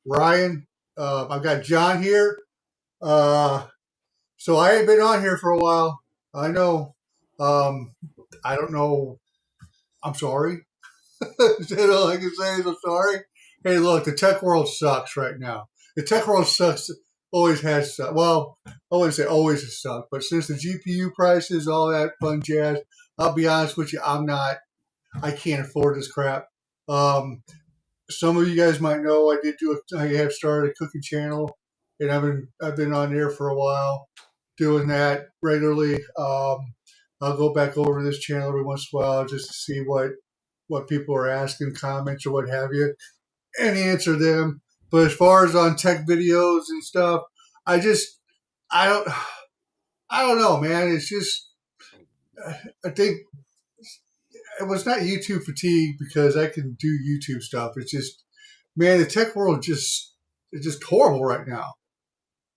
Ryan. I've got John here. Uh, so I ain't been on here for a while. I know. Um, I don't know. I'm sorry. All I can say is I'm sorry. Hey, look, the tech world sucks right now. The tech world sucks. Always has sucked. Well, I wouldn't say always has sucked, but since the GPU prices, all that fun jazz, I'll be honest with you, I'm not. I can't afford this crap. Um, some of you guys might know I did do. I have started a cooking channel, and I've been on there for a while, doing that regularly. I'll go back over this channel every once in a while just to see what people are asking, comments or what have you, and answer them. But as far as on tech videos and stuff, I just I don't I don't know, man. It's just I think it was not YouTube fatigue because I can do YouTube stuff. It's just man, the tech world just it's just horrible right now.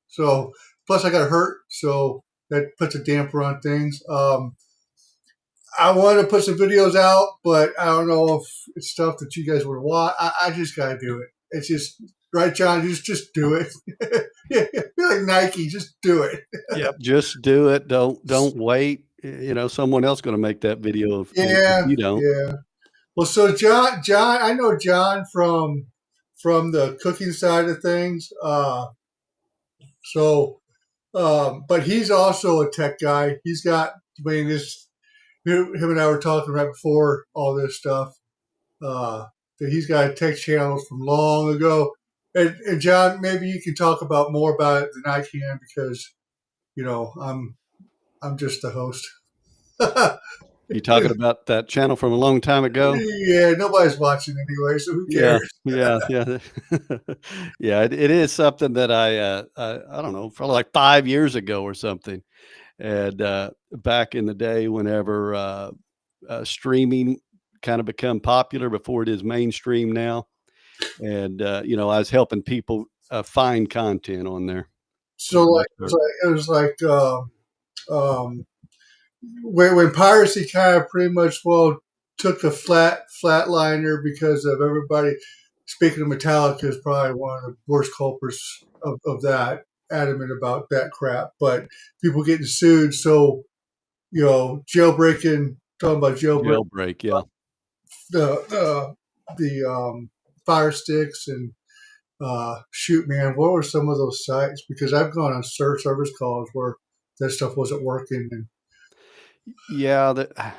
So plus I got hurt, so that puts a damper on things. I want to put some videos out, but I don't know if it's stuff that you guys would watch. I just gotta do it. It's just right, John. Just do it. Yeah, feel like Nike. Just do it. Yep. Just do it. Don't wait. Someone else going to make that video if Yeah, you don't. yeah. Well, so John, I know John from the cooking side of things. So but he's also a tech guy. He's got, I mean, this, him and I were talking right before all this stuff, uh, that he's got tech channels from long ago. And John, maybe you can talk about more about it than I can because, I'm just the host. You talking about that channel from a long time ago? Yeah, nobody's watching anyway, so who Yeah, cares? yeah, yeah. Yeah, it is something that I don't know, probably like 5 years ago or something. And back in the day whenever streaming kind of become popular before it is mainstream now. And I was helping people find content on there. So like Yes, it was sir. like it was like um, when piracy kind of pretty much took a flatliner because of everybody. Speaking of Metallica, is probably one of the worst culprits of that. Adamant about that crap, but people getting sued. So jailbreaking. Talking about jailbreak, Jailbreak, yeah. the fire sticks and shoot, man, what were some of those sites? Because I've gone on service calls where that stuff wasn't working, and Yeah,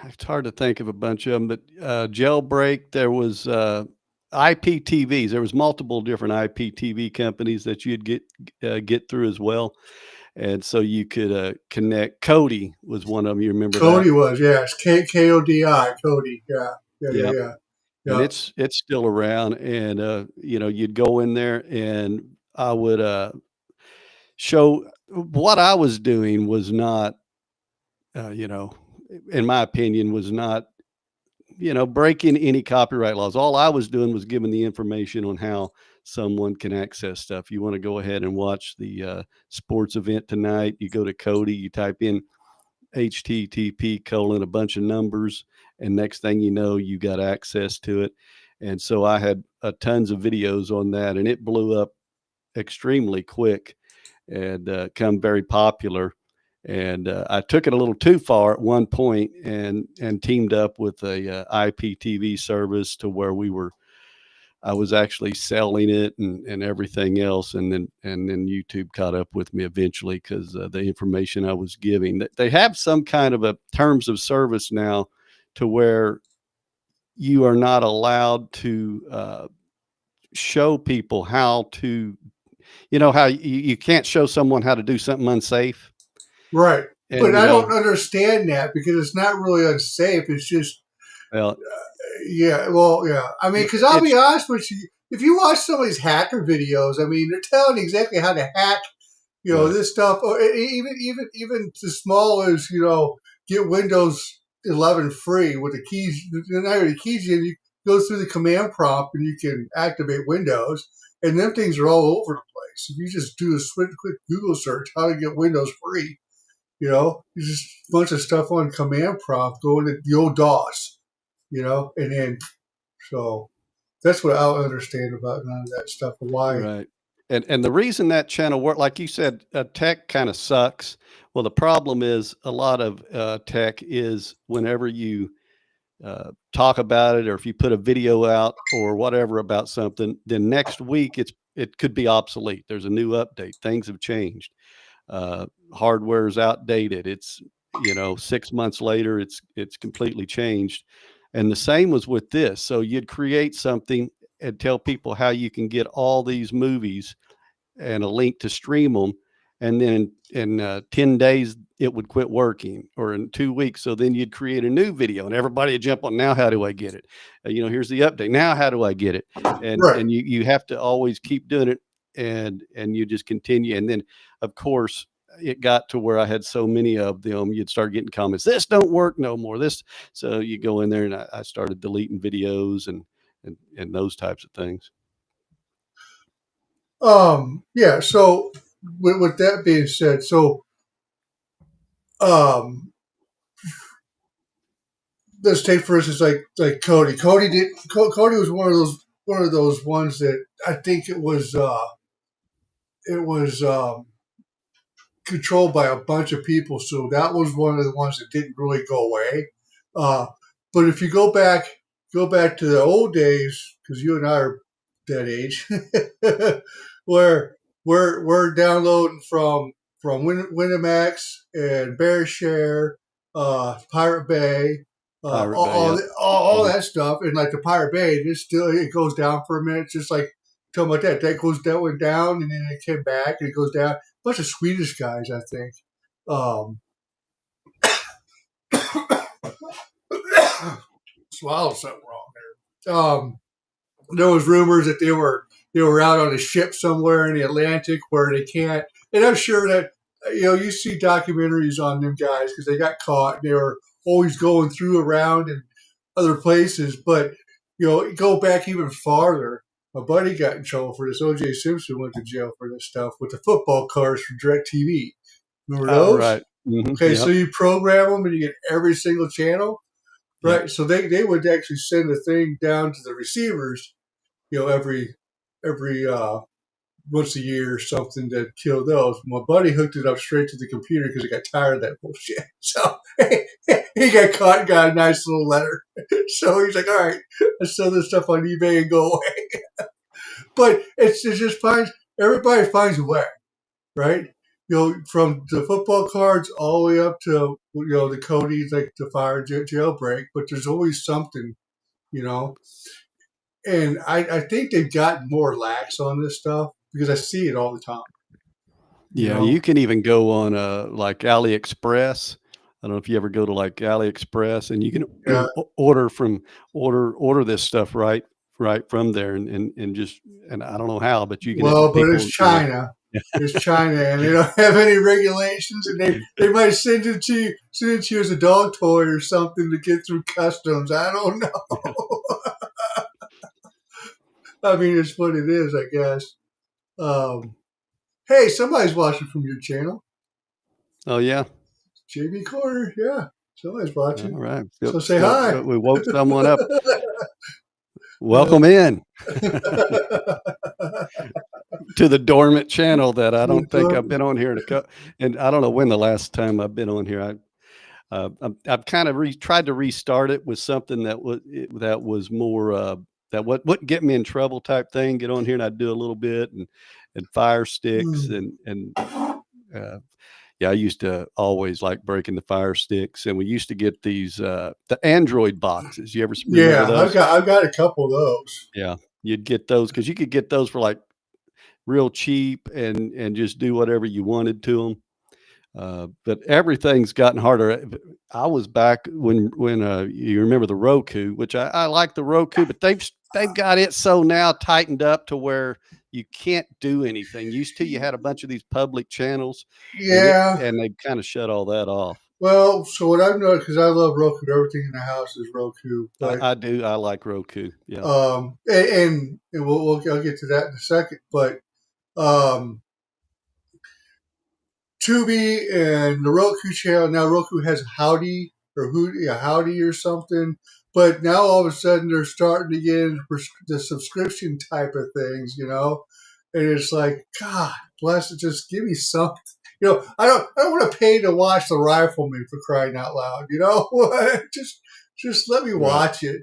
it's hard to think of a bunch of them, but Jailbreak, there was IPTVs. There was multiple different IPTV companies that you'd get through as well, and so you could connect. Kodi was one of them. You remember that? Cody was, yes, Kodi, Cody, yeah, yeah, yeah, Yeah, yeah, and yeah. it's still around, and you'd go in there, and I would show what I was doing was not, uh, you know, in my opinion, was not breaking any copyright laws. All I was doing was giving the information on how someone can access stuff. You want to go ahead and watch the sports event tonight. You go to Kodi, you type in HTTP colon a bunch of numbers, and next thing you know, you got access to it. And so I had tons of videos on that, and it blew up extremely quick and come very popular. And I took it a little too far at one point, and teamed up with a IPTV service to where I was actually selling it and everything else, and then YouTube caught up with me eventually because the information I was giving. They have some kind of a terms of service now, to where you are not allowed to show people how to, how you can't show someone how to do something unsafe. Right. And But I don't understand that because it's not really unsafe. It's just, well, yeah, well, yeah. I mean, because I'll it's be honest with you, if you watch some of these hacker videos, I mean, they're telling you exactly how to hack, right. this stuff, or even as small as get Windows 11 free with the keys. Not really the keys in, you go through the command prompt and you can activate Windows, and them things are all over the place. If you just do a quick Google search, how to get Windows free, it's just a bunch of stuff on command prompt going to the old DOS, and then so. That's what I don't understand about none of that stuff. Why? Right. And the reason that channel worked, like you said, tech kind of sucks. Well, the problem is a lot of tech is whenever you talk about it, or if you put a video out or whatever about something, then next week it could be obsolete. There's a new update. Things have changed. Hardware is outdated. It's 6 months later, it's completely changed. And the same was with this. So you'd create something and tell people how you can get all these movies and a link to stream them. And then in 10 days, it would quit working, or in 2 weeks. So then you'd create a new video and everybody would jump on. Now, how do I get it? Here's the update. Now, how do I get it? And, Right. and you have to always keep doing it, and you just continue. And then, of course, it got to where I had so many of them, you'd start getting comments. This don't work no more. So you go in there, and I started deleting videos and those types of things. Yeah. So with that being said, so um, let's take for instance like Cody. Cody was one of those ones that I think it was controlled by a bunch of people. So that was one of the ones that didn't really go away. Uh, but if you go back to the old days, because you and I are that age, where we're downloading from Winamax and BearShare, Pirate Bay, Pirate Bay, yeah. all that stuff, and like the Pirate Bay, it goes down for a minute, just like talking about that. That went down, and then it came back, and it goes down. A bunch of Swedish guys, I think. Um, swallowed something wrong there. There was rumors that they were out on a ship somewhere in the Atlantic where they can't. And I'm sure that you see documentaries on them guys because they got caught. They were always going through around in other places. But go back even farther. My buddy got in trouble for this. O.J. Simpson went to jail for this stuff with the football cards from DirecTV. Remember Oh, those? right. Okay, so Yep. you program them and you get every single channel, right? Yep. So they would actually send the thing down to the receivers, every once a year or something to kill those. My buddy hooked it up straight to the computer because he got tired of that bullshit. So he got caught and got a nice little letter. So he's like, all right, let's sell this stuff on eBay and go away. But it just everybody finds a way, right? From the football cards all the way up to the Cody's, like the fire jailbreak. But there's always something, you know. And I think they've gotten more lax on this stuff because I see it all the time. Yeah, you can even go on like AliExpress. I don't know if you ever go to like AliExpress, and you can Yeah. order this stuff right from there, and just, and I don't know how, but you can. Well, but People, it's China. It's China, and they don't have any regulations, and they might send it to you as a dog toy or something to get through customs. I don't know. I mean, it's what it is, I guess. Hey, somebody's watching from your channel. Oh yeah, JB Corner, yeah, somebody's watching. all right. So say hi. We woke someone up. Welcome in to the dormant channel that I don't think I've been on here and I don't know when the last time I've been on here. I've kind of tried to restart it with something that was more that wouldn't get me in trouble type thing. Get on here and I'd do a little bit and fire sticks and yeah, I used to always like breaking the fire sticks, and we used to get these the Android boxes. You ever remember those? I've got a couple of those. Yeah, you'd get those because you could get those for like real cheap and just do whatever you wanted to them. But everything's gotten harder. I was back when you remember the Roku, which I like the Roku, but they've got it so now tightened up to where you can't do anything. Used to, you had a bunch of these public channels, Yeah, and they kind of shut all that off. well, so what I've noticed, because I love Roku, everything in the house is Roku. But I do. I like Roku. Yeah. And I'll get to that in a second. But Tubi and the Roku channel now. Roku has Howdy or Howdy or something. but now all of a sudden they're starting to get into the subscription type of things, and it's like, God bless it, just give me something. I don't want to pay to watch The Rifleman, for crying out loud. Just let me Right. watch it.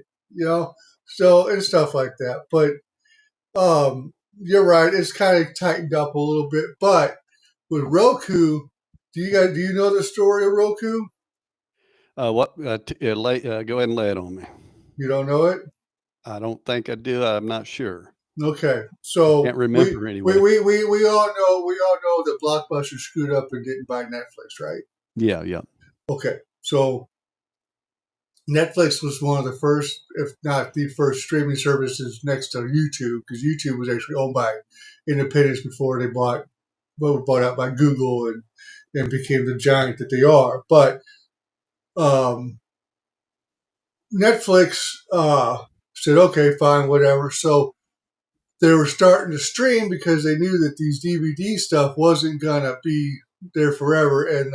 So and stuff like that. But you're right, it's kind of tightened up a little bit. But with Roku, do you know the story of Roku? What? Go ahead and lay it on me. You don't know it? I don't think I do. I'm not sure. Okay, I so can't we remember anyway. we all know that Blockbuster screwed up and didn't buy Netflix, right? Yeah, yeah. Okay, so Netflix was one of the first, if not the first, streaming services next to YouTube, because YouTube was actually owned by independents before were bought out by Google and became the giant that they are. But um, Netflix said, okay, fine, whatever. So they were starting to stream because they knew that these DVD stuff wasn't gonna be there forever, and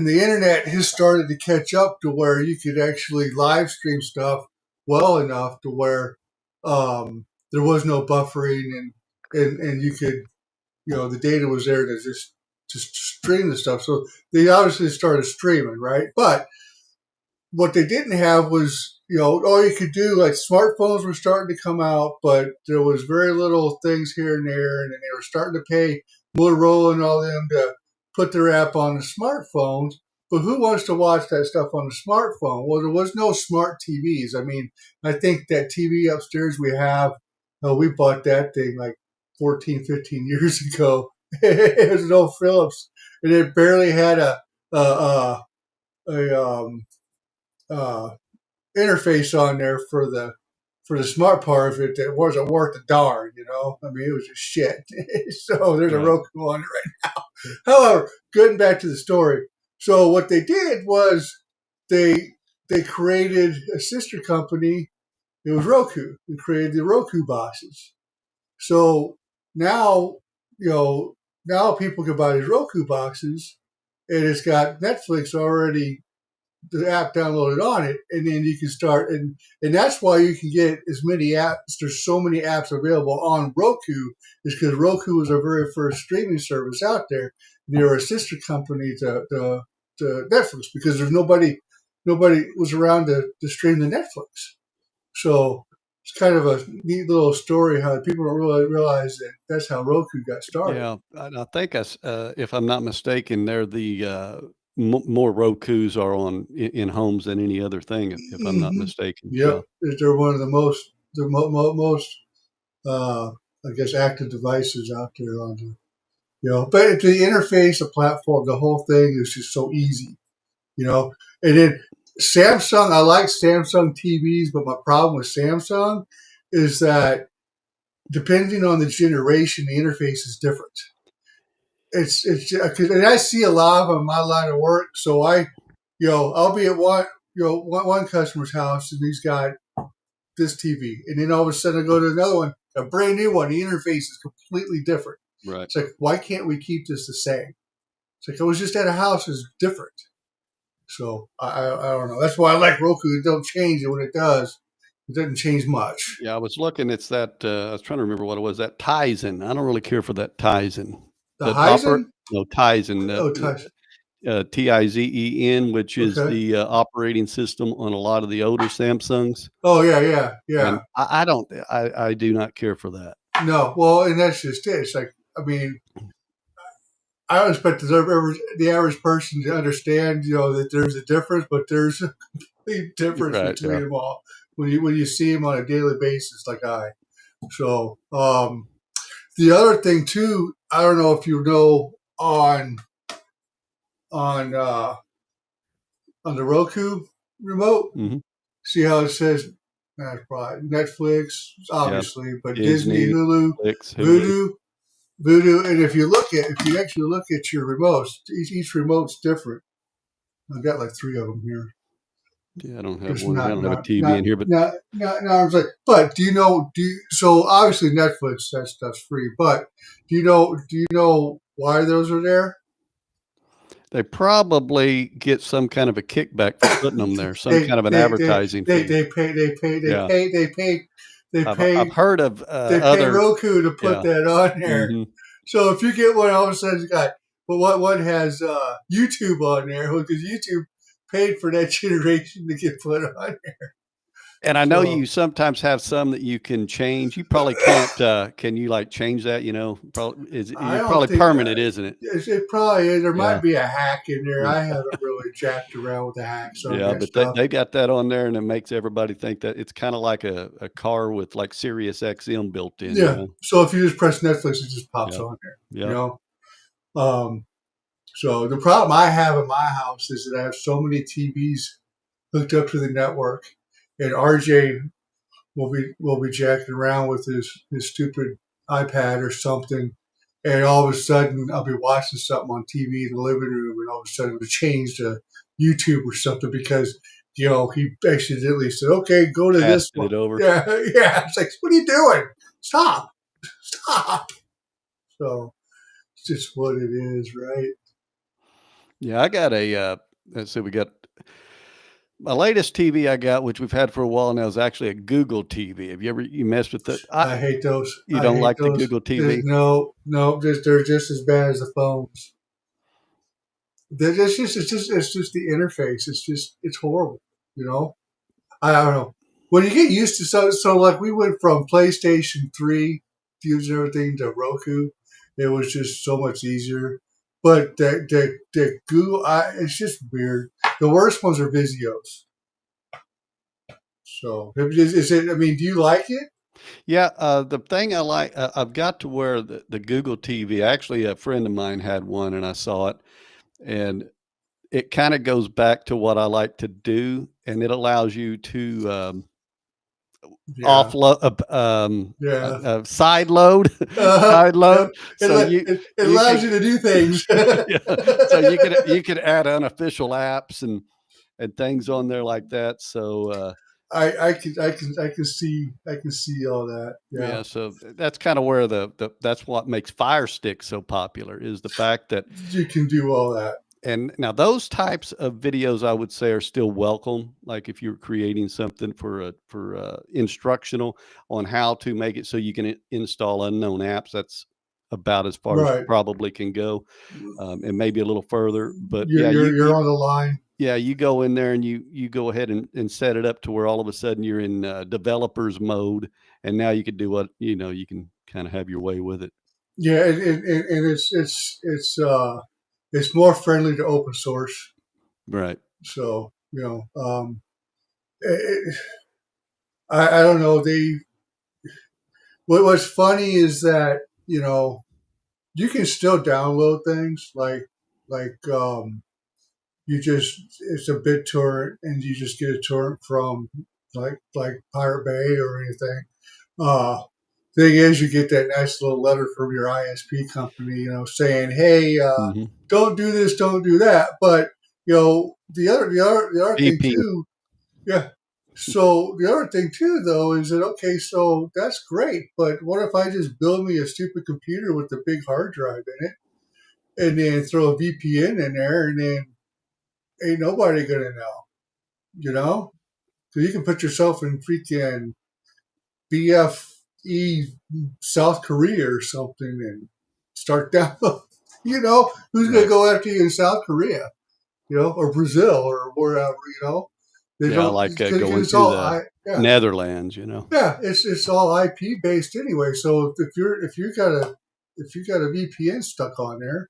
the internet has started to catch up to where you could actually live stream stuff well enough to where there was no buffering, and you could, the data was there to just stream the stuff. So they obviously started streaming, right? But what they didn't have was, all you could do, like smartphones were starting to come out, but there was very little things here and there, and then they were starting to pay Motorola and all them to put their app on the smartphones. But who wants to watch that stuff on the smartphone? Well, there was no smart TVs. I mean, I think that TV upstairs we have, we bought that thing like 14, 15 years ago. It was an old Philips, and it barely had a uh, interface on there for the smart part of it that wasn't worth a darn. I mean, it was just shit. So there's a Right. Roku on it right now. However, getting back to the story, so what they did was they created a sister company. It was Roku. They created the Roku boxes. So now, you know, now people can buy these Roku boxes, and it's got Netflix already, the app downloaded on it, and then you can start, and that's why you can get as many apps. There's so many apps available on Roku, is because Roku was our very first streaming service out there. They're a sister company to Netflix, because there's nobody was around to stream the Netflix. So it's kind of a neat little story how people don't really realize that that's how Roku got started. Yeah, and I think if I'm not mistaken, they're the more Rokus are in homes than any other thing, if I'm not Mm-hmm. mistaken. Yep, Yeah, they're one of the most I guess active devices out there on but the interface, the platform, the whole thing is just so easy, And then Samsung, I like Samsung TVs, but my problem with Samsung is that depending on the generation, the interface is different. And I see a lot of them in my line of work. So I'll be at one customer's house, and he's got this TV, and then all of a sudden I go to another one, a brand new one. The interface is completely different. right. It's like, why can't we keep this the same? It's like, I was just at a house, is different. So I don't know. That's why I like Roku. It don't change it when it does. It doesn't change much. Yeah, I was looking. It's that I was trying to remember what it was. That Tizen. I don't really care for that Tizen. The That Heisen? no Tizen. Oh, touch. Tizen, which is Okay. the operating system on a lot of the older Samsungs. Oh yeah. And I don't. I do not care for that. No, well, and that's just it. It's like, I mean, I don't expect the average person to understand, that there's a difference, but there's a complete difference Right. between Yeah. them all when you see them on a daily basis, like I. So the other thing too, I don't know if you know on uh, on the Roku remote, Hmm. see how it says probably Netflix, Yeah. obviously, but Disney, Disney, Hulu, Netflix, Hulu. Voodoo, and if you actually look at your remotes, each remote's different. I've got like three of them here. Yeah, I don't have Just one. I not don't have a not TV not in here, but not not. I was like, but so obviously Netflix, that stuff's free, but do you know why those are there? They probably get some kind of a kickback for putting them there, some They kind of an they advertising fee. they pay they pay they Yeah. pay they pay they I've pay heard of they pay other. Roku to put Yeah. that on there. hmm So if you get one, all of a sudden it's got, but what one has YouTube on there because YouTube paid for that generation to get put on there. And I know So you sometimes have some that you can change. You probably can't. Can you like change that? You know, probably I it's don't probably think permanent, isn't it? it probably is. There Yeah. might be a hack in there. Mm. I haven't really jacked around with the hacks on Yeah, that but stuff. they got that on there, and it makes everybody think that it's kind of like a car with like Sirius XM built in. You Yeah. know. So if you just press Netflix, it just pops Yep. on there. You Yep. know. So the problem I have in my house is that I have so many TVs hooked up to the network, and RJ will be jacking around with his stupid iPad or something, and all of a sudden I'll be watching something on TV in the living room, and all of a sudden it'll change to YouTube or something because he accidentally said, "Okay, go to this Casted one." it over. Yeah, yeah. It's like, what are you doing? Stop, stop. So it's just what it is, right? Yeah, I got a. Let's see, we got my latest TV I got, which we've had for a while now, is actually a Google TV. Have you messed with it? I hate those. You I don't hate like the those. Google There's TV? no, they're just as bad as the phones. It's just the interface. It's horrible. You know, I don't know. When you get used to so like we went from PlayStation 3 using everything to Roku, it was just so much easier. But the Google, it's just weird. The worst ones are Vizios. So is it? I mean, do you like it? Yeah, the thing I like, I've got to where the Google TV. Actually, a friend of mine had one, and I saw it, and it kind of goes back to what I like to do, and it allows you to Yeah, offload, yeah. side load, side Yep. load. It, So it you allows could you to do things. yeah, so you could add unofficial apps and things on there like that. So I can see all that. Yeah, yeah, so that's kind of where the that's what makes Fire Stick so popular is the fact that. you can do all that. And now those types of videos I would say are still welcome. Like if you're creating something for instructional on how to make it so you can install unknown apps, that's about as far as you Right. probably can go, and maybe a little further. But You're yeah, you're, you're on the line. yeah, you go in there and you go ahead and set it up to where all of a sudden you're in developers mode, and now you can do what you can kind of have your way with it. Yeah, and it's more friendly to open source. Right. So it, I don't know. What's funny is that you can still download things like it's a BitTorrent and you just get a torrent from like Pirate Bay or anything. Uh, thing is, you get that nice little letter from your ISP company, saying, "Hey, hmm don't do this, don't do that." But the other thing VP. too, yeah. So the other thing too, though, is that okay? So that's great, but what if I just build me a stupid computer with a big hard drive in it, and then throw a VPN in there, and then ain't nobody gonna know, you know? So you can put yourself in freaking BFE South Korea or something and start down. Who's going to Right. go after you in South Korea, or Brazil or wherever, They Yeah, don't, like because going it's to all, the yeah, Netherlands. yeah, it's all IP based anyway. So if you got a VPN stuck on there,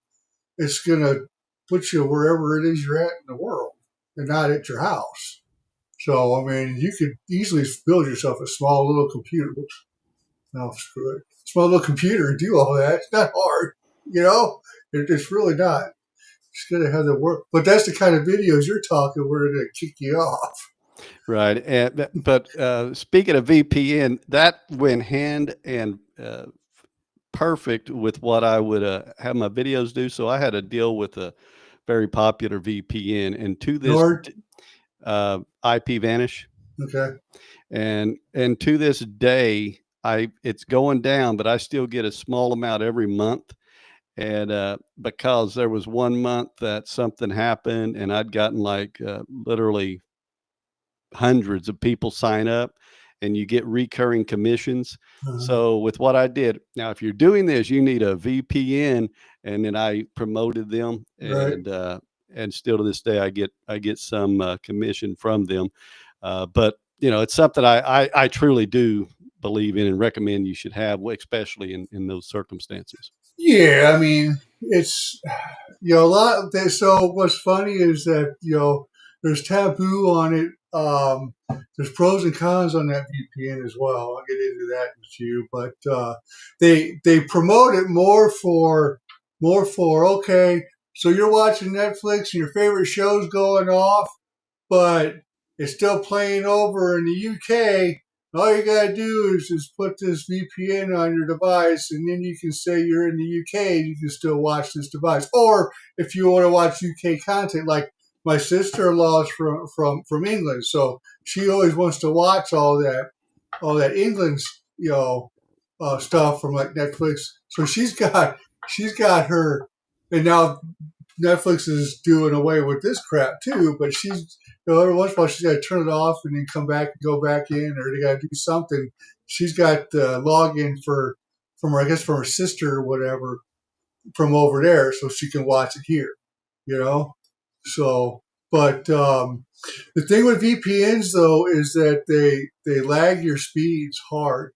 it's going to put you wherever it is you're at in the world and not at your house. So, I mean, you could easily build yourself a small little computer. No, screw it. Small little computer and do all that. It's not hard, It's really not. It's going to have to work. But that's the kind of videos you're talking where they're going to kick you off. Right. But speaking of VPN, that went hand and perfect with what I would have my videos do. So I had to deal with a very popular VPN, and to this Nord? IP Vanish, Okay. and to this day, it's going down, but I still get a small amount every month. And because there was 1 month that something happened, and I'd gotten like literally hundreds of people sign up, and you get recurring commissions. Uh, So with what I did, now if you're doing this, you need a VPN, and then I promoted them, right. and still to this day I get some commission from them. But it's something I truly do believe in and recommend you should have, especially in those circumstances. Yeah, I mean, it's a lot. So what's funny is that there's taboo on it. There's pros and cons on that VPN as well. I'll get into that with you, but they promote it more for okay. So you're watching Netflix and your favorite show's going off, but it's still playing over in the UK. All you gotta do is just put this VPN on your device, and then you can say you're in the UK. You can still watch this device, or if you want to watch UK content, like my sister-in-law is from England, so she always wants to watch all that England's stuff from like Netflix. So she's got her, and now Netflix is doing away with this crap too, but she's every once in a while she's got to turn it off and then come back and go back in, or they got to do something. She's got login from her, I guess from her sister or whatever from over there, so she can watch it here. You know, so but the thing with VPNs though is that they lag your speeds hard,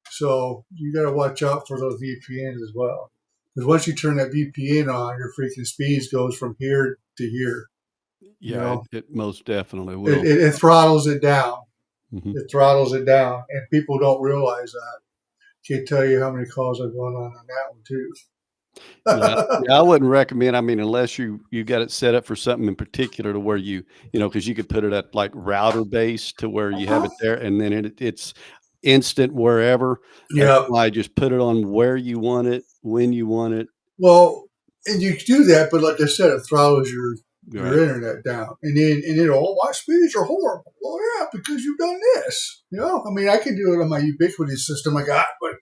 so you got to watch out for those VPNs as well. Because once you turn that VPN on, your freaking speeds goes from here to here. You Yeah, it, know, it most definitely it, will. it, it throttles it down. Mhm. It throttles it down, and people don't realize that. Can't tell you how many calls I've gone on that one too. Yeah, yeah, I wouldn't recommend. I mean, unless you got it set up for something in particular to where because you could put it at like router base to where you have Uh-huh. it there, and then it's instant wherever. That's Yeah. why I just put it on where you want it, when you want it. Well, and you can do that, but like I said, it throttles your Right. internet down, and then oh, my speeds are horrible. Well, yeah, because you've done this. I mean, I can do it on my Ubiquity system I got, but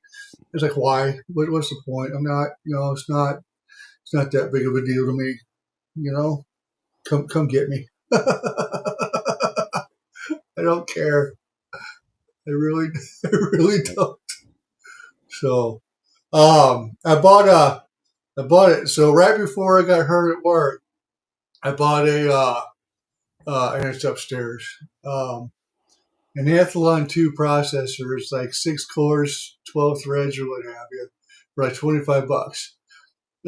it's like, why? What's the point? I'm not. It's not that big of a deal to me. Come get me. I don't care. I really, I really don't. So, I bought it. So right before I got hurt at work, I bought and it's upstairs. An Athlon 2 processor. It's like 6 cores, 12 threads, or what have you, for like $25.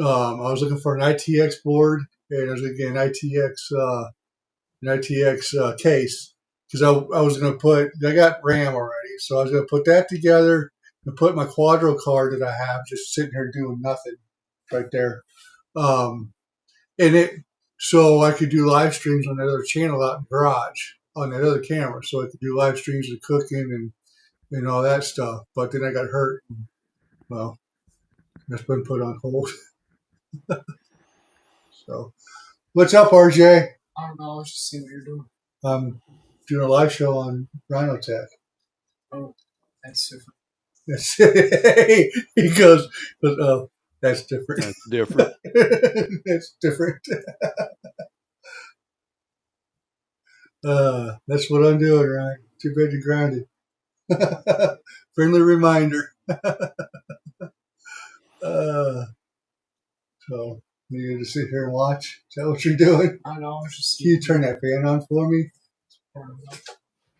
I was looking for an ITX board, and I was looking at an ITX case, because I was going to I got RAM already, so I was going to put that together and put my Quadro card that I have just sitting here doing nothing right there. Um, and it so I could do live streams on that other channel out in the garage on that other camera, so I could do live streams of cooking and all that stuff. But then I got hurt. Well, that's been put on hold. So, what's up, RJ? I don't know. I was just seeing what you're doing. I'm doing a live show on Rhino Tech. Oh, that's different. He goes, but that's different. That's different. That's different. That's what I'm doing, Ryan. Too bad you're grounded. Friendly reminder. uh, so you need to sit here and watch. Is that what you're doing? I know. I was just. Can you turn that fan on for me?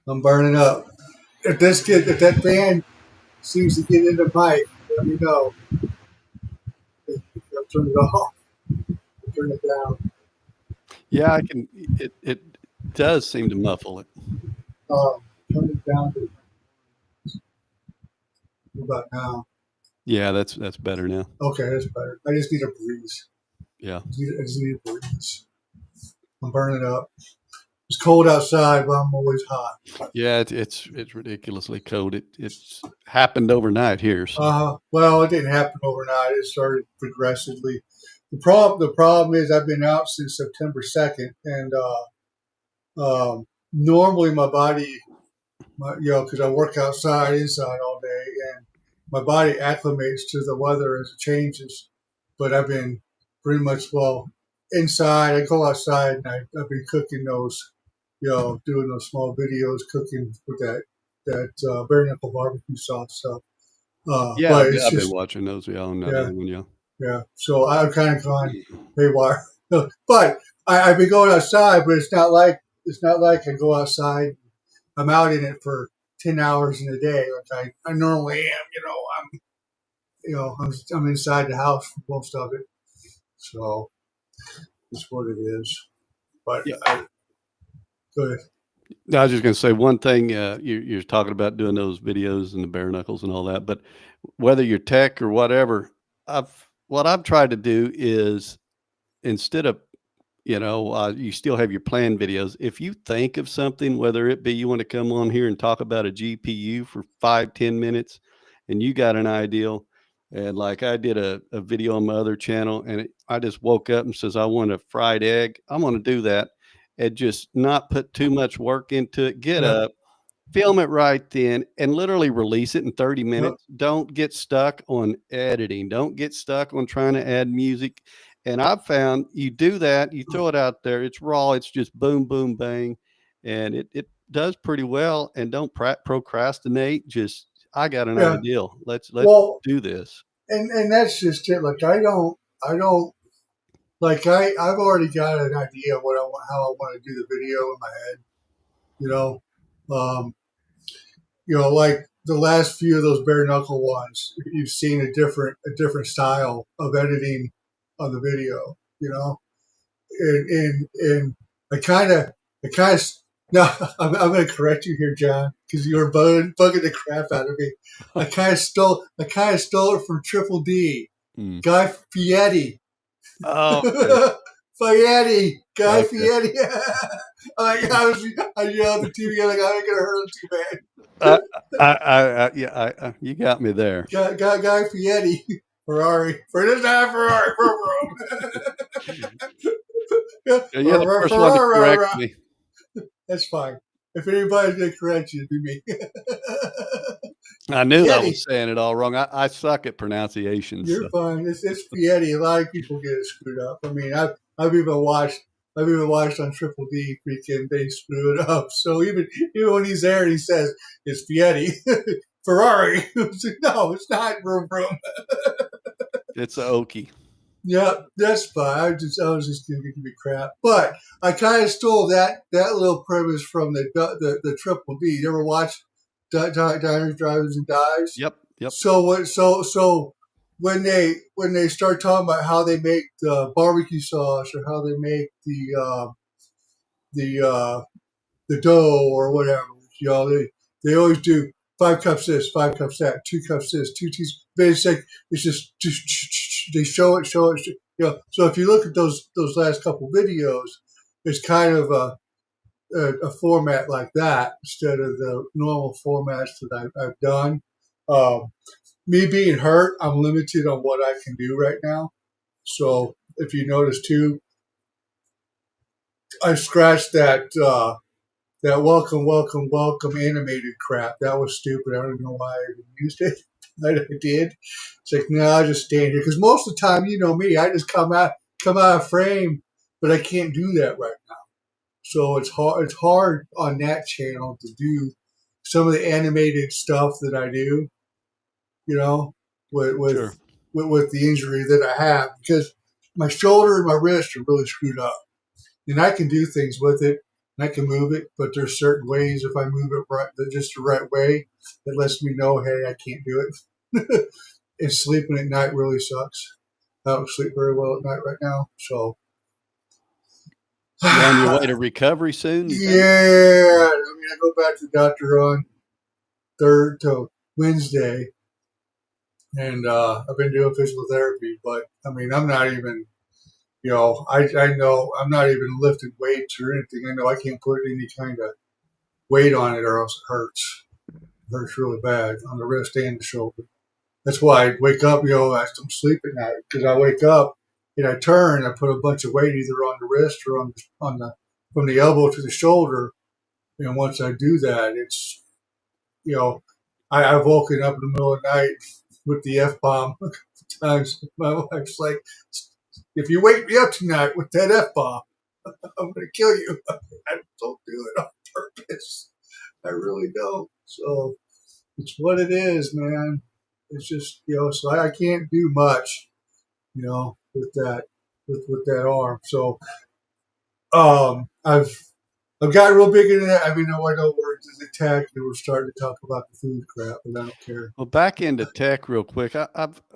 I'm burning up. If that fan seems to get in the pipe, let me know. I'll turn it off. I'll turn it down. Yeah, I can. It does seem to muffle it. Turn it down to about now. Yeah, that's better now. Okay, that's better. I just need a breeze. Yeah. I just need a breeze. I'm burning up. It's cold outside, but I'm always hot. Yeah, it's ridiculously cold. It's happened overnight here. So. Well, it didn't happen overnight. It started progressively. The problem is I've been out since September 2nd, and normally my body, because I work outside, inside all day, and my body acclimates to the weather as it changes. but I've been pretty much inside. I go outside and I've been cooking those, doing those small videos, cooking with that bare knuckle barbecue sauce stuff. Yeah, But it's I've been just watching those. Yeah, on that yeah, other one. Yeah. yeah. So I've kind of gone haywire. But I've been going outside, but it's not like I go outside. I'm out in it for 10 hours in a day, like I normally am. I'm inside the house for most of it. So it's what it is. But Yeah. go ahead. I was just going to say one thing. You're talking about doing those videos and the bare knuckles and all that, but whether you're tech or whatever, what I've tried to do is instead of you still have your planned videos. If you think of something, whether it be you want to come on here and talk about a GPU for 5-10 minutes, and you got an idea, and like I did a video on my other channel, and I just woke up and says I want a fried egg. I'm going to do that, and just not put too much work into it. Get Yeah. up, film it right then, and literally release it in 30 Yep. minutes. Don't get stuck on editing. Don't get stuck on trying to add music. And I've found you do that, you throw it out there, it's raw, it's just boom, boom, bang. And it does pretty well. And don't procrastinate. Just, I got an Yeah. idea. Let's Well, do this. and that's just it. Like I don't like I've already got an idea of what I want, how I want to do the video in my head. You know, um, like the last few of those bare knuckle ones, you've seen a different style of editing on the video. And I kind of no, I'm going to correct you here, John, because you were bugging the crap out of me. I kind of stole it from Triple D, Mm. Guy Fieri. Oh, okay. Fieri, Guy Okay. Fieri. I yelled at the TV like I ain't gonna hurt him too bad. Yeah, you got me there. Guy Fieri, Ferrari, for this time Ferrari, You're the first one to correct Ferrari. me. That's fine. If anybody's gonna correct you, it'd be me. I knew I Fieri. was saying it all wrong. I suck at pronunciations. You're fine. It's Fieri. A lot of people get it screwed up. I mean, I've even watched on Triple D freaking they screw it up. So even when he's there and he says it's Fieri, Ferrari. No, it's not. Vroom vroom. It's a Okie. Yeah, that's fine. I was just gonna give you crap, but I kind of stole that little premise from the Triple D. You ever watch Diners, Drivers, and Dives? Yep. So what? So when they start talking about how they make the barbecue sauce or how they make the dough or whatever, they always do 5 cups this, 5 cups that, 2 cups this, 2 teaspoons. It's just they show it. So if you look at those last couple videos, it's kind of a format like that instead of the normal formats that I've done. Me being hurt, I'm limited on what I can do right now. So if you notice too, I scratched that welcome animated crap. That was stupid. I don't know why I even used it, but I did. It's like, no, I'll just stand here because most of the time, you know me, I just come out of frame, but I can't do that right now. So it's hard. It's hard on that channel to do some of the animated stuff that I do. With Sure. with the injury that I have because my shoulder and my wrist are really screwed up, and I can do things with it and I can move it, but there's certain ways if I move it right, just the right way, it lets me know, hey, I can't do it. And sleeping at night really sucks. I don't sleep very well at night right now, so. You on your way to recovery soon? You think? Yeah, I mean, I go back to the doctor on Wednesday, and I've been doing physical therapy, but I mean, I'm not even, I know I'm not even lifting weights or anything. I know I can't put any kind of weight on it or else it hurts. It hurts really bad on the wrist and the shoulder. That's why I wake up, I don't sleep at night because I wake up and I turn, I put a bunch of weight either on the wrist or on the from the elbow to the shoulder. And once I do that, it's, I've woken up in the middle of the night with the F-bomb times my wife's like, if you wake me up tonight with that F bomb, I'm going to kill you. I don't do it on purpose. I really don't. So it's what it is, man. It's just, so I can't do much, with that, with that arm. So, I've gotten real big into that. I mean, I know we're into the tech and we're starting to talk about the food crap, but I don't care. Well, back into tech real quick.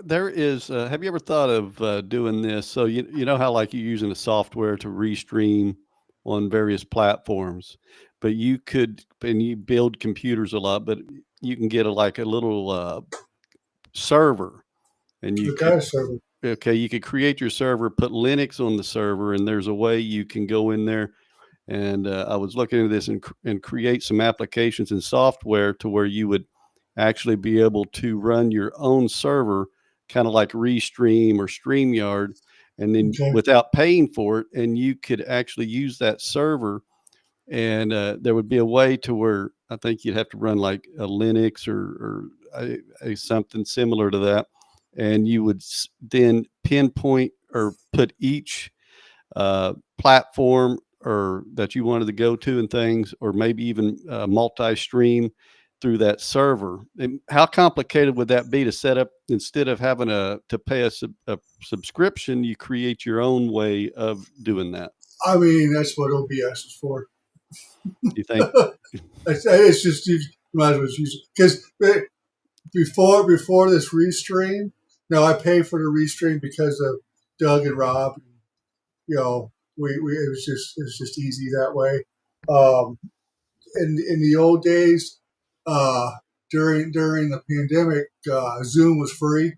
There is. Have you ever thought of doing this? So you know how like you're using a software to restream on various platforms, but you could and you build computers a lot, but you can get like a little server, and you could Okay, so okay you could create your server, put Linux on the server, and there's a way you can go in there. And I was looking at this and create some applications and software to where you would actually be able to run your own server, kind of like Restream or StreamYard, and then okay, without paying for it. And you could actually use that server. And there would be a way to where I think you'd have to run like a Linux or a something similar to that. And you would then pinpoint or put each platform or that you wanted to go to and things, or maybe even multi-stream through that server. And how complicated would that be to set up instead of having to pay a subscription? You create your own way of doing that. I mean, that's what OBS is for. You think? It's just you might as well use it because before this restream, now I pay for the restream because of Doug and Rob. We it's just easy that way. Um, in the old days, uh, during the pandemic, Zoom was free,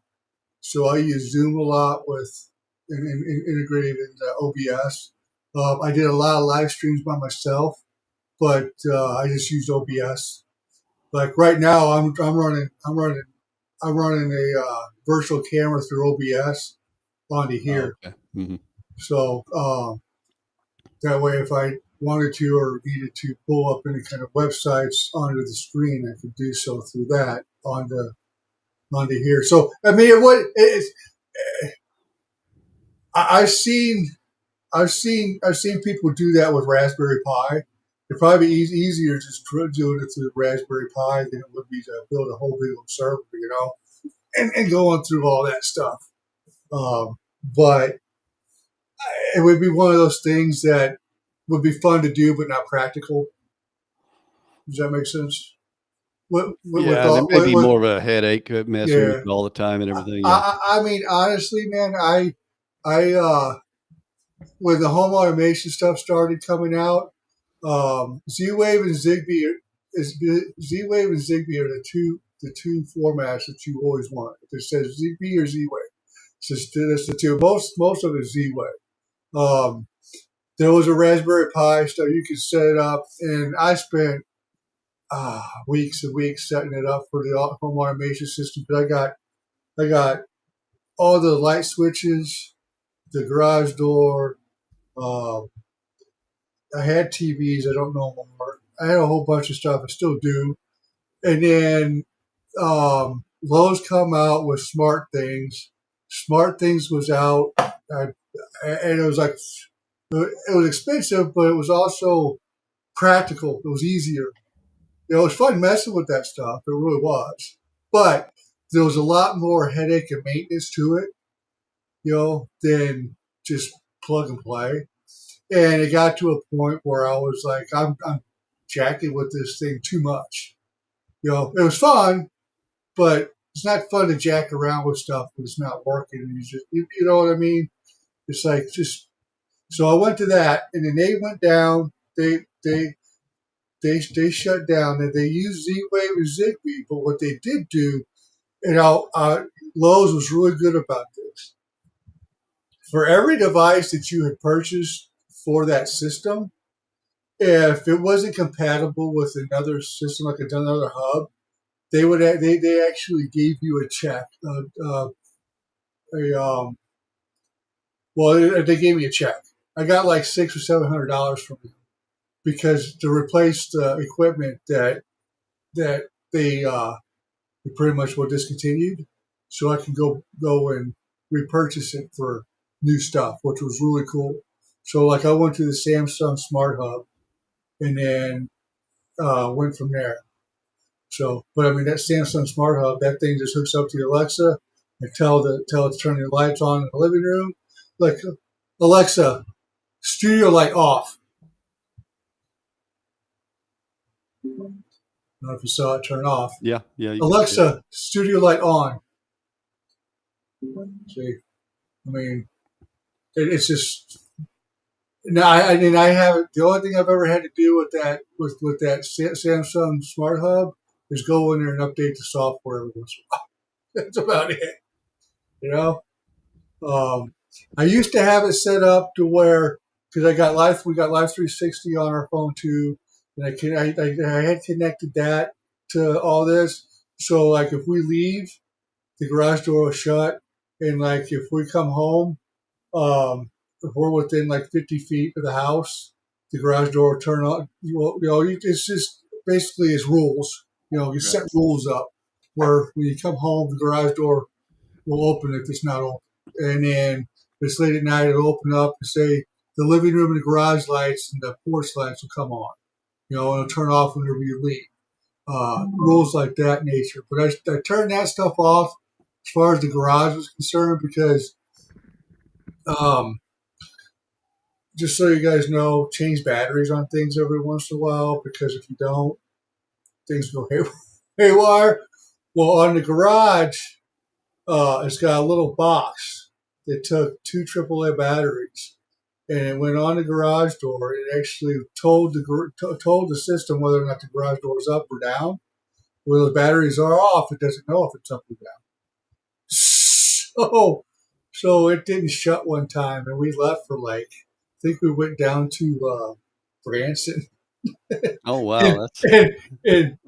so I used Zoom a lot with integrated into OBS. I did a lot of live streams by myself, but I just used OBS. Like right now, I'm running a virtual camera through OBS onto Oh, here. okay. Hmm. So that way, if I wanted to or needed to pull up any kind of websites onto the screen, I could do so through that onto here. So I mean, I've seen people do that with Raspberry Pi. It'd probably be easier just doing it through the Raspberry Pi than it would be to build a whole big old server, and going through all that stuff. But it would be one of those things that would be fun to do, but not practical. Does that make sense? With Yeah, and it all, may be with more of a headache messing with yeah. it all the time and everything. Yeah. I mean, honestly, man, I when the home automation stuff started coming out, Z-Wave and Zigbee Z-Wave and Zigbee are the two formats that you always want. If it says Zigbee or Z-Wave, it's the two. Most of it is Z-Wave. Um, there was a Raspberry Pi, so you could set it up, and I spent weeks and weeks setting it up for the home automation system. But I got all the light switches, the garage door. Uh, I had TVs. I don't know more. I had a whole bunch of stuff. I still do. And then Lowe's come out with Smart Things. Smart Things was out, and it was like it was expensive, but it was also practical. It was easier. It was fun messing with that stuff. It really was. But there was a lot more headache and maintenance to it, than just plug and play. And it got to a point where I was like, I'm jacking with this thing too much. It was fun, but it's not fun to jack around with stuff when it's not working. And you know what I mean? It's like just so I went to that, and then they went down. They shut down, and they used Z-Wave and Zigbee. But what they did do, Lowe's was really good about this. For every device that you had purchased for that system, if it wasn't compatible with another system, like another hub, they actually gave you a check. They gave me a check. I got like $600 or $700 from them because to replace the equipment that they pretty much were discontinued. so I can go and repurchase it for new stuff, which was really cool. So like I went to the Samsung Smart Hub and then went from there. So, but I mean that Samsung Smart Hub, that thing just hooks up to the Alexa and tell it to turn the lights on in the living room. Like Alexa, studio light off. I don't know if you saw it turn off. Yeah. Yeah. Alexa, studio light on. See, I mean, it's just. No, I mean, I haven't. The only thing I've ever had to do with that Samsung Smart Hub is go in there and update the software every once in a while. That's about it. You know, I used to have it set up to where because we got Live 360 on our phone too, and I had connected that to all this. So like if we leave, the garage door will shut, and like if we come home, if we're within like 50 feet of the house, the garage door will turn on. It's just basically it's rules. You know, you set rules up where when you come home, the garage door will open if it's not open. And then if it's late at night, it'll open up and say the living room and the garage lights and the porch lights will come on. You know, and it'll turn off whenever you leave. Rules like that nature. But I turned that stuff off as far as the garage was concerned because just so you guys know, change batteries on things every once in a while because if you don't, things go haywire. Well, on the garage, it's got a little box that took two AAA batteries and it went on the garage door. It actually told the system whether or not the garage door is up or down. When those batteries are off, it doesn't know if it's up or down. So it didn't shut one time, and we left for like I think we went down to Branson. Oh wow, and, that's and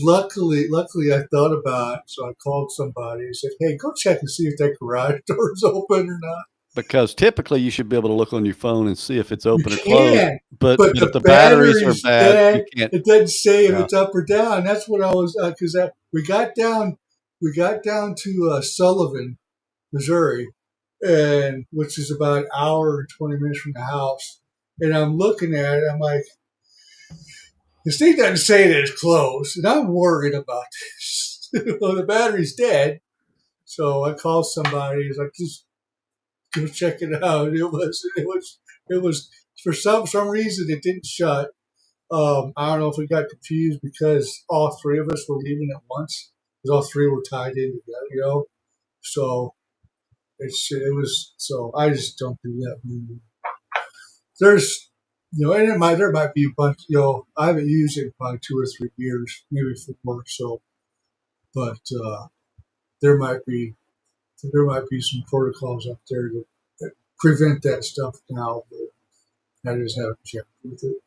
luckily, I thought about it, so I called somebody and said, "Hey, go check and see if that garage door is open or not." because typically you should be able to look on your phone and see if it's You open or closed. can, But but if the the batteries are battery's bad, you dead. can't. It doesn't say if Yeah. it's up or down. That's what I was because we got down to Sullivan, Missouri, and which is about an hour and 20 minutes from the house. And I'm looking at it, I'm like, this thing doesn't say that it's closed, and I'm worried about this. Well, the battery's dead, so I called somebody. He's like, just go check it out. It was for some reason it didn't shut. I don't know if we got confused because all three of us were leaving at once because all three were tied in together, you know. So it was so I just don't do that. There's and there might be a bunch. I haven't used it in probably 2 or 3 years, maybe 4. So, but there might be some protocols up there that prevent that stuff now. But I just haven't checked with it.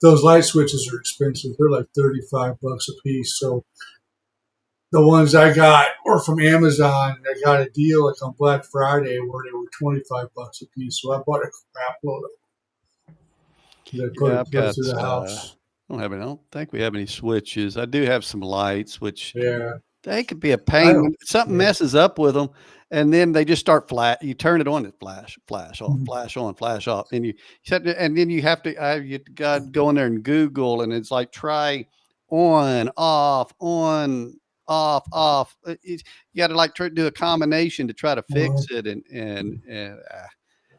Those light switches are expensive. They're like $35 a piece. So the ones I got were from Amazon. I got a deal like on Black Friday where they were $25 a piece. So I bought a crap load of them. Yeah, I've Put it got. through the house. I don't think we have any switches. I do have some lights, which Yeah. they could be a I pain when don't. something Yeah. messes up with them, and then they just start flat. You turn it on, it flash on, Mhm. flash on, flash off, and and then you have to you got to go in there and Google, and it's like try on, off, on, off, off. You got to like do a combination to try to fix it, and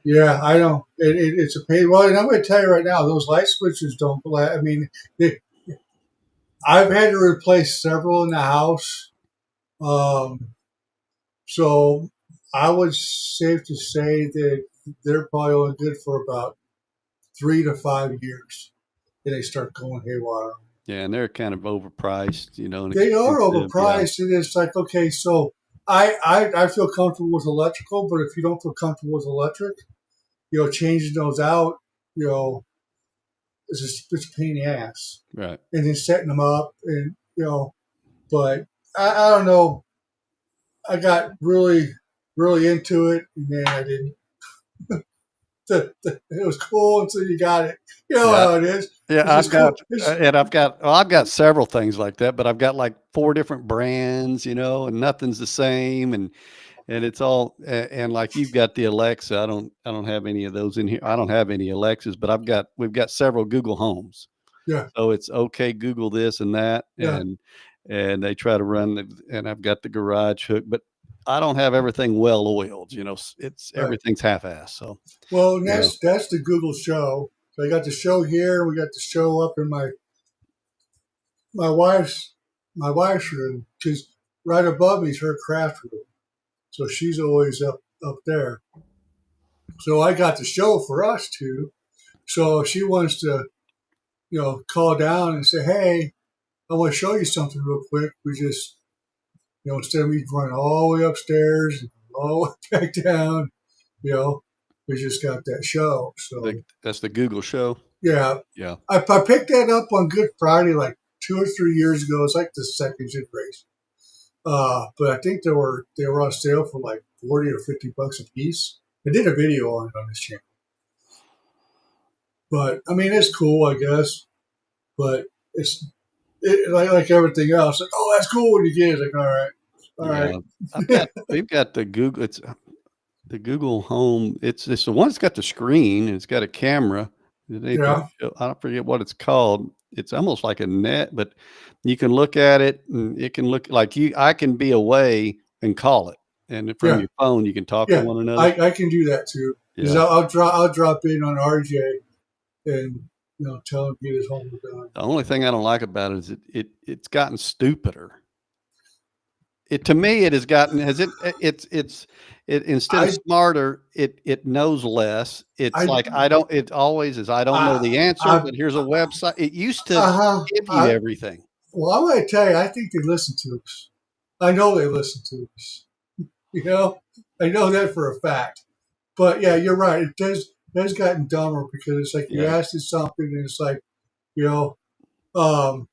Yeah, I don't. It's a pain. Well, and I'm going to tell you right now, those light switches don't. I mean, I've had to replace several in the house. Um, so I would safe to say that they're probably only good for about 3 to 5 years. Then they start going haywire. yeah, and they're kind of overpriced, and They are expensive. Yeah, overpriced, and it's like okay, so I feel comfortable with electrical, but if you don't feel comfortable with electric, changing those out, you know, it's a pain in the ass. right. And then setting them up, and but I don't know. I got really, really into it, and then I didn't. it was cool until you got it. You know Yeah. how it is. Yeah, It's just cool. I've got several things like that, but I've got like 4 different brands, and nothing's the same, and it's all and like you've got the Alexa. I don't have any of those in here. I don't have any Alexas, but we've got several Google Homes. Yeah, So it's okay, Google this and that, yeah. and they try to run and I've got the garage hook, but I don't have everything well oiled, it's Right. everything's half-assed. So, Well, and you know, that's the Google show. So I got the show here. We got the show up in my wife's my wife's room. She's right above me is her craft room. So she's always up there. So I got the show for us too. So if she wants to, call down and say, "Hey, I want to show you something real quick." We just, instead of me running all the way upstairs and all the way back down, you know, we just got that show. So that's the Google show. yeah, Yeah. I picked that up on Good Friday like 2 or 3 years ago. It's like the second generation. But I think they were on sale for like 40 or $50 a piece. I did a video on it on this channel. But I mean, it's cool, I guess. But like everything else. Like, oh, that's cool when you get it. Like, all right. We've got the Google. It's the Google Home. It's the one that's got the screen and it's got a camera. Yeah, I don't forget what it's called. It's almost like a net, but you can look at it and it can look like I can be away and call it, and from yeah, your phone you can talk to yeah. one another. I can do that too. Because Yeah. I'll drop in on RJ and tell him to get his homework done. The only thing I don't like about it is it's gotten stupider. To me, it has gotten it instead of I smarter, it knows less. It's I like it always is, I don't know the answer, I but here's a website. It used to uh-huh. give you everything. Well, I'm going to tell you, I think they listen to us. I know they listen to us. I know that for a fact. But yeah, you're right. It has gotten dumber because it's like you Yeah. asked it something and it's like, you know, um,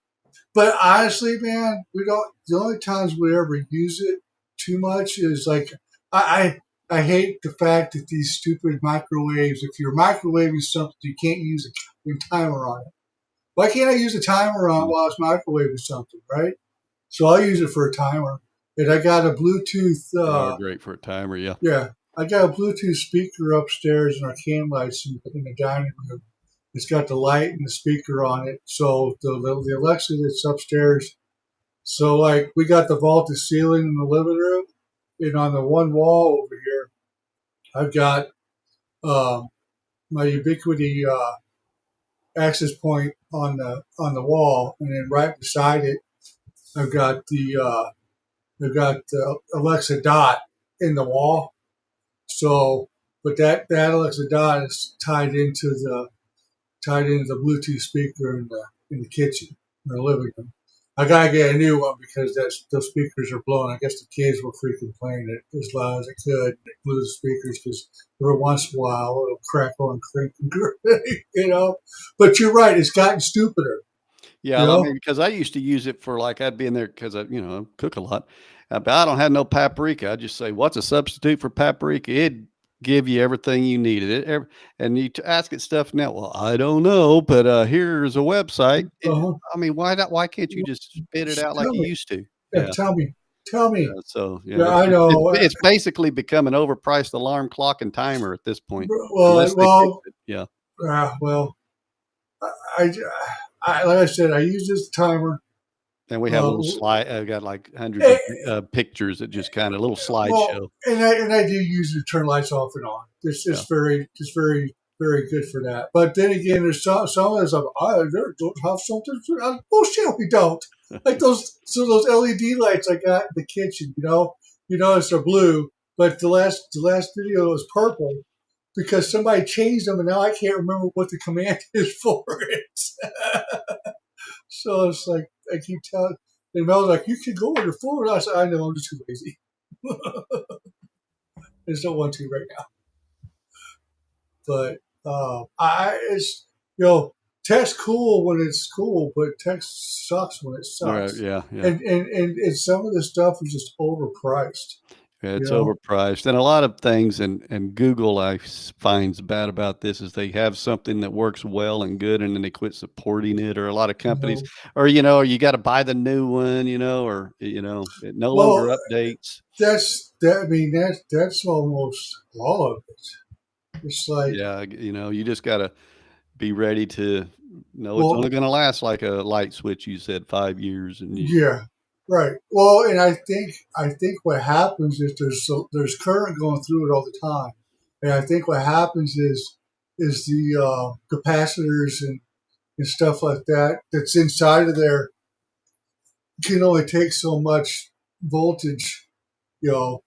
but honestly, man, we don't. The only times we ever use it too much is like I hate the fact that these stupid microwaves. If you're microwaving something, you can't use a timer on it. Why can't I use a timer on while it's microwaving something, right? So I'll use it for a timer. And I got a Bluetooth. They are great for a timer. Yeah. Yeah, I got a Bluetooth speaker upstairs in our can lights in the dining room. It's got the light and the speaker on it. So the Alexa that's upstairs. So like we got the vaulted ceiling in the living room, and on the one wall over here, I've got my Ubiquity access point on the wall, and then right beside it, I've got the Alexa Dot in the wall. So, but that Alexa Dot is tied into the Bluetooth speaker in the kitchen, in the living room. I gotta get a new one because those speakers are blowing. I guess the kids were freaking playing it as loud as they could. They blew the speakers because every once in a while it'll crackle and creak and But you're right; it's gotten stupider. Yeah. You I know? mean, because I used to use it for like I'd be in there because I cook a lot, but I don't have no paprika. I just say, "What's a substitute for paprika?" It give you everything you needed. And you ask it stuff now. Well, I don't know, but here's a website. Uh-huh. I mean, why not? Why can't you just spit it Just out like tell you me. used to? Yeah, Yeah. tell Yeah. me. So Yeah, I know. it's basically become an overpriced alarm clock and timer at this point, Well, unless they fix well, it. Yeah. well. I, like I said, I use this timer. And we have a Uh, little slide. I've got like hundreds eh, of pictures that just kind of little well, slideshow. and I do use it to turn lights off and on. It's Yeah. just very very good for that. But then again, there's some of us like, I don't have something. Bullshit, we don't. Like those LED lights I got in the kitchen. You notice they're blue, but the last video was purple because somebody changed them, and now I can't remember what the command is for it. So it's like I keep telling. And Mel's like, you can go on your phone. I said, I know, I'm just too lazy. I just don't want to right now. But it's tech's cool when it's cool, but tech sucks when it All right. sucks. Yeah. Yeah. And some of the stuff is just overpriced. Yeah, You it's know, overpriced, and a lot of things, and Google finds bad about this is they have something that works well and good, and then they quit supporting it, or a lot of you companies, know. or or you got to buy the new one, or it no Well, longer updates. that's that. I mean, that's almost all of it. It's like, Yeah, you just got to be ready to know it's only well, going to last like a light switch. You said 5 years, and yeah, right. Well, and I think what happens is there's current going through it all the time, and I think what happens is the capacitors and stuff like that that's inside of there can only take so much voltage, you know,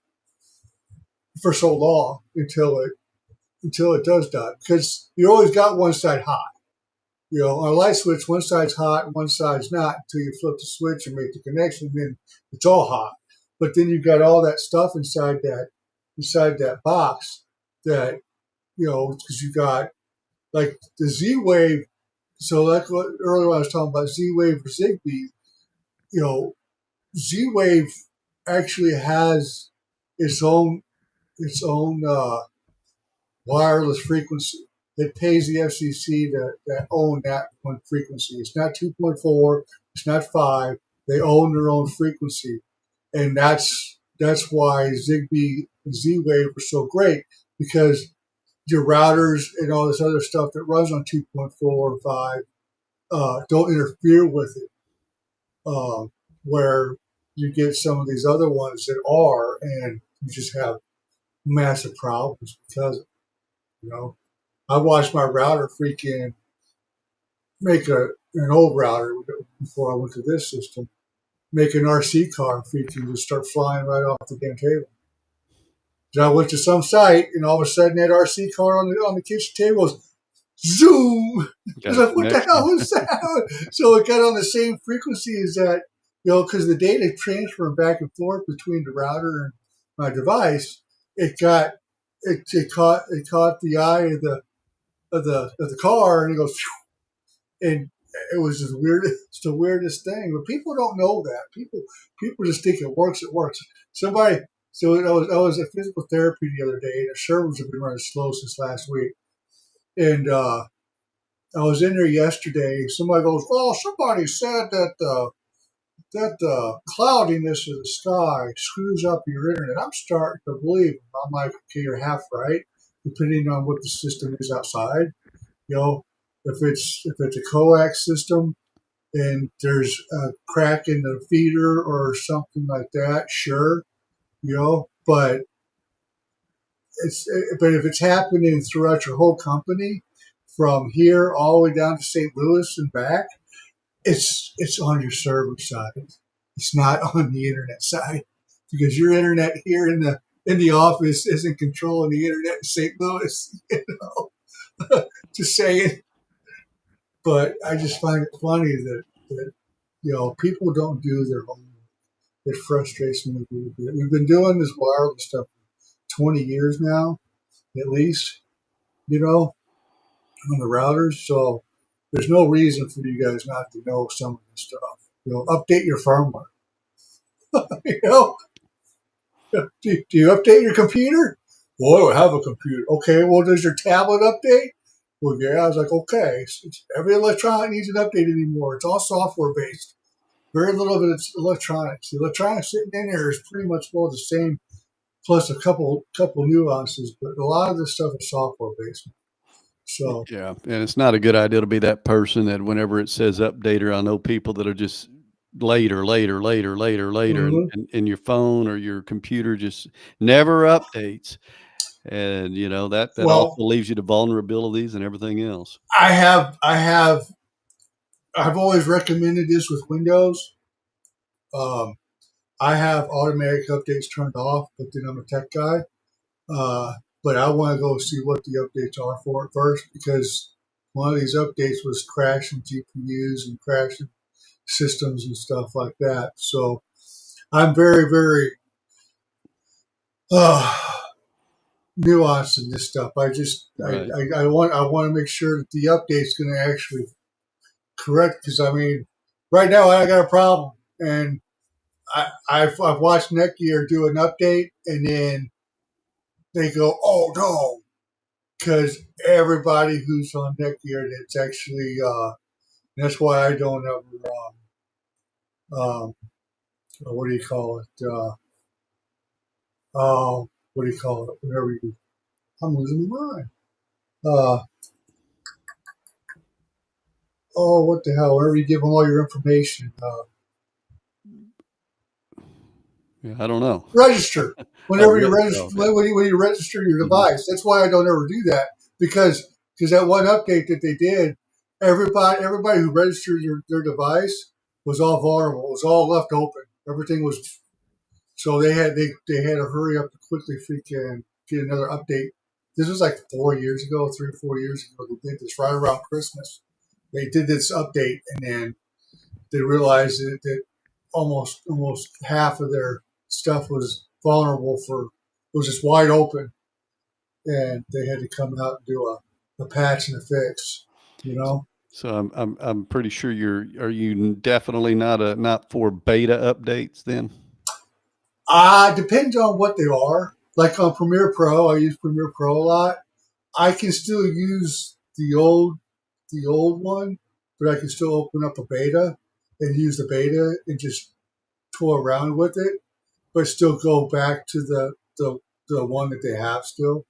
for so long until it does die. Because you always got one side hot. You know, on a light switch, one side's hot and one side's not until you flip the switch and make the connection. Then it's all hot. But then you've got all that stuff inside that box that because you got like the Z Wave. So like earlier when I was talking about Z Wave or Zigbee, you know, Z Wave actually has its own wireless frequency. It pays the FCC to own that one frequency. It's not 2.4. It's not 5. They own their own frequency, and that's why Zigbee and Z-Wave are so great because your routers and all this other stuff that runs on 2.4 and 5 don't interfere with it. Where you get some of these other ones that are, and you just have massive problems because you know I watched my router freaking make an old router before I went to this system, make an RC car freaking just start flying right off the damn table. So I went to some site and all of a sudden that RC car on the kitchen table was zoom. I was got a like, what the hell connection. was that? So it got on the same frequency as that, because the data transfer back and forth between the router and my device, it caught the eye of the car and it goes and it was just weird. It's the weirdest thing, but people don't know that. People just think it works. It works. Somebody. So I was at physical therapy the other day, and the servers have been running slow since last week. And I was in there yesterday. Somebody goes, "Well, somebody said that the cloudiness of the sky screws up your internet." I'm starting to believe. I'm like, okay, you're half right, depending on what the system is outside. You know, if it's a coax system and there's a crack in the feeder or something like that, sure, but but if it's happening throughout your whole company, from here all the way down to St. Louis and back, it's on your server side. It's not on the internet side because your internet here in the office isn't controlling the internet in St. Louis. Just saying. But I just find it funny that people don't do their homework. It frustrates me a little bit. We've been doing this wireless stuff for 20 years now, at least, on the routers. So there's no reason for you guys not to know some of this stuff. Update your firmware. you know, do you update your computer? Well, I don't have a computer. Okay, well, does your tablet update? Well, yeah. I was like, okay, every electronic needs an update anymore. It's all software based. Very little of it's electronics. The electronics sitting in there is pretty much all the same, plus a couple nuances. But a lot of this stuff is software based. So Yeah, and it's not a good idea to be that person that whenever it says updater, I know people that are just later, later, later, later, later, mhm. and your phone or your computer just never updates, and that also Well, leaves you to vulnerabilities and everything else. I've always recommended this with Windows. Um, I have automatic updates turned off, but then I'm a tech guy. Uh, but I want to go see what the updates are for it first because one of these updates was crashing GPUs and crashing systems and stuff like that. So I'm very, very uh, nuanced in this stuff. Right. I want to make sure that the update's going to actually correct because I mean, right now I got a problem and I've watched Netgear do an update, and then they go, "Oh no," because everybody who's on Netgear, it's actually that's why I don't ever what do you call it? What do you call it? Whenever you, I'm losing my mind. Uh, what the hell? Whenever you give them all your information, Yeah, I don't know. register. Oh, Whenever you register, okay. when you register your Mhm. device, that's why I don't ever do that because that one update that they did, everybody who registered their device was all vulnerable. It was all left open. Everything was so they had to hurry up to quickly freaking get another update. This was like 4 years ago, 3 or 4 years ago. They did this right around Christmas. They did this update, and then they realized that almost half of their stuff was vulnerable for it was just wide open, and they had to come out and do a patch and a fix. You know, So I'm pretty sure are you definitely not for beta updates then? depends on what they are. Like on Premiere Pro, I use Premiere Pro a lot. I can still use the old one, but I can still open up a beta and use the beta and just tool around with it, but still go back to the one that they have still.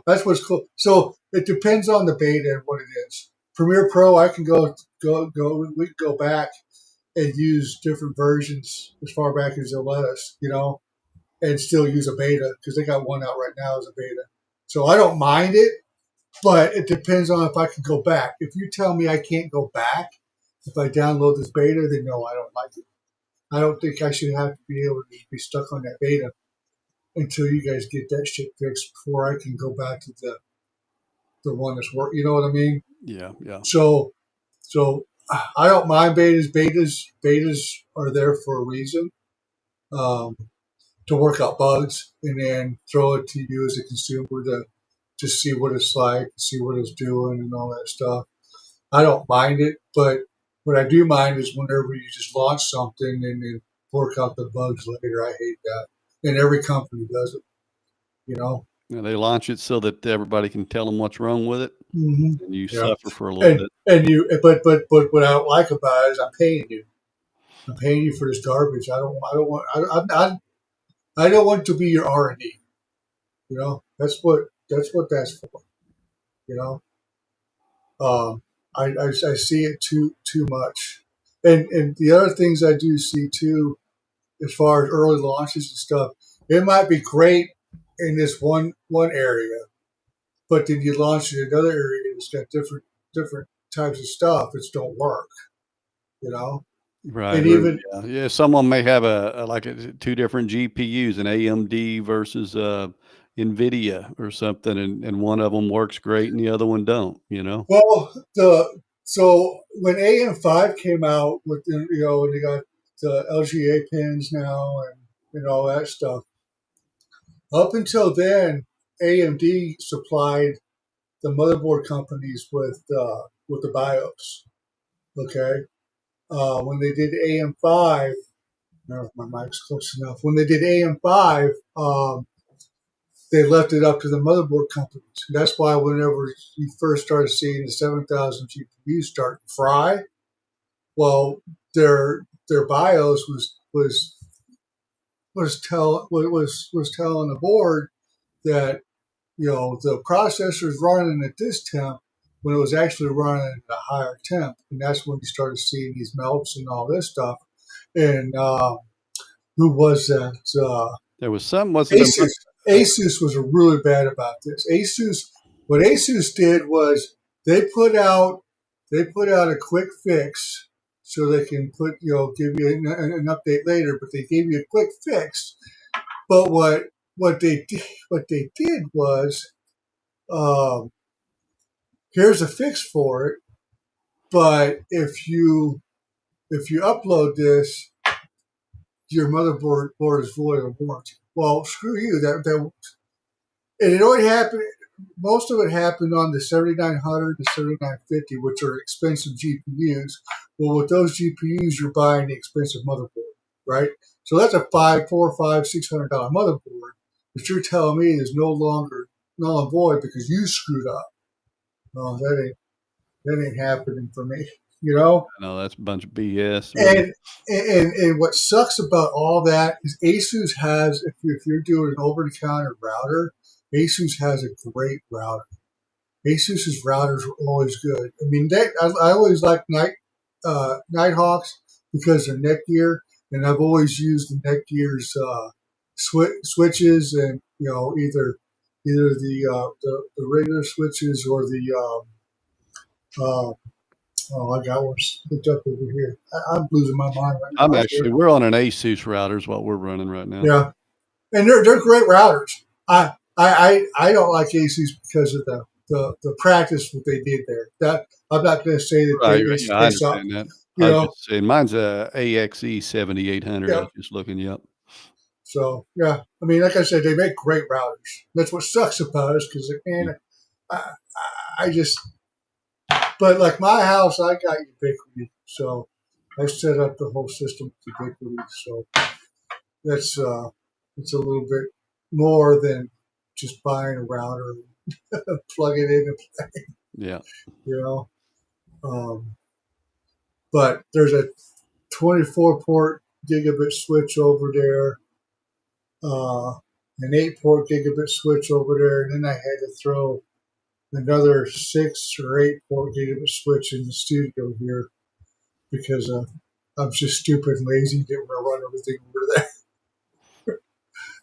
That's what's cool. So it depends on the beta and what it is. Premiere Pro, I can go. We can go back and use different versions as far back as they'll let us. And still use a beta because they got one out right now as a beta. So I don't mind it, but it depends on if I can go back. If you tell me I can't go back if I download this beta, then no, I don't like it. I don't think I should have to be able to be stuck on that beta until you guys get that shit fixed before I can go back to the one that's work. You know what I mean? Yeah, yeah. So I don't mind betas. Betas are there for a reason, um, to work out bugs and then throw it to you as a consumer to just see what it's like, see what it's doing, and all that stuff. I don't mind it, but what I do mind is whenever you just launch something and then work out the bugs later. I hate that, and every company does it. You know. And they launch it so that everybody can tell them what's wrong with it, Mm-hmm. and you Yeah. suffer for a little bit. But what I don't like about it is I'm paying you. I'm paying you for this garbage. I don't want to be your R&D. That's for. You know. I see it too much, and the other things I do see too, as far as early launches and stuff, it might be great in this one area, but then you launch in another area and it's got different types of stuff. It don't work. You know, Right, and or even yeah, someone may have two different GPUs, an AMD versus NVIDIA or something, and one of them works great and the other one don't. well so when AM5 came out with and they got the LGA pins now and all that stuff. Up until then, AMD supplied the motherboard companies with the BIOS. Okay, when they did AM5, no, my mic's close enough. When they did AM5, they left it up to the motherboard companies. That's why whenever you first started seeing the 7,000 GPUs start to fry, well, their BIOS was telling the board that the processor's running at this temp when it was actually running at a higher temp, and that's when you started seeing these melts and all this stuff. And who was that? There was some, wasn't there? Asus. Asus was really bad about this. What Asus did was they put out a quick fix so they can give you an update later, but they gave you a quick fix. But what they did was, um, here's a fix for it, but if you upload this, your motherboard is void of warranty. Well, screw you. And it only happened. Most of it happened on the 7900 and 7950, which are expensive GPUs. Well, with those GPUs, you're buying the expensive motherboard, right? So that's a $600 motherboard that you're telling me is no longer null and void because you screwed up. No, that ain't happening for me. You know. No, that's a bunch of BS. Really. And what sucks about all that is ASUS has, if you're doing an over-the-counter router, ASUS has a great router. ASUS's routers are always good. I mean, I always like Nighthawks because they're Netgear, and I've always used the Netgear's switches, and either the regular switches or the uh, oh, I got one hooked up over here. I'm losing my mind right now. We're on an ASUS router is what we're running right now. Yeah, and they're great routers. I don't like ASUS because of the practice that they did there. That I'm not going to say that Right, they yeah, I understand that. You I was know, just saying mine's a AXE 7800. I yeah. was just looking you up. So yeah, I mean, like I said, they make great routers. That's what sucks about it, because man, I just. But like my house, I got Ubiquiti, so I set up the whole system with Ubiquiti. So that's it's a little bit more than just buying a router, and plug it in, and play. Yeah. You know, but there's a 24 port gigabit switch over there, an 8 port gigabit switch over there, and then I had to throw another 6 or 8 port gigabit switch in the studio here because I'm just stupid and lazy, didn't want to run everything over there.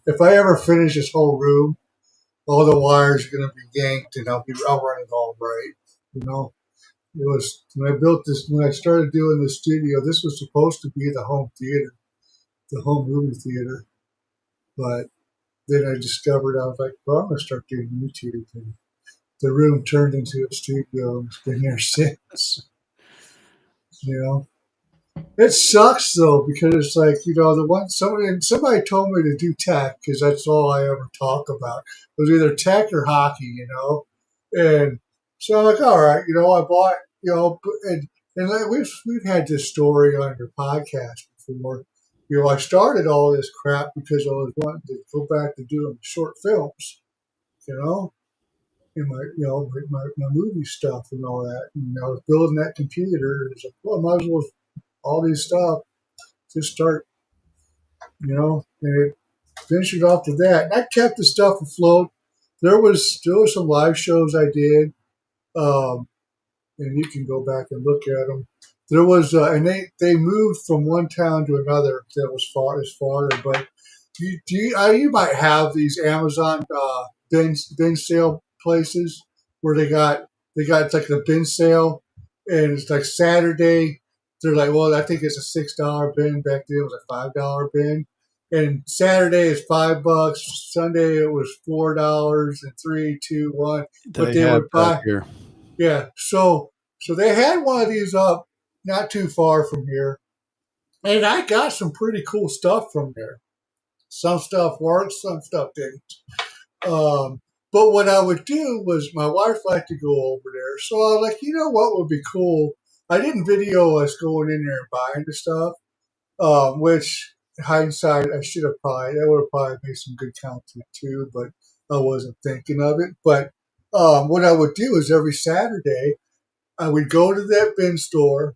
If I ever finish this whole room, all the wires are going to be yanked, and I'll run it all right. You know, it was when I started doing the studio. This was supposed to be the home theater, the home movie theater, but then I discovered I was like, well, I'm going to start doing YouTube, and the room turned into a studio, and it's been there since. You know. It sucks though, because it's like, somebody told me to do tech because that's all I ever talk about. It was either tech or hockey, and so I'm like, all right, I bought, and we've had this story on your podcast before. I started all this crap because I was wanting to go back to doing short films, in my movie stuff and all that. And I was building that computer, and it's like, well, I might as well all these stuff. Just start, and it finished it off to that. And I kept the stuff afloat. There was some live shows I did, and you can go back and look at them. There was, and they moved from one town to another that was farther. But you might have these Amazon bin sale places where they got it's like the bin sale, and it's like Saturday. They're like, well, I think it's a $6 bin. Back then it was a $5 bin. And Saturday is $5. Sunday it was $4 and 3, 2, 1. But they would buy here. Yeah. So they had one of these up not too far from here. And I got some pretty cool stuff from there. Some stuff worked, some stuff didn't. But what I would do was my wife liked to go over there. So I was like, what would be cool? I didn't video us going in there and buying the stuff, which hindsight, I would have probably made some good content too, but I wasn't thinking of it. But what I would do is every Saturday, I would go to that bin store.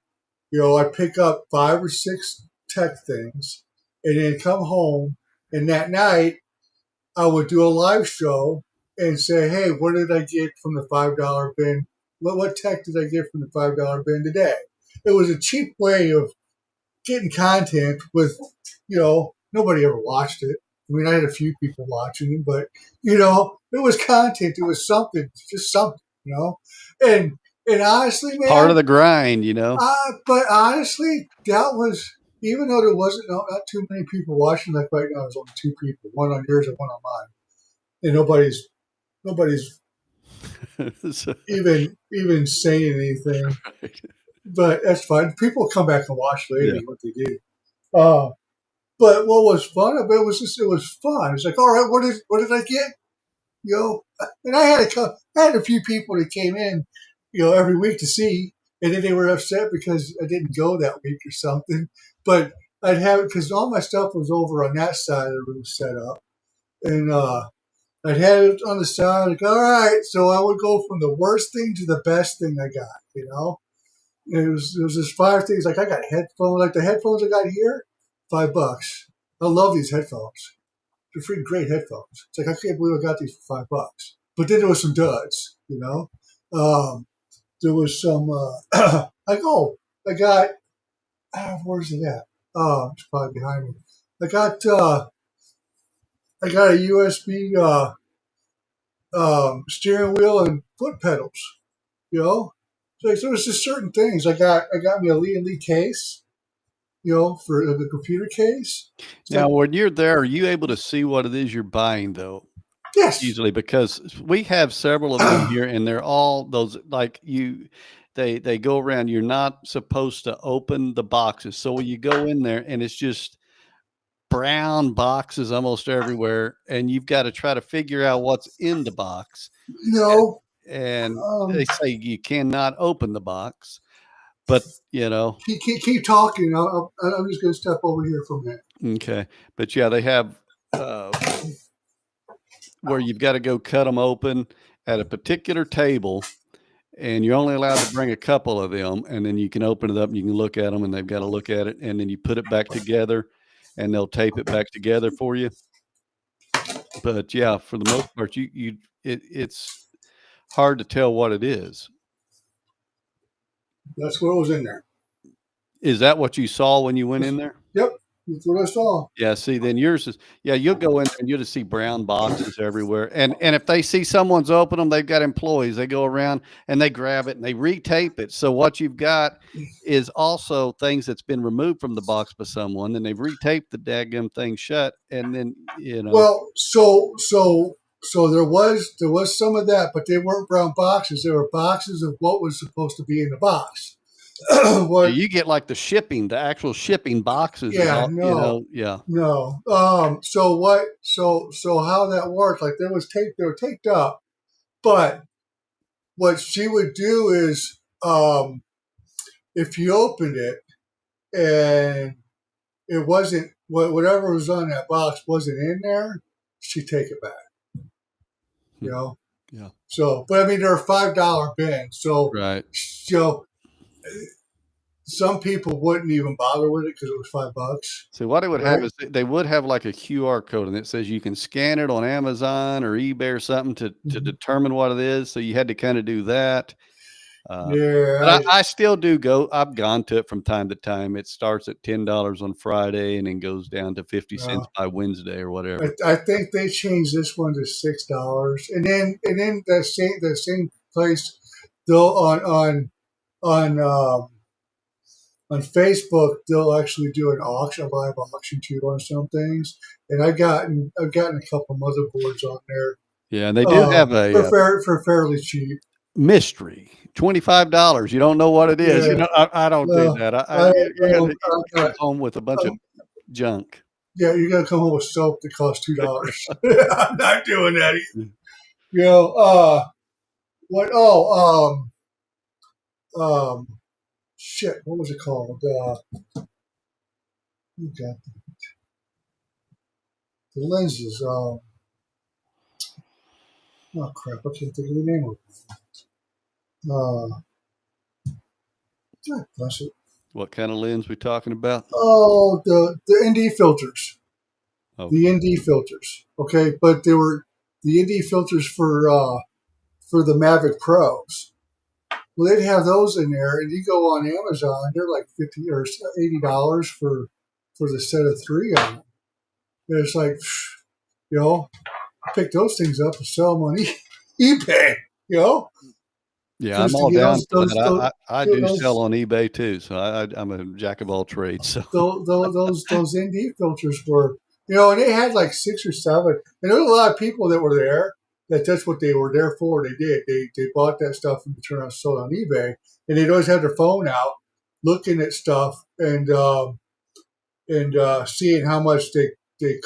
I'd pick up 5 or 6 tech things and then come home. And that night, I would do a live show and say, hey, what did I get from the $5 bin? What tech did I get from the $5 bin today? It was a cheap way of getting content with, nobody ever watched it. I mean, I had a few people watching it, but, it was content. It was something, just something, And honestly, man. Part of the grind, But honestly, that was, even though there wasn't not too many people watching, like right now, there's only 2 people, one on yours and one on mine. And nobody's even saying anything. Right. But that's fine. People come back and watch later what they do. But what was fun about it was fun. It's like, all right, what did I get? And I had a few people that came in, every week to see, and then they were upset because I didn't go that week or something. But I'd have it because all my stuff was over on that side of the room set up, and I'd have it on the side. Like, all right, so I would go from the worst thing to the best thing I got. And it was just five things. Like I got headphones, like the headphones I got here, $5. I love these headphones. They're freaking great headphones. It's like I can't believe I got these for $5. But then there was some duds. There was some like I got where's it at? It's probably behind me. I got a USB steering wheel and foot pedals. So there was just certain things. I got me a Lee case. For the computer case. Now, So when you're there, are you able to see what it is you're buying though? yes, Usually, because we have several of them here, and they're all those like they go around. You're not supposed to open the boxes, so when you go in there, and it's just brown boxes almost everywhere, and you've got to try to figure out what's in the box. no. And Um, they say you cannot open the box, but keep talking. I'm just going to step over here for a minute. okay. But yeah, they have where you've got to go cut them open at a particular table, and you're only allowed to bring a couple of them, and then you can open it up and you can look at them, and they've got to look at it, and then you put it back together, and they'll tape it back together for you. But yeah, for the most part, it's hard to tell what it is. That's what was in there. Is that what you saw when you went in there? Yep, that's what I saw. Yeah, see, then yours is you'll go in there and you'll just see brown boxes everywhere. And if they see someone's open them, they've got employees. They go around and they grab it and they retape it. So what you've got is also things that's been removed from the box by someone, and they've retaped the daggum thing shut. And then Well, so there was some of that, but they weren't brown boxes. They were boxes of what was supposed to be in the box. What? you get like the actual shipping boxes. Yeah, Yeah. no. So what? So how that worked? Like there was tape. They were taped up, but what she would do is, if you opened it and it wasn't whatever was on that box wasn't in there, she'd take it back. Yeah. So, but I mean, they're $5 bins. So, Right. Some people wouldn't even bother with it because it was $5. So what they would have Right. is they would have like a QR code, and it says you can scan it on Amazon or eBay or something to determine what it is. So you had to kind of do that. Yeah, But I still do go. I've gone to it from time to time. It starts at $10 on Friday and then goes down to 50 cents by Wednesday or whatever. I think they changed this one to $6, and then that same place, though on Facebook they'll actually do an auction, a live auction too on some things, and I've gotten a couple motherboards on there. Yeah, and they do have for fairly cheap. Mystery, $25. You don't know what it is. Yeah. I don't do that. You're gonna come home with a bunch of junk. Yeah, you're gonna come home with soap that costs $2. I'm not doing that either. What? Shit. What was it called? You got the lenses. Oh crap! I can't think of the name of it. God bless it. What kind of lens we talking about? Oh, the ND filters. Oh. The ND filters. Okay, but they were the ND filters for the Mavic Pros. Well, they'd have those in there, and you go on Amazon, they're like $50 or $80 for the set of 3 on them. And it's like, pick those things up and sell them on eBay. Yeah, I'm all down for that. I do sell on eBay too, so I'm a jack of all trades. So those ND filters were, and they had like 6 or 7, and there were a lot of people that were there. That's what they were there for. They did. They bought that stuff and turned around and sold on eBay, and they'd always have their phone out, looking at stuff and seeing how much they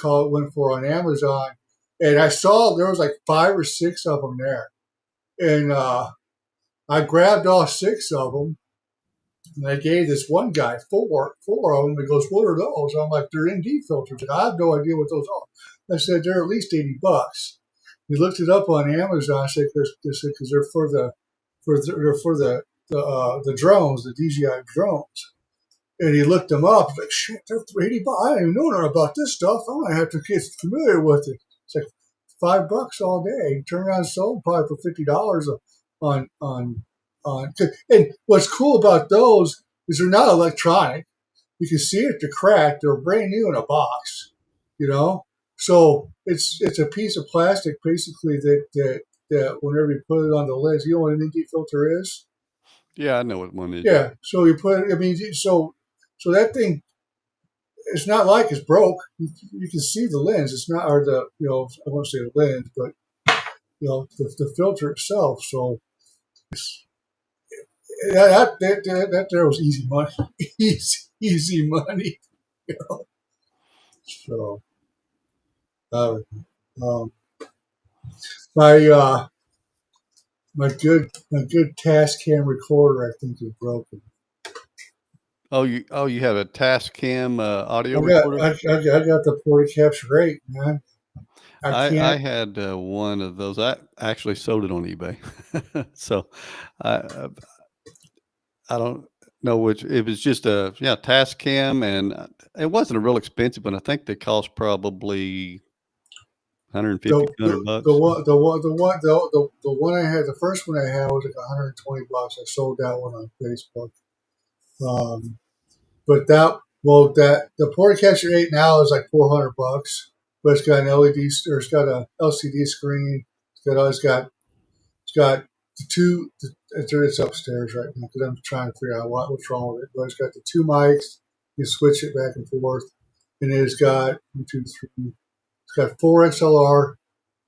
went for on Amazon. And I saw there was like 5 or 6 of them there, and I grabbed all 6 of them, And I gave this one guy four of them. He goes, "What are those?" I'm like, "They're ND filters." I have no idea what those are. I said, "They're at least $80." He looked it up on Amazon. I said, "Because they're for the drones, the DJI drones." And he looked them up. He's like, "Shit, they're $80. I didn't even know nothing about this stuff. I'm gonna have to get familiar with it." It's like $5 all day. He turned around and sold probably for $50 on. And what's cool about those is they're not electronic. You can see it; they're cracked. They're brand new in a box. You know, so it's a piece of plastic basically that whenever you put it on the lens, you know what an ND filter is? Yeah, I know what one is. Yeah. So you put it. I mean, so that thing, it's not like it's broke. You can see the lens. It's not, or the, I won't say the lens, but the filter itself. So that there was easy money, easy money. You know? So uh, um, my my good Tascam recorder, I think, is broken. Oh, you have a Tascam audio I got recorder? I got the Portacapture 8, man. I I can't. had one of those. I actually sold it on eBay. So I I don't know which. It was just a Tascam, and it wasn't a real expensive one. I think they cost probably 150, The, the, the $200. one the one the one the one I had, the first one I had was like $120. I sold that one on Facebook. Um, but that the Portacapture 8 now is like $400, but it's got an LED, or it's got a LCD screen. It's got the two. It's upstairs right now because I'm trying to figure out what's wrong with it. But it's got the two mics. You switch it back and forth, and it's got 1, 2, 3. It's got 4 XLR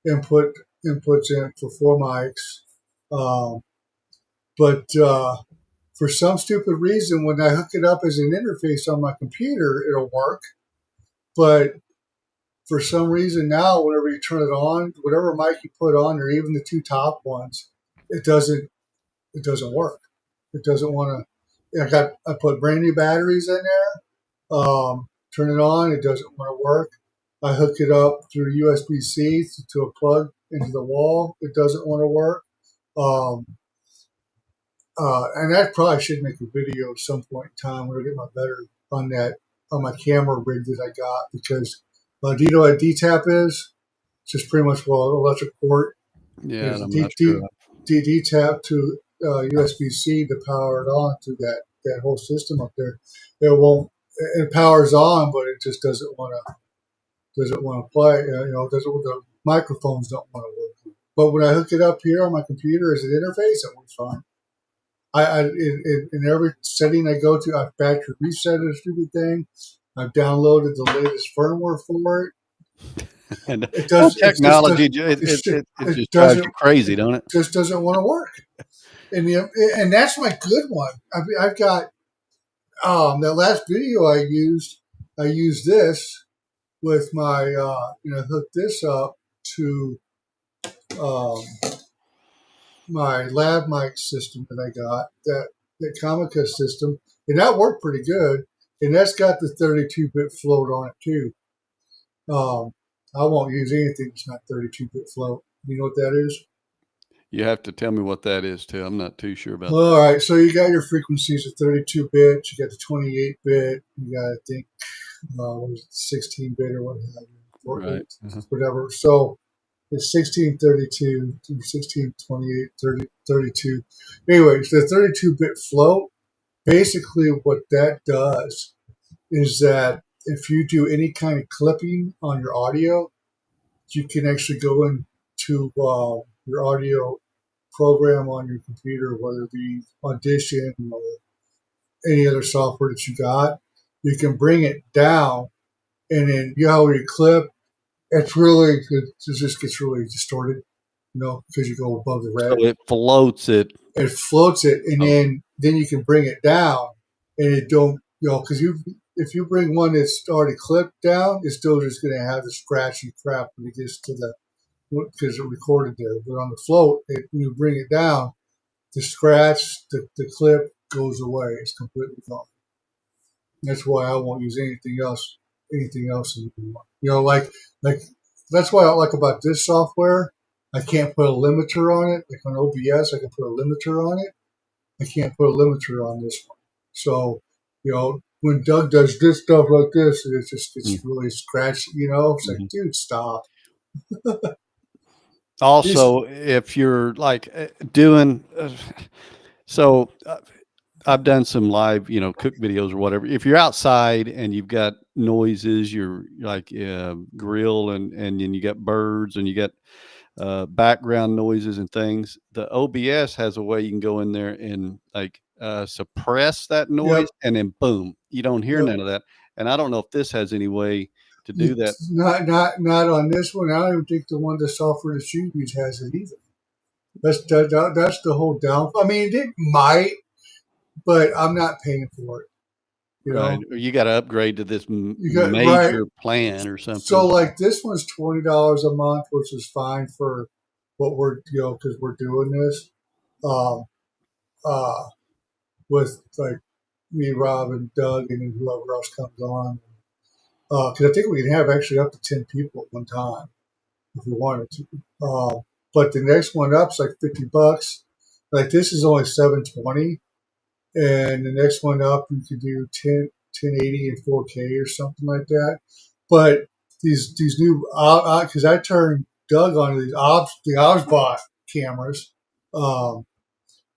inputs in for 4 mics. Um, but for some stupid reason, when I hook it up as an interface on my computer, it'll work. But for some reason now, whenever you turn it on, whatever mic you put on, or even the two top ones, it doesn't work. It doesn't want to. I put brand new batteries in there. Turn it on, it doesn't want to work. I hook it up through USB-C to a plug into the wall. It doesn't want to work. Um, and I probably should make a video at some point in time when I get my better on that, on my camera rig that I got, because do you know what DTAP is? It's just pretty much, well, electric port. Yeah, and There's a I'm not sure. DTAP to USB-C to power it on through that whole system up there. It won't. It powers on, but it just doesn't want to play. Doesn't, the microphones don't want to work. But when I hook it up here on my computer as an interface, it works fine. In every setting I go to, I've factory reset the stupid thing. I've downloaded the latest firmware for it. And It does. technology, it just drives you crazy, don't it? Just doesn't want to work. And that's my good one. I've got that last video I used this with my hook this up to um, my lab mic system that I got, that Comica system, and that worked pretty good. And that's got the 32-bit float on it too. I won't use anything that's not 32-bit float. You know what that is? You have to tell me what that is too. I'm not too sure about that. All right, so you got your frequencies of 32-bit, you got the 28-bit, you got, I think, what was it, 16-bit or what have you, Right. whatever. So it's 1632, 1628, 32. Anyways, the 32-bit float, basically what that does is that if you do any kind of clipping on your audio, you can actually go into your audio program on your computer, whether it be Audition or any other software that you got. You can bring it down, and then how you clip, it just gets really distorted, because you go above the red. So it floats it. It floats it, and then you can bring it down, and it don't, because if you bring one that's already clipped down, it's still just going to have the scratchy crap when it gets to because it recorded there. But on the float, when you bring it down, the scratch, the clip, goes away. It's completely gone. That's why I won't use anything else anymore. Like that's what I like about this software. I can't put a limiter on it. Like on OBS, I can put a limiter on it. I can't put a limiter on this one. So, when Doug does this stuff like this, it's really scratchy. It's like, dude, stop. Also, if you're like doing, so I've done some live, cook videos or whatever. If you're outside and you've got noises, you're like grill and then you got birds and you got background noises and things. The OBS has a way you can go in there and like suppress that noise, Yep. and then boom, you don't hear Yep. none of that. And I don't know if this has any way to do that. Not on this one. I don't even think the one the software that you use has it either. That's the whole down. I mean, it might, but I'm not paying for it. Right. Or you got to upgrade to this Right. major plan or something. So like this one's $20 a month, which is fine for what we're because we're doing this. With like me, Rob, and Doug, and then whoever else comes on. Because I think we can have actually up to 10 people at one time if we wanted to. But the next one up's like $50. Like this is only $720, and the next one up you could do 1080 and 4K or something like that. But these new because I turned Doug on these the Osbot cameras, and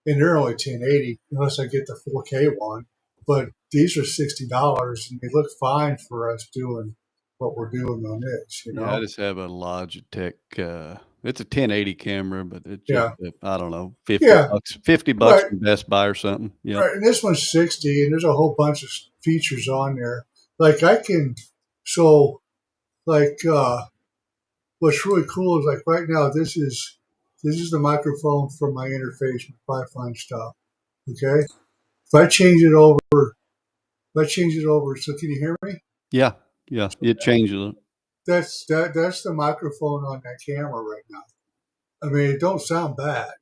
they're only 1080 unless I get the 4K one. But these are $60, and they look fine for us doing what we're doing on this. Yeah, I just have a Logitech. It's a 1080 camera, but it's just, I don't know, $50 Right. from Best Buy or something. Yeah. Right. And this one's 60, and there's a whole bunch of features on there. Like what's really cool is like right now this is the microphone for my interface with Wi-Fi stuff. Okay. If I change it over, so can you hear me? Yeah. Yeah. It changes it. That's the microphone on that camera right now. I mean, it don't sound bad.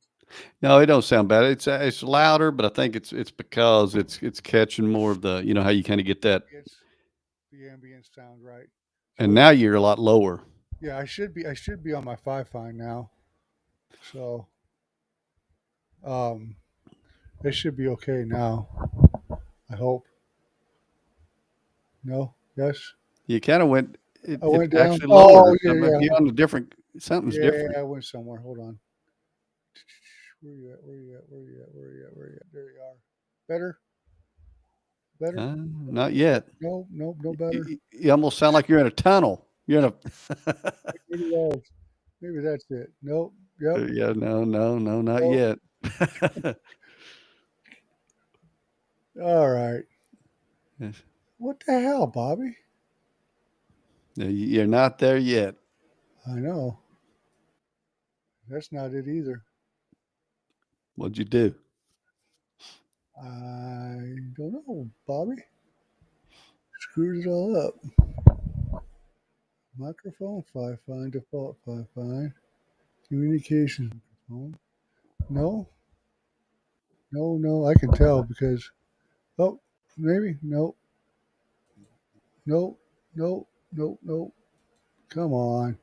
No, it don't sound bad. It's louder, but I think it's because it's catching more of the, how you kind of get that. It's the ambient sound, right? And now you're a lot lower. Yeah, I should be on my Wi-Fi now. So it should be okay now. I hope. No? Yes? You kind of went I went down. actually lower. Oh, yeah. You're on a different something's different. Yeah, I went somewhere. Hold on. Where you at? There you are. Better? Not yet. No, better. You almost sound like you're in a tunnel. You're in a Maybe that's it. Nope. Yep. Yeah, no, not yet. All right. Yes. What the hell, Bobby? You're not there yet. I know. That's not it either. What'd you do? I don't know, Bobby. Screwed it all up. Microphone, Wi-Fi, default Wi-Fi, communications phone. No, I can tell because, maybe, nope. Come on.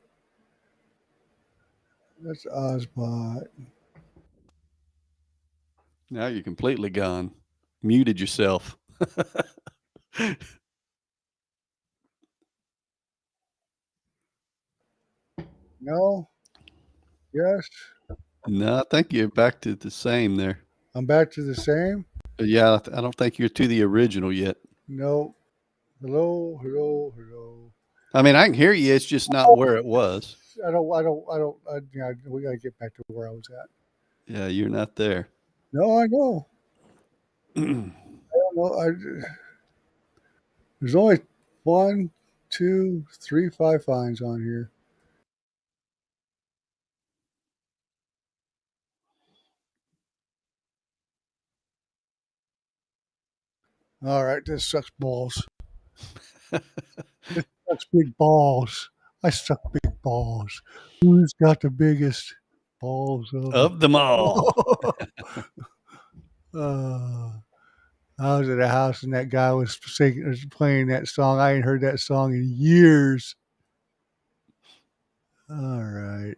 That's Osbot. Now you're completely gone. Muted yourself. No. Yes. No, I think you're back to the same there. I'm back to the same? Yeah, I don't think you're to the original yet. No. Hello. I mean, I can hear you. It's just not where it was. We got to get back to where I was at. Yeah, you're not there. No, I know. I don't know. There's only 1, 2, 3 Wi-Fis on here. All right, this sucks balls. This sucks big balls. I suck big balls. Who's got the biggest balls of them all? I was at a house and that guy was singing, was playing that song. I ain't heard that song in years. All right.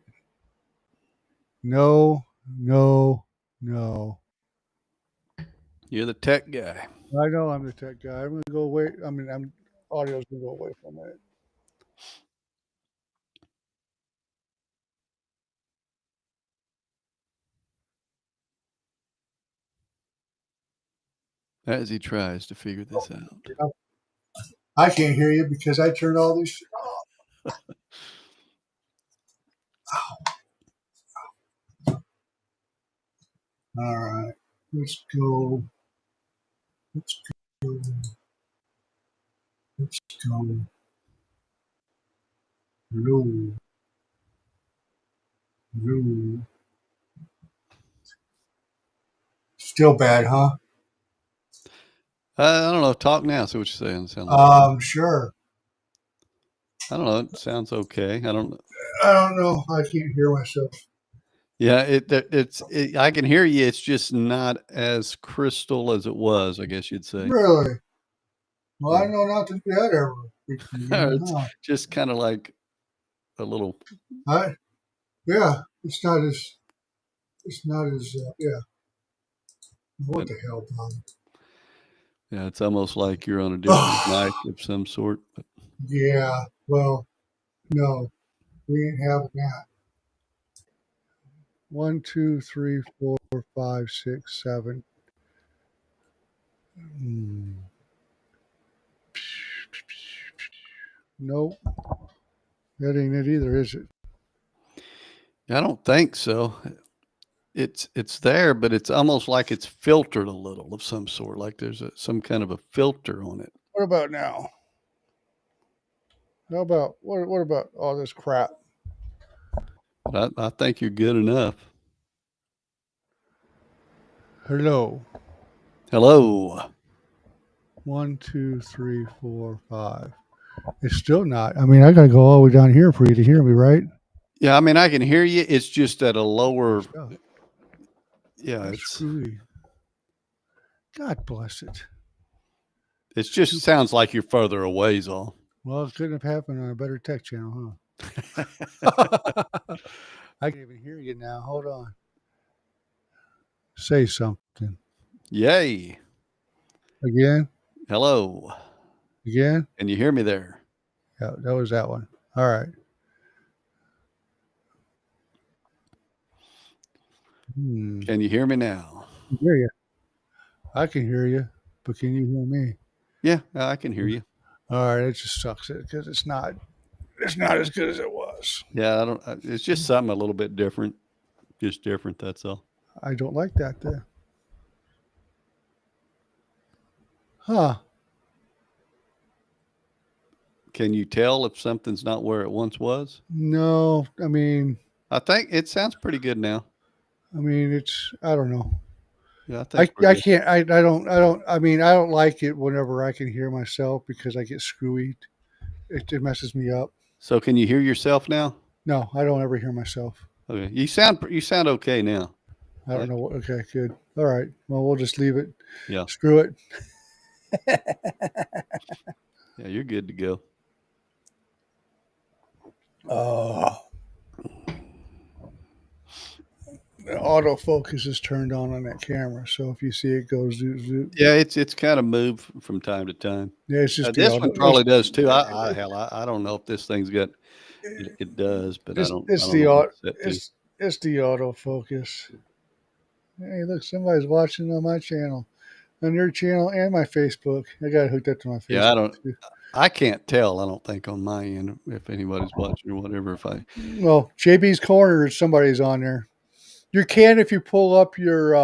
No, no, no. You're the tech guy. I know I'm the tech guy. I'm gonna go away. I mean, I'm audio's gonna go away for a minute. As he tries to figure this out. I can't hear you because I turned all this shit off. All right. Let's go. Let's go. Let's go. Low. Low. Still bad, huh? I don't know. Talk now. See what you're saying. Sound like Sure. I don't know. It sounds okay. I don't. I don't know. I can't hear myself. Yeah, I can hear you. It's just not as crystal as it was, I guess you'd say. Really? Well, Yeah. I know not to do that ever. It's just kind of like a little. Yeah, it's not as. Yeah. What the hell, Bob? Yeah, it's almost like you're on a different mic of some sort. But Yeah. Well, no, we ain't having that. 1, 2, 3, 4, 5, 6, 7. Nope. That ain't it either, is it? I don't think so. It's there, but it's almost like it's filtered a little of some sort. Like there's some kind of a filter on it. What about now? How about what about all this crap? But I think you're good enough. Hello. Hello. 1, 2, 3, 4, 5. It's still not. I mean, I gotta go all the way down here for you to hear me, right? Yeah, I mean, I can hear you. It's just at a lower. Yeah, That's it's screwy. God bless it. it just sounds like you're further away, is all. Well, it couldn't have happened on a better tech channel, huh? I can't even hear you now. Hold on. Say something. Yay. Again? Hello. Again? Can you hear me there? Yeah, that was that one. All right. Can you hear me now? I can hear you. I can hear you, but can you hear me? Yeah, I can hear you. All right, it just sucks because it's not as good as it was. Yeah, I don't. It's just something a little bit different. Just different. That's all. I don't like that there. Huh. Can you tell if something's not where it once was? No, I mean, I think it sounds pretty good now. it's, I don't know. Yeah, I think I can't, I don't, I mean, I don't like it whenever I can hear myself because I get screwy. It messes me up. So can you hear yourself now? No, I don't ever hear myself. Okay, you sound okay now. I don't know what, okay, good. All right. Well, we'll just leave it. Yeah. Screw it. Yeah, you're good to go. Oh. The autofocus is turned on that camera, so if you see it go zoop zoop. Yeah, it's kind of moved from time to time. Yeah, it's just This one probably does too. I don't know if this thing's got. It does, but I don't. It's the autofocus. Hey, look, somebody's watching on my channel, on your channel, and my Facebook. I got it hooked up to my Facebook. Yeah, I can't tell. I don't think on my end if anybody's watching or whatever. Well, JB's Corner, somebody's on there. You can if you pull up your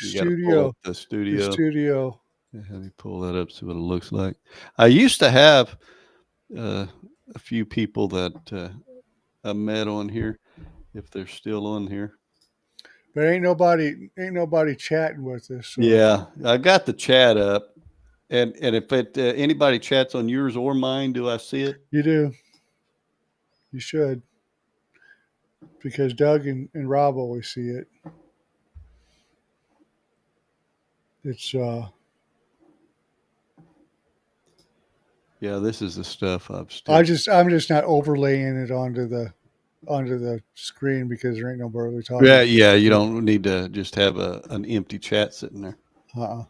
studio. The studio. The studio. How do you pull that up? See what it looks like. I used to have a few people that I met on here, if they're still on here. But ain't nobody chatting with us. So. Yeah, I got the chat up, and if anybody chats on yours or mine, do I see it? You do. You should. because Doug and Rob always see it. It's Yeah, this is the stuff I'm I'm just not overlaying it onto the screen because there ain't no barely talking. Yeah. You don't need to just have an empty chat sitting there. Uh-uh.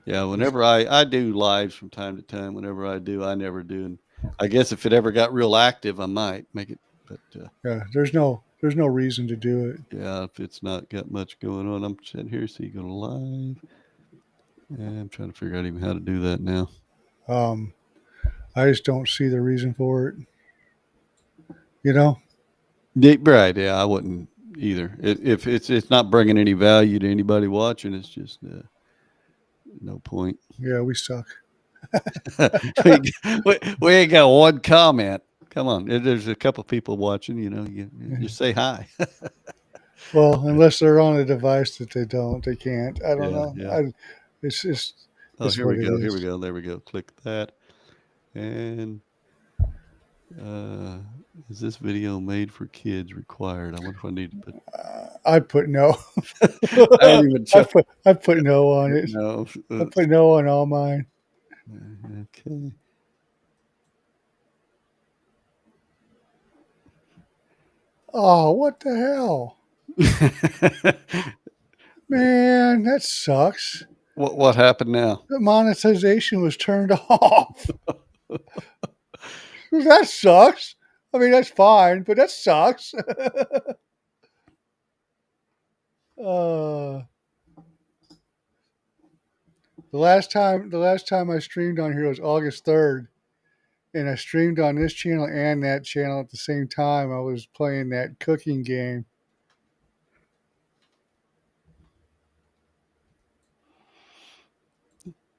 Yeah, whenever I do lives from time to time, whenever I do, I never do. And I guess if it ever got real active, I might make it. But Yeah, there's no reason to do it. yeah, if it's not got much going on, I'm sitting here. So you go to live. And I'm trying to figure out even how to do that now. I just don't see the reason for it. You know? Right? Yeah, I wouldn't either. If it's not bringing any value to anybody watching, it's just no point. Yeah, we suck. we ain't got one comment. Come on, there's a couple people watching. You know, you just say hi. Well, unless they're on a device that they can't. I don't Yeah, know. yeah. It's just Oh, it's here what we it go. Here we is. go. There we go. Click that. And is this video made for kids required? I wonder if I need to put. I put no. I ain't even checked. I put no on it. No. I put no on all mine. Okay. Oh, what the hell? Man, that sucks. What happened now? The monetization was turned off. That sucks. I mean, that's fine, but that sucks. uh, the last time I streamed on here was August 3rd, and I streamed on this channel and that channel at the same time. I was playing that cooking game.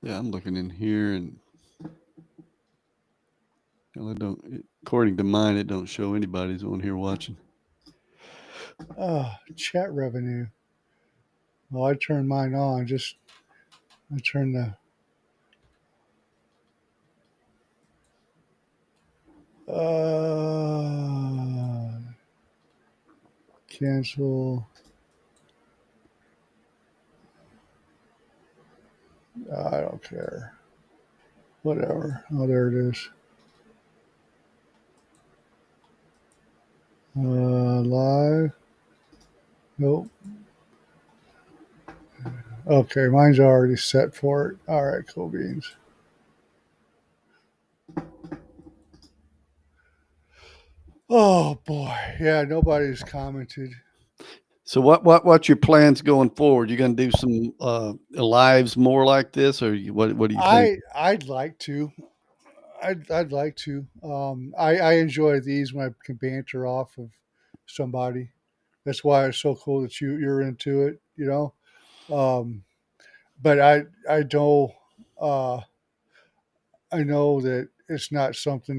Yeah, I'm looking in here and well, according to mine, it don't show anybody's on here watching. Chat revenue. Well, I turned mine on. I turned the cancel. I don't care. Whatever. Oh, there it is. Live. Nope. Okay, mine's already set for it. All right, cool beans. Oh boy, yeah, nobody's commented. So what's your plans going forward? You going to do some lives more like this, or what do you think? I'd like to. I'd like to. I enjoy these when I can banter off of somebody. That's why it's so cool that you're into it. You know. But I know I know that it's not something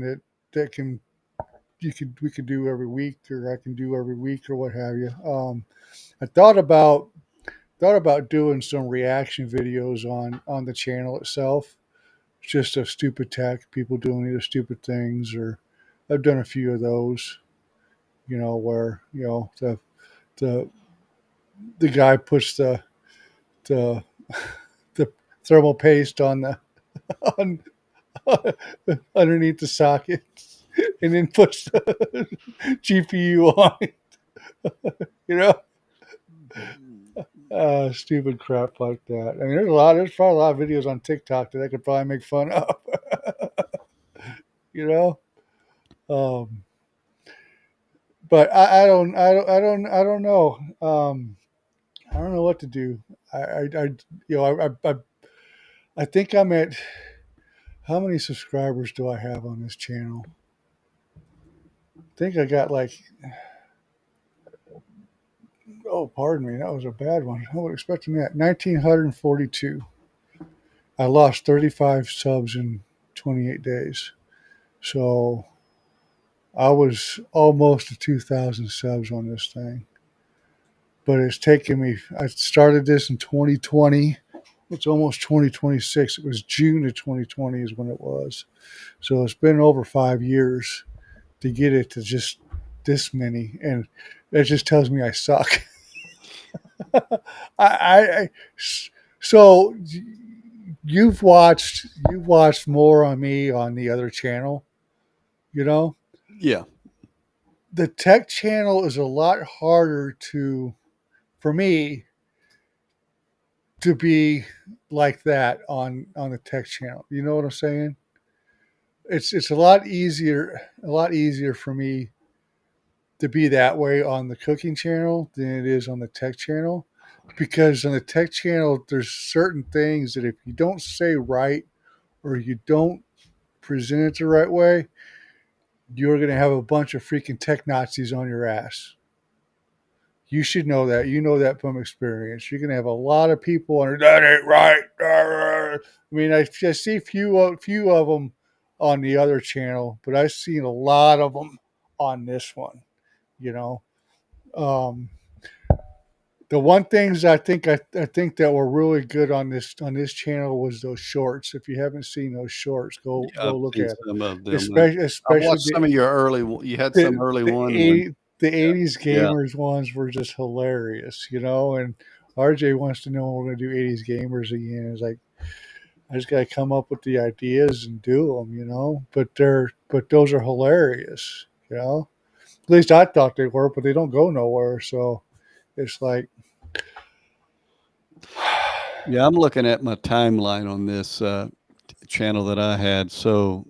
that can we could do every week, or I can do every week, or what have you. I thought about doing some reaction videos on the channel itself, just of stupid tech, people doing either stupid things, or I've done a few of those. You know, where the the guy puts the the thermal paste on the on underneath the socket, and then puts the GPU on it. You know, stupid crap like that. I mean, there's probably a lot of videos on TikTok that I could probably make fun of. You know, um, but I don't know. I don't know what to do. You know, I think I'm at, how many subscribers do I have on this channel? I think I got like, oh, pardon me, that was a bad one. I was expecting that. 1,942. I lost 35 subs in 28 days. So I was almost to 2,000 subs on this thing. But it's taken me, I started this in 2020. It's almost 2026. It was June of 2020 is when it was. So it's been over 5 years to get it to just this many. And It just tells me I suck. I so you've watched more on me on the other channel, you know. Yeah. The tech channel is a lot harder to for me to be like that on the tech channel. You know what I'm saying? It's a lot easier for me to be that way on the cooking channel than it is on the tech channel, because on the tech channel there's certain things that if you don't say right or you don't present it the right way, you're going to have a bunch of freaking tech Nazis on your ass. You should know that. You know that from experience. You're going to have a lot of people on that ain't right. I mean, I just see few of them on the other channel, but I've seen a lot of them on this one. You know, um, the one things I think that were really good on this channel was those shorts. If you haven't seen those shorts, go Yeah, I've go look seen at them. some of them. I've Especially watched some of your you had some the early the ones and 80s yeah. gamers ones were just hilarious, and RJ wants to know when we're going to do 80s gamers again. It's like I just got to come up with the ideas and do them. But those are hilarious. At least I thought they were, but they don't go nowhere. So it's like, Yeah, I'm looking at my timeline on this channel that I had. So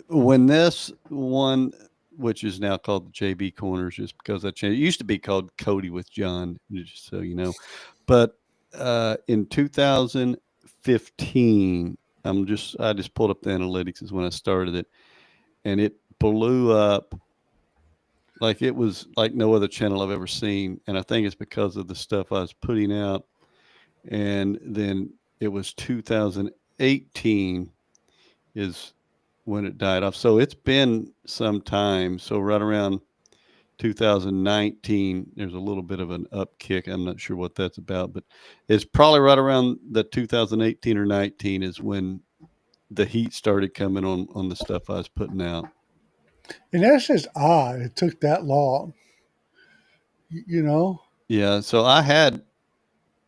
when this one, which is now called the JB Corners, just because that changed, it used to be called Cody with John, just so you know. But in 2015, I just pulled up the analytics is when I started it, and it blew up like it was like no other channel I've ever seen. And I think it's because of the stuff I was putting out. And then it was 2018 is when it died off. So it's been some time. So right around 2019, there's a little bit of an upkick. I'm not sure what that's about, but it's probably right around the 2018 or 19 is when the heat started coming on the stuff I was putting out. and that's just odd. It took that long, you know. Yeah. So I had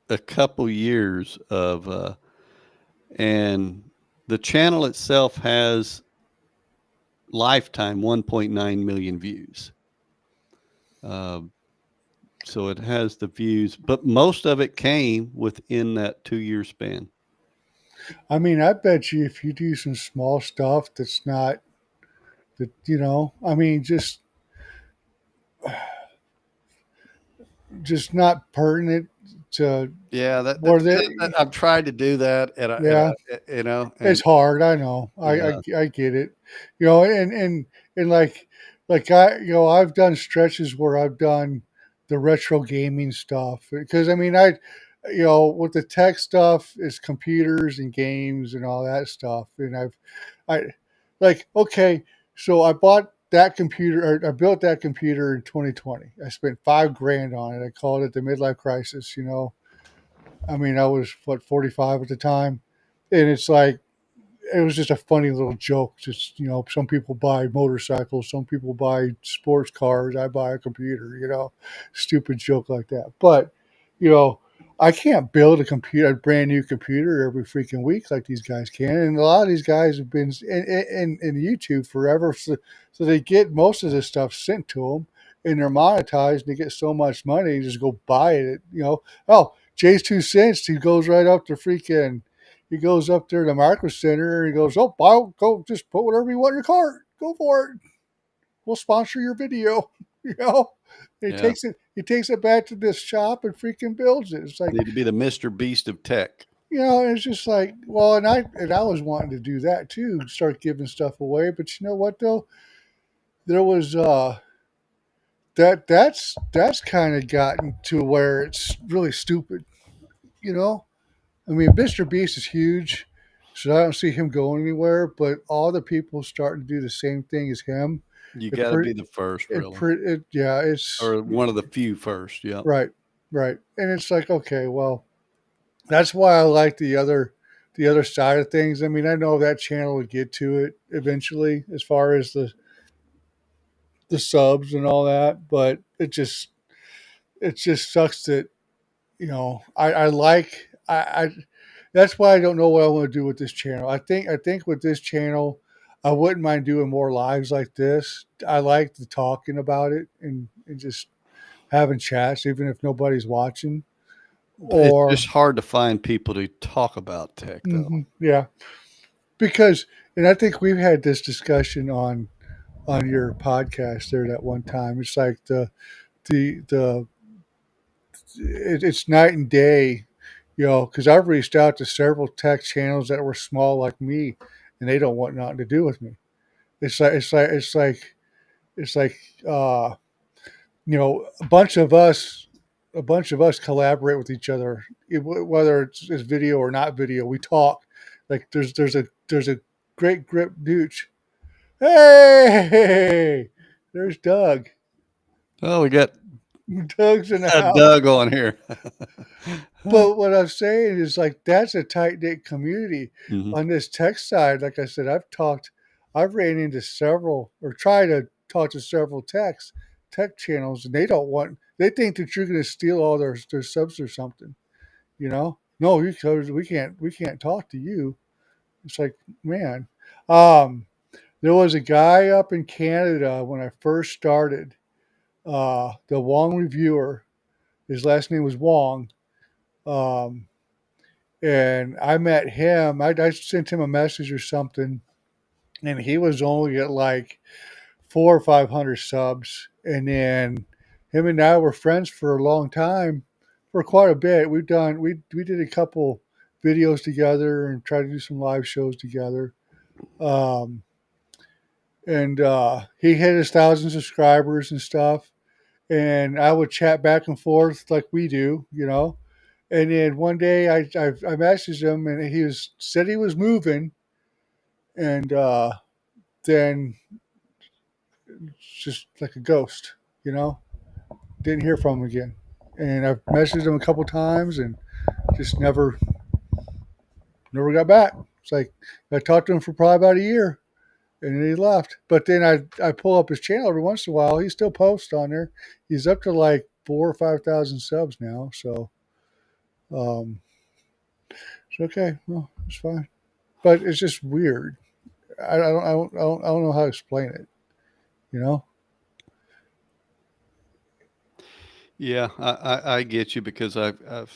a couple years of, and the channel itself has lifetime 1.9 million views. So it has the views, but most of it came within that 2 year span. I mean, I bet you if you do some small stuff that's not I mean, just not pertinent to Yeah, where they. I've tried to do that, Yeah, it's and hard. I know. yeah, I get it. And like I've done stretches where I've done the retro gaming stuff because I mean with the tech stuff is computers and games and all that stuff, and I like okay, so I bought that computer or I built that computer in 2020. I spent $5,000 on it. I called it the midlife crisis. I mean, I was 45 at the time, and it's like it was just a funny little joke. Just some people buy motorcycles, some people buy sports cars. I buy a computer. Stupid joke like that. But you know, I can't build a brand new computer every freaking week like these guys can. And a lot of these guys have been in YouTube forever, so they get most of this stuff sent to them, and they're monetized. And they get so much money, they just go buy it. Oh, Jay's 2 cents. He goes right up to freaking he goes up there to Micro Center and he goes, "Oh, I'll go just put whatever you want in your cart. Go for it. We'll sponsor your video." You know, he yeah, takes it back to this shop and freaking builds it. It's like, need to be the Mr. Beast of tech. it's just like, well, and I was wanting to do that too, start giving stuff away. But you know what though? There was that's kind of gotten to where it's really stupid. You know, I mean, Mr. Beast is huge, so I don't see him going anywhere. But all the people starting to do the same thing as him. You It got to pretty, be the first, it, really, pretty, it yeah, it's or one of the few first. Yeah, right, right, and it's like okay, well, that's why I like the other side of things. I mean, I know that channel would get to it eventually, as far as the subs and all that, but it just sucks that I like I that's why I don't know what I want to do with this channel. I think with this channel, I wouldn't mind doing more lives like this. I like the talking about it and just having chats, even if nobody's watching. It's Or just hard to find people to talk about tech, though. yeah, because and I think we've had this discussion on your podcast there that one time. It's like the it's night and day, because I've reached out to several tech channels that were small like me, and they don't want nothing to do with me. It's like uh, a bunch of us collaborate with each other, whether it's video or not video. We talk. Like there's a great grip douche. Hey, there's Doug. Oh, we got Doug's in the house. Doug on here. But what I'm saying is like that's a tight knit community. Mhm. On this tech side, like I said, I've ran into several or tried to talk to several tech channels, and they think that you're going to steal all their subs or something. No, we can't talk to you. It's like, man, um, there was a guy up in Canada when I first started, the Wong reviewer. His last name was Wong. Um, and I met him. I sent him a message or something, and he was only at like 400 or 500 subs. And then him and I were friends for a long time, for quite a bit. We did a couple videos together and tried to do some live shows together. Um, and he hit his 1,000 subscribers and stuff. And I would chat back and forth like we do. And then one day I messaged him and said he was moving, and then just like a ghost, you know. Didn't hear from him again, and I've messaged him a couple times and just never got back. It's like I talked to him for probably about a year, and then he left. But then I pull up his channel every once in a while. He still posts on there. He's up to like 4 or 5 thousand subs now, so um, it's okay. Well, it's fine, but it's just weird. I don't know how to explain it. You know? Yeah, I get you because I've got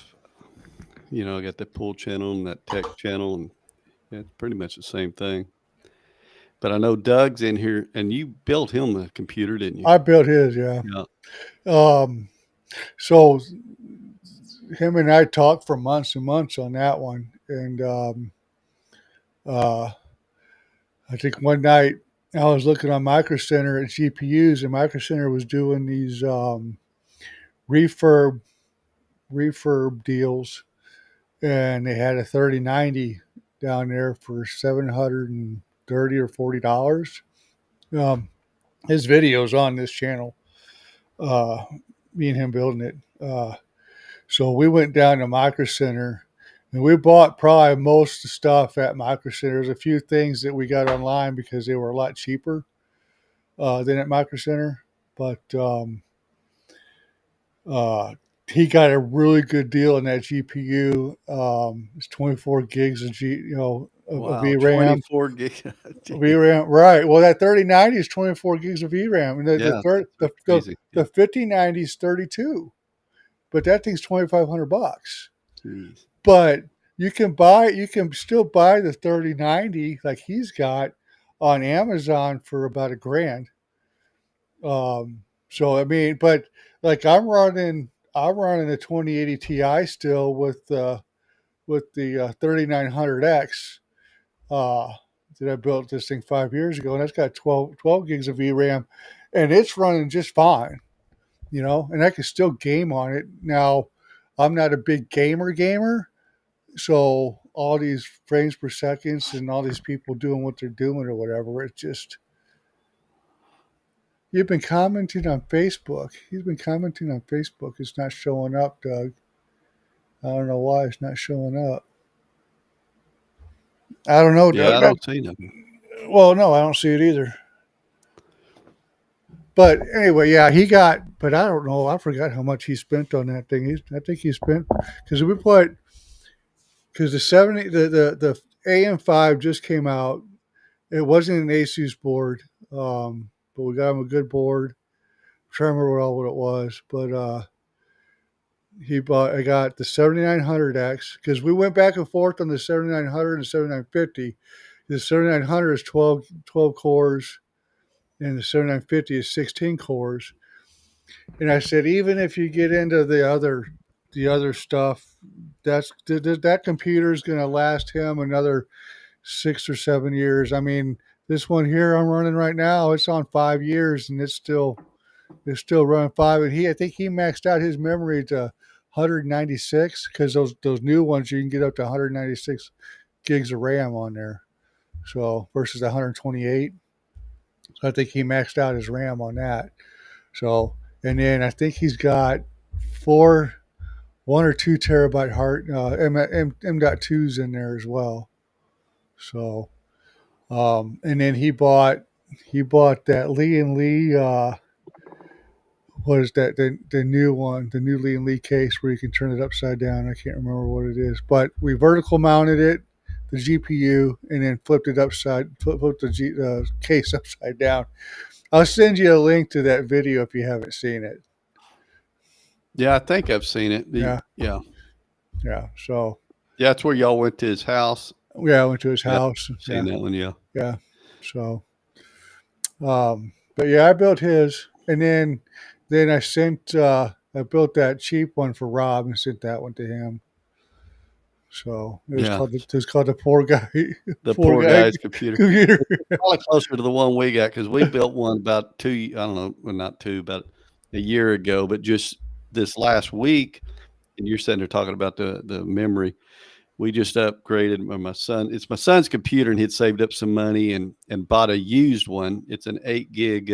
that pool channel and that tech channel, and yeah, it's pretty much the same thing. But I know Doug's in here, and you built him a computer, didn't you? I built his, yeah. Yeah. Um, so him and I talked for months and months on that one, and uh, I think one night I was looking on Micro Center at GPUs, and Micro Center was doing these refurb refurb deals, and they had a 3090 down there for $730 or $40. Um, his videos on this channel, uh, me and him building it. So we went down to Micro Center, and we bought probably most of the stuff at Micro Center. There's a few things that we got online because they were a lot cheaper than at Micro Center, but uh, he got a really good deal on that GPU. It's 24 gigs of Wow, VRAM. 24 gig. Gee. VRAM, right? Well, that 3090 is 24 gigs of VRAM, and Yeah, that's crazy. Yeah. the 5090 is 32, but that thing's $2,500. Jeez. But you can still buy the 3090 like he's got on Amazon for about $1,000. So I mean, but like I'm running the 2080 Ti still with the 3900X uh, that I built this thing 5 years ago, and that's got 12 gigs of VRAM, and it's running just fine. And I can still game on it. Now, I'm not a big gamer, so all these frames per second and all these people doing what they're doing or whatever, it's just. You've been commenting on Facebook. He's been commenting on Facebook. It's not showing up, Doug. I don't know why it's not showing up. I don't know, Yeah, Doug. I don't see nothing. Well, no, I don't see it either. But anyway, yeah, he got. But I don't know. I forgot how much he spent on that thing. I think he spent because we put because the 70 the AM5 just came out. It wasn't an Asus board, but we got him a good board. I'm trying to remember all what it was, but I got the 7900X because we went back and forth on the 7900 and 7950. The 7900 is 12 cores, and the 7950 is 16 cores. And I said, even if you get into the other stuff, that computer is going to last him another 6 or 7 years. I mean, this one here I'm running right now, it's on 5 years, and it's still running five. And I think he maxed out his memory to 196 because those new ones you can get up to 196 gigs of RAM on there. So versus 128. So I think he maxed out his RAM on that. So and then I think he's got four 1 or 2 terabyte hard M.2s in there as well. So and then he bought that Lee and Lee what is that the new one, the new Lee and Lee case where you can turn it upside down. I can't remember what it is, but we vertical mounted it, the GPU, and then flipped it flipped the case upside down. I'll send you a link to that video if you haven't seen it. Yeah, I think I've seen it. Yeah. Yeah. Yeah. So Yeah, that's where y'all went to his house. yeah, I went to his Yeah, house. I've seen that one, yeah. Yeah. So but yeah, I built his, and then I built that cheap one for Rob and sent that one to him. So Yeah. it was called the poor guy. The poor guy's computer. computer. Probably closer to the one we got because we built one about I don't know, well, not two, about a year ago, but just this last week, and you're sitting there talking about the memory. We just upgraded my son. It's my son's computer, and he'd saved up some money and bought a used one. It's an 8 gig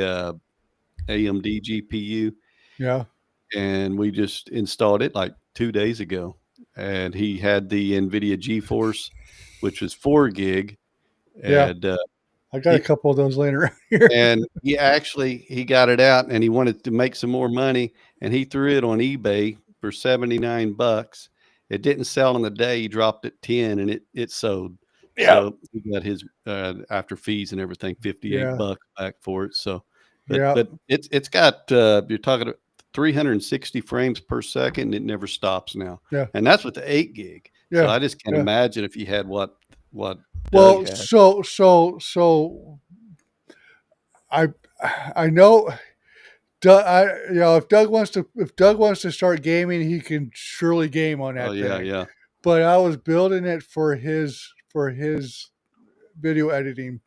AMD GPU, Yeah. and we just installed it like 2 days ago. And he had the NVIDIA GeForce, which was 4 gig, Yeah. and I got a couple of those laying around here. and he got it out, and he wanted to make some more money, and he threw it on eBay for $79. It didn't sell on the day. He dropped it 10, and it sold. Yeah. So he got his after fees and everything, Yeah. $58 back for it. So, Yeah. but it's got you're talking about 360 frames per second. It never stops now. Yeah. And that's with the 8 gig. So Yeah. I just can't Yeah. imagine if you had what Doug Well, had. so I know if Doug wants to start gaming, he can surely game on that Oh yeah, thing. yeah. But I was building it for his video editing.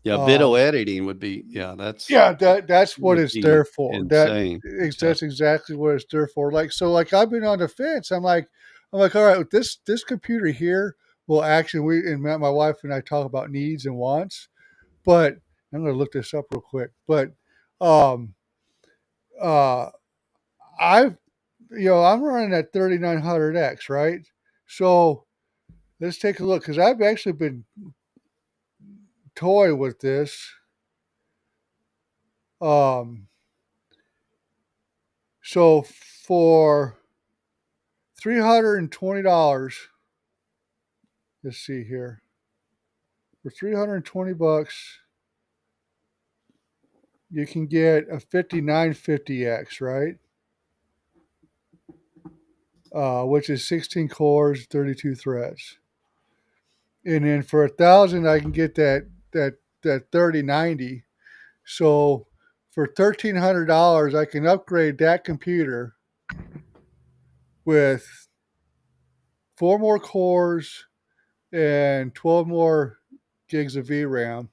Yeah, video editing would be that's that's what would it's be there for. insane. That's exactly what it's there for. Like I've been on the fence. I'm like, all right, with this computer here will actually my wife and I talk about needs and wants, but I'm gonna look this up real quick. But uh I'm running that 3900X, right? So let's take a look because I've actually been toy with this. So for $320, let's see here. For $320, you can get a 5950X, right? Which is 16 cores, 32 threads. And then for $1,000, I can get that 3090. So for $1,300, I can upgrade that computer with 4 more cores and 12 more gigs of VRAM.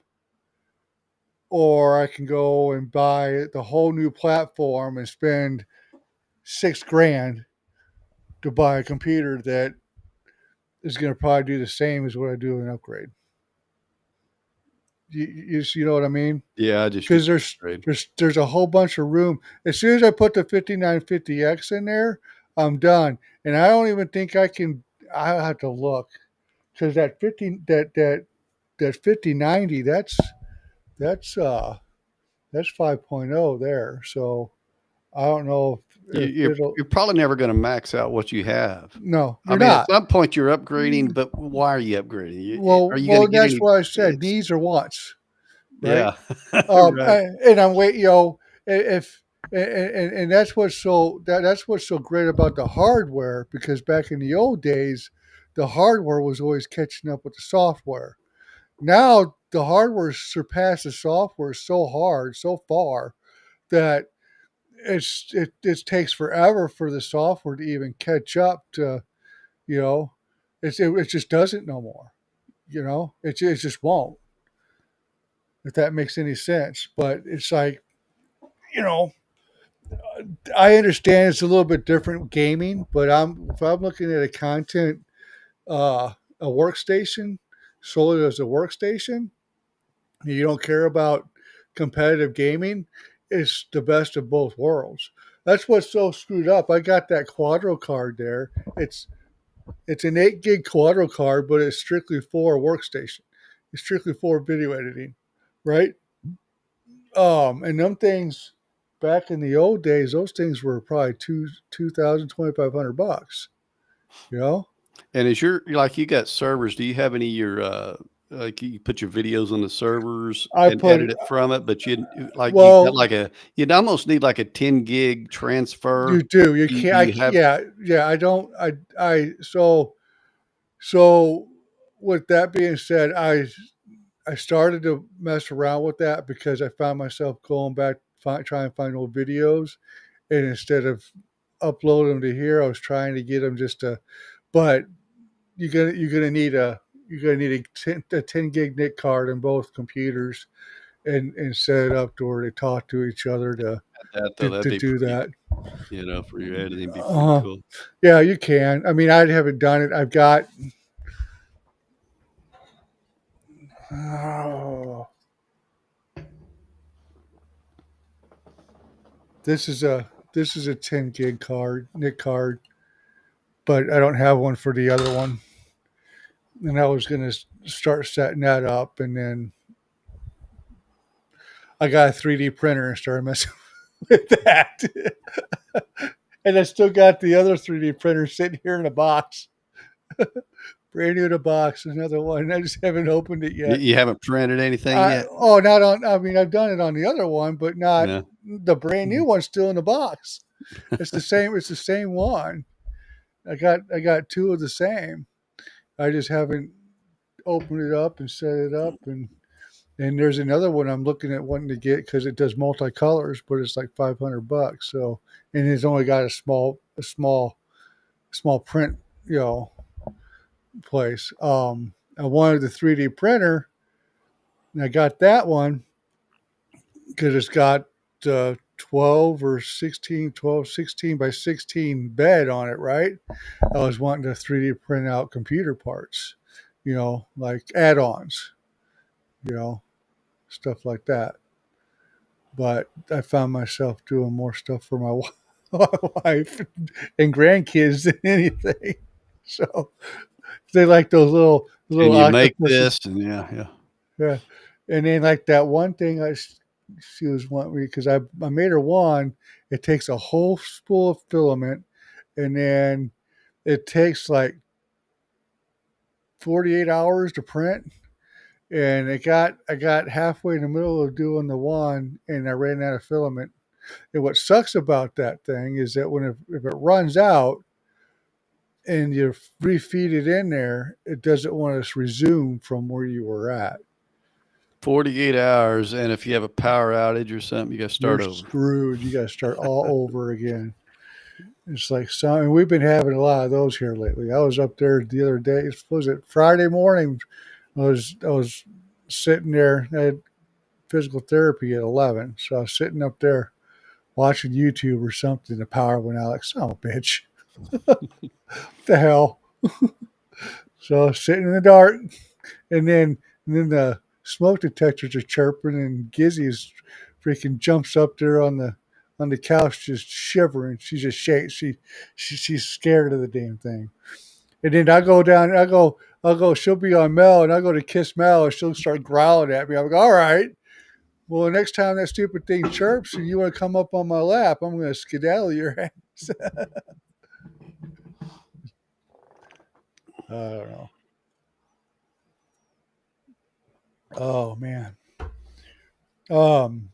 Or I can go and buy the whole new platform and spend $6,000 to buy a computer that is going to probably do the same as what I do in an upgrade. You know what I mean? Yeah, I just Because there's a whole bunch of room. As soon as I put the 5950X in there, I'm done. And I don't even think I can. I have to look because that 5090 that's That's 5.0 there. So I don't know You, if you're it'll. you're probably never going to max out what you have. No, I you're mean, at not. some point you're upgrading, but why are you upgrading? Are you going to Well, get that's any? what I said. It's Needs or wants, right? yeah, right. And I'm waiting. If and that's what's that's what's so great about the hardware, because back in the old days, the hardware was always catching up with the software. Now the hardware surpasses the software so far that it takes forever for the software to even catch up to, you know, it just doesn't no more. It just won't, if that makes any sense. But it's like, you know, I understand it's a little bit different gaming, but if I'm looking at a content, a workstation, solely as a workstation, and you don't care about competitive gaming, it's the best of both worlds. That's what's so screwed up. I got that Quadro card there. It's it's an 8 gig Quadro card, but it's strictly for a workstation. It's strictly for video editing, right? And them things back in the old days, those things were probably 2,000 $2,500. You know, And is like you got servers? Do you have any of your like you put your videos on the servers I and put edit it from it? But you got well, like you'd almost need like a 10 gig you transfer. do. You Do can't. you have? Yeah. I don't. So. With that being said, I started to mess around with that because I found myself going back, trying to find old videos, and instead of uploading them to here, I was trying to get them just to. But you're gonna need a 10 gig NIC card in both computers, and set it up to where they talk to each other That though, that'd to be do pretty, that. for your editing, be pretty Uh, cool. yeah, you can. I mean, I haven't done it. I've got. Oh, this is a 10 gig card, NIC card, but I don't have one for the other one. And I was gonna start setting that up, and then I got a 3D printer and started messing with that. And I still got the other 3D printer sitting here in a box, brand new in a box. Another one. I just haven't opened it You, yet. you haven't printed anything yet? Not on. I mean, I've done it on the other one, but not No. the brand new one. Still in the box. It's the same. It's the same one. I got two of the same. I just haven't opened it up and set it up, and there's another one I'm looking at wanting to get because it does multicolors, but it's like $500. So, and it's only got a small print, you know, place. I wanted the 3D printer, and I got that one because it's got 12 or 16, 12, 16 by 16 bed on it, right? I was wanting to 3D print out computer parts, like add-ons, you know, stuff like that. But I found myself doing more stuff for my wife and grandkids than anything. So they like those Can little you make octopuses. this? And yeah. Yeah. And then like that one thing she was wanting me, because I made her one. It takes a whole spool of filament, and then it takes like 48 hours to print. And I got halfway in the middle of doing the one, and I ran out of filament. And what sucks about that thing is that if it runs out and you refeed it in there, it doesn't want to resume from where you were at. 48 hours, and if you have a power outage or something, you got to You're start over. screwed. You got to start all over again. It's like and we've been having a lot of those here lately. I was up there the other day. Was it Friday morning? I was sitting there. I had physical therapy at 11, so I was sitting up there watching YouTube or something. The power went out. Like, son of a bitch. What the hell? So I was sitting in the dark, and then the smoke detectors are chirping, and Gizzy is freaking jumps up there on the couch, just shivering. She just shakes. She's scared of the damn thing. And then I go down. I'll go. She'll be on Mel, and I go to kiss Mel, and she'll start growling at me. I'm like, all right. Well, the next time that stupid thing chirps and you want to come up on my lap, I'm going to skedaddle your ass. I don't know. Oh man. Um.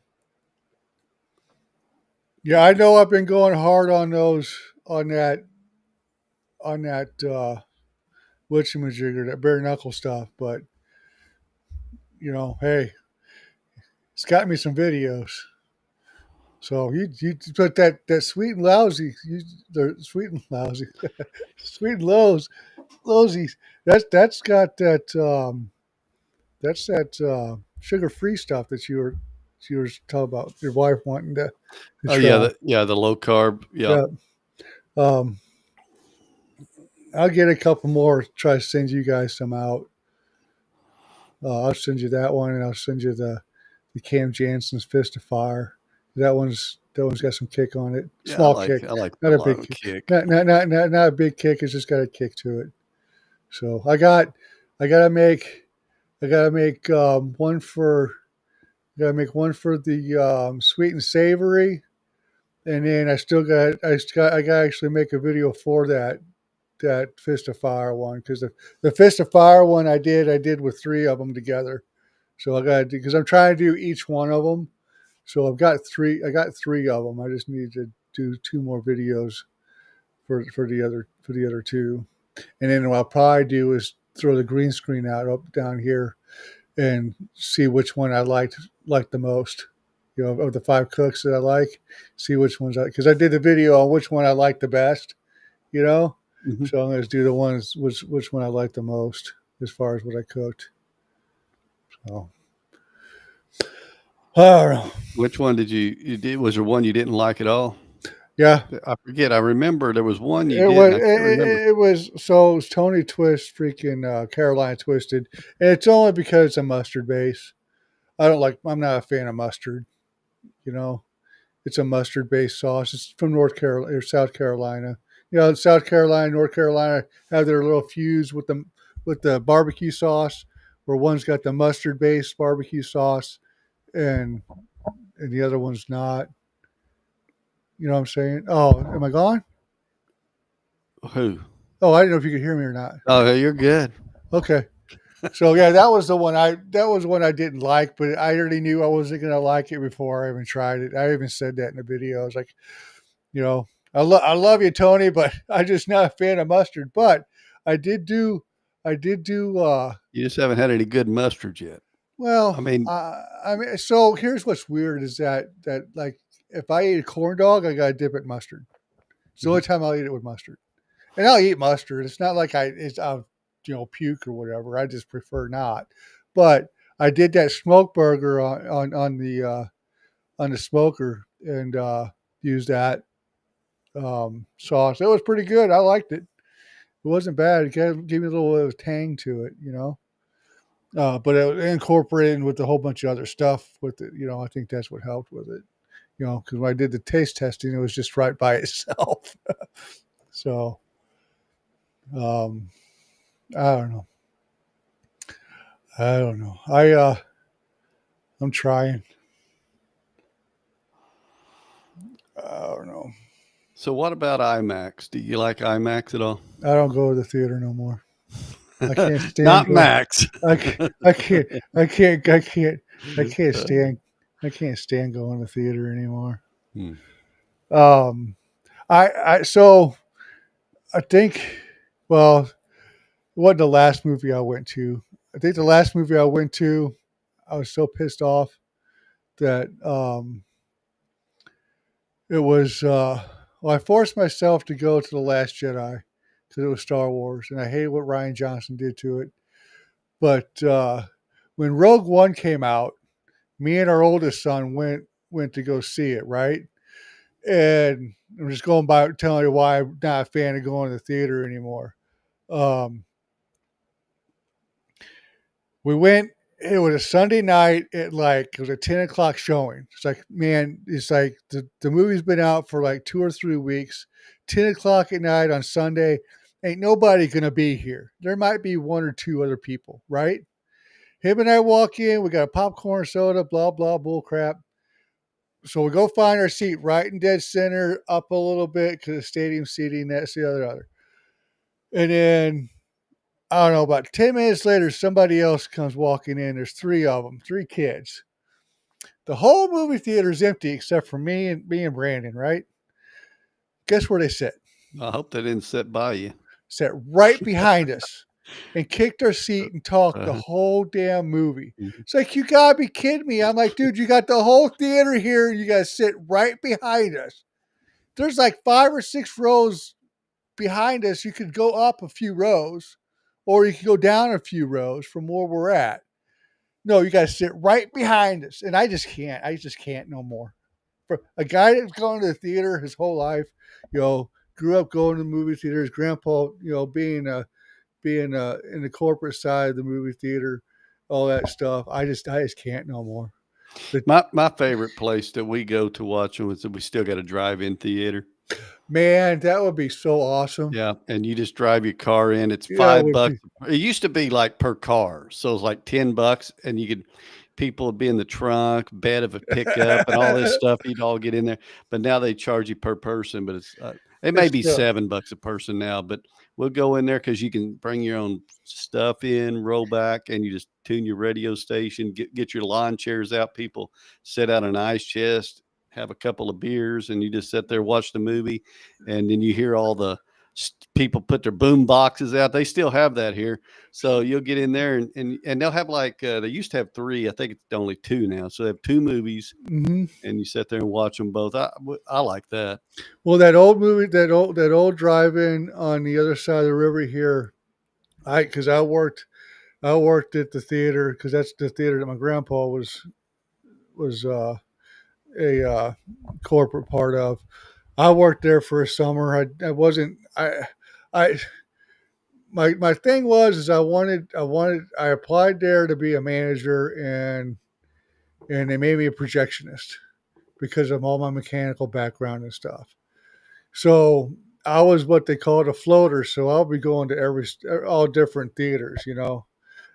Yeah, I know I've been going hard on those on that whatchamajigger, that bare knuckle stuff, but hey, it's got me some videos. So you put that sweet and lousy, the sweet and lousy, sweet and lousy. That's got that sugar free stuff that you were talking about your wife wanting to Oh yeah, try. the low carb. Yep. Yeah. Um, I'll get a couple more. Try to send you guys some out. I'll send you that one, and I'll send you the Cam Jansen's Fist of Fire. That one's got some kick on it. Yeah, Small kick, I like not a a lot big of kick. kick. Not a big kick. It's just got a kick to it. So I gotta make one for the sweet and savory, and then I got to actually make a video for that Fist of Fire one, because the Fist of Fire one I did with three of them together. So I got to do, because I'm trying to do each one of them. So I got three of them. I just need to do two more videos for the other two, and then what I'll probably do is throw the green screen out up down here and see which one I like the most. Of the five cooks that I like, see which ones because I did the video on which one I like the best. You know, Mm-hmm. so I'm going to do the ones which one I like the most as far as what I cooked. So I don't know. Which one did you did? Was there one you didn't like at all? Yeah, I forget. I remember there was one you it did, was and I can't remember. it was Tony Twist, freaking Carolina Twisted, and it's only because it's a mustard base. I'm not a fan of mustard. You know, it's a mustard based sauce. It's from North Carolina or South Carolina. South Carolina, North Carolina have their little fuse with the barbecue sauce, where one's got the mustard based barbecue sauce and the other one's not. You know what I'm saying? Oh, am I gone? Who? Oh, I didn't know if you could hear me or not. Oh, you're good. Okay. So yeah, that was one I didn't like, but I already knew I wasn't gonna like it before I even tried it. I even said that in the video. I was like, I love you, Tony, but I'm just not a fan of mustard. But I did do I did do You just haven't had any good mustard yet. I well. mean, I mean, so here's what's weird is that like if I eat a corn dog, I gotta dip it in mustard. It's the only time I'll eat it with mustard, and I'll eat mustard. It's not like I'll puke or whatever. I just prefer not. But I did that smoke burger on the smoker and used that sauce. It was pretty good. I liked it. It wasn't bad. It gave me a little bit of tang to it, but it was incorporated with a whole bunch of other stuff with it. I think that's what helped with it. Because when I did the taste testing, it was just right by itself. So, I don't know. I don't know. I'm trying. I don't know. so what about IMAX? Do you like IMAX at all? I don't go to the theater no more. I can't stand Not going. Max. I can't. I can't. I can't. I can't. I can't stand. I can't stand going to the theater anymore. Hmm. So I think. Well, it wasn't the last movie I went to. I think the last movie I went to, I was so pissed off that it was. Well, I forced myself to go to the Last Jedi because it was Star Wars, and I hated what Ryan Johnson did to it. But when Rogue One came out, me and our oldest son went to go see it, right? And I'm just going by telling you why I'm not a fan of going to the theater anymore. Um, we went. It was a Sunday night at it was a 10 o'clock showing. It's like, man, it's like the movie's been out for like 2 or 3 weeks. 10 o'clock at night on Sunday, ain't nobody gonna be here. There might be one or two other people, right? Him and I walk in. We got a popcorn soda, blah blah bull crap. So we go find our seat right in dead center, up a little bit because the stadium seating. That's the other. And then I don't know. About 10 minutes later, somebody else comes walking in. There's three of them, three kids. The whole movie theater's empty except for me and Brandon. Right? Guess where they sit? I hope they didn't sit by you. Sat right behind us and kicked our seat and talked the Uh-huh. whole damn movie. Mhm. It's like, you gotta be kidding me. I'm like, dude, you got the whole theater here and you gotta sit right behind us. There's like 5 or 6 rows behind us. You could go up a few rows or you could go down a few rows from where we're at. No, you gotta sit right behind us. And I just can't no more. For a guy that's gone to the theater his whole life, grew up going to the movie theaters, grandpa, being in the corporate side of the movie theater, all that stuff. I just can't no more. My favorite place that we go to watch them is that we still got a drive-in theater. Man, that would be so awesome. Yeah, and you just drive your car in. It's Yeah, it would $5. be. It used to be like per car, so it's like $10, and people would be in the trunk, bed of a pickup, and all this stuff. You'd all get in there, but now they charge you per person. But it may It's be still, $7 a person now, but we'll go in there because you can bring your own stuff in, roll back, and you just tune your radio station, get your lawn chairs out. People sit out an ice chest, have a couple of beers, and you just sit there, watch the movie, and then you hear all the people put their boom boxes out. They still have that here. So you'll get in there and they'll have like, they used to have 3, I think it's only 2 now. So they have 2 movies mhm. and you sit there and watch them both. I like that. Well, that old movie, that old drive-in on the other side of the river here. Because I worked at the theater because that's the theater that my grandpa was a corporate part of. I worked there for a summer. I wasn't I my thing was is I applied there to be a manager and they made me a projectionist because of all my mechanical background and stuff. So I was what they called a floater. So I'll be going to all different theaters.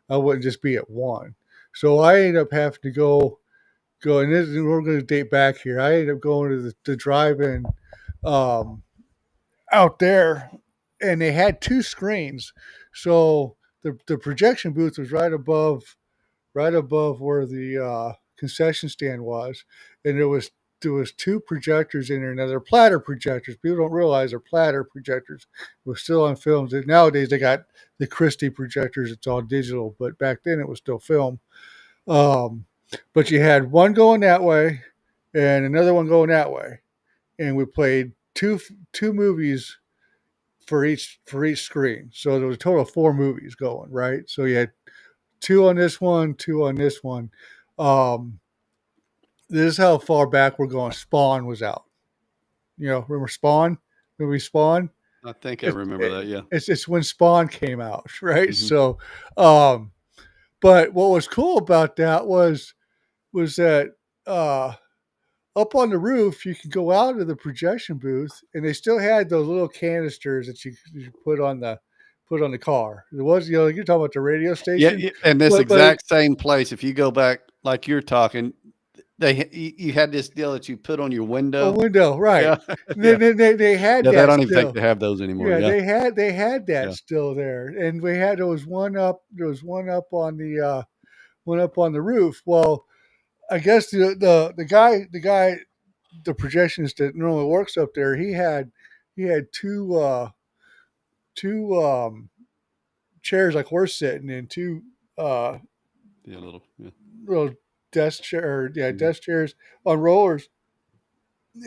I wouldn't just be at one. So I ended up having to go, and we're going to date back here. I ended up going to the drive-in um, out there, and they had 2 screens. So the projection booth was right above where the concession stand was, and there was 2 projectors in there. Now they're platter projectors. People don't realize they're platter projectors. It was still on films. Nowadays they got the Christie projectors. It's all digital, but back then it was still film. Um, but you had one going that way and another one going that way, and we played two movies for each screen. So there was a total of 4 movies going, right? So you had 2 on this one, 2 on this one. Um, this is how far back we're going. Spawn was out. Remember Spawn? Movie Spawn? I think I It's remember that. Yeah. it's when Spawn came out, right? Hmm. So, um, but what was cool about that was that uh, up on the roof you could go out of the projection booth, and they still had those little canisters that you put on the car. It was you're talking about the radio Yeah. station, And this but exact same place, if you go back, like you're talking, you had this deal that you put on your a window. window, right? Yeah. They, Yeah. they, they, they had Yeah. I that don't even think still. they have those anymore. Yeah, Yeah. they had that Yeah. still there, and there was one up on the roof. Well, I guess the projectionist that normally works up there, he had two chairs like we're sitting in, two uh Yeah. A little. Yeah. little Mhm. desk chairs on rollers,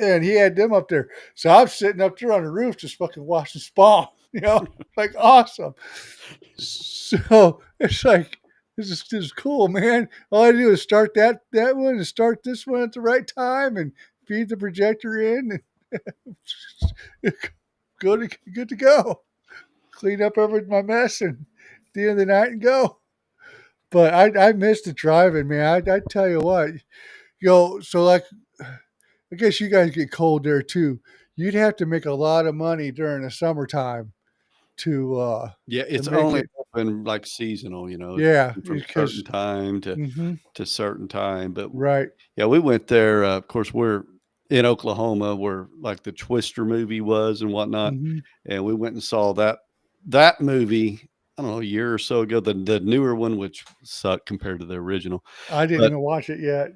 and he had them up there. So I'm sitting up there on the roof just fucking watching Spawn, like awesome. So it's like this is cool, man. All I do is start that one and start this one at the right time and feed the projector in and good to go. Clean up my mess and at the end of the night and go. But I missed the driving, man. I tell you what, so like I guess you guys get cold there too. You'd have to make a lot of money during the summertime to uh Yeah, to it's make only it. been like seasonal, you know, Yeah, from because certain time hmm to certain time. But right. yeah, we went there. Of course, we're in Oklahoma, where like the Twister movie was and whatnot, hmm and we went and saw that movie. I don't know, a year or so ago. The newer one, which sucked compared to the original, I didn't but even watch it yet.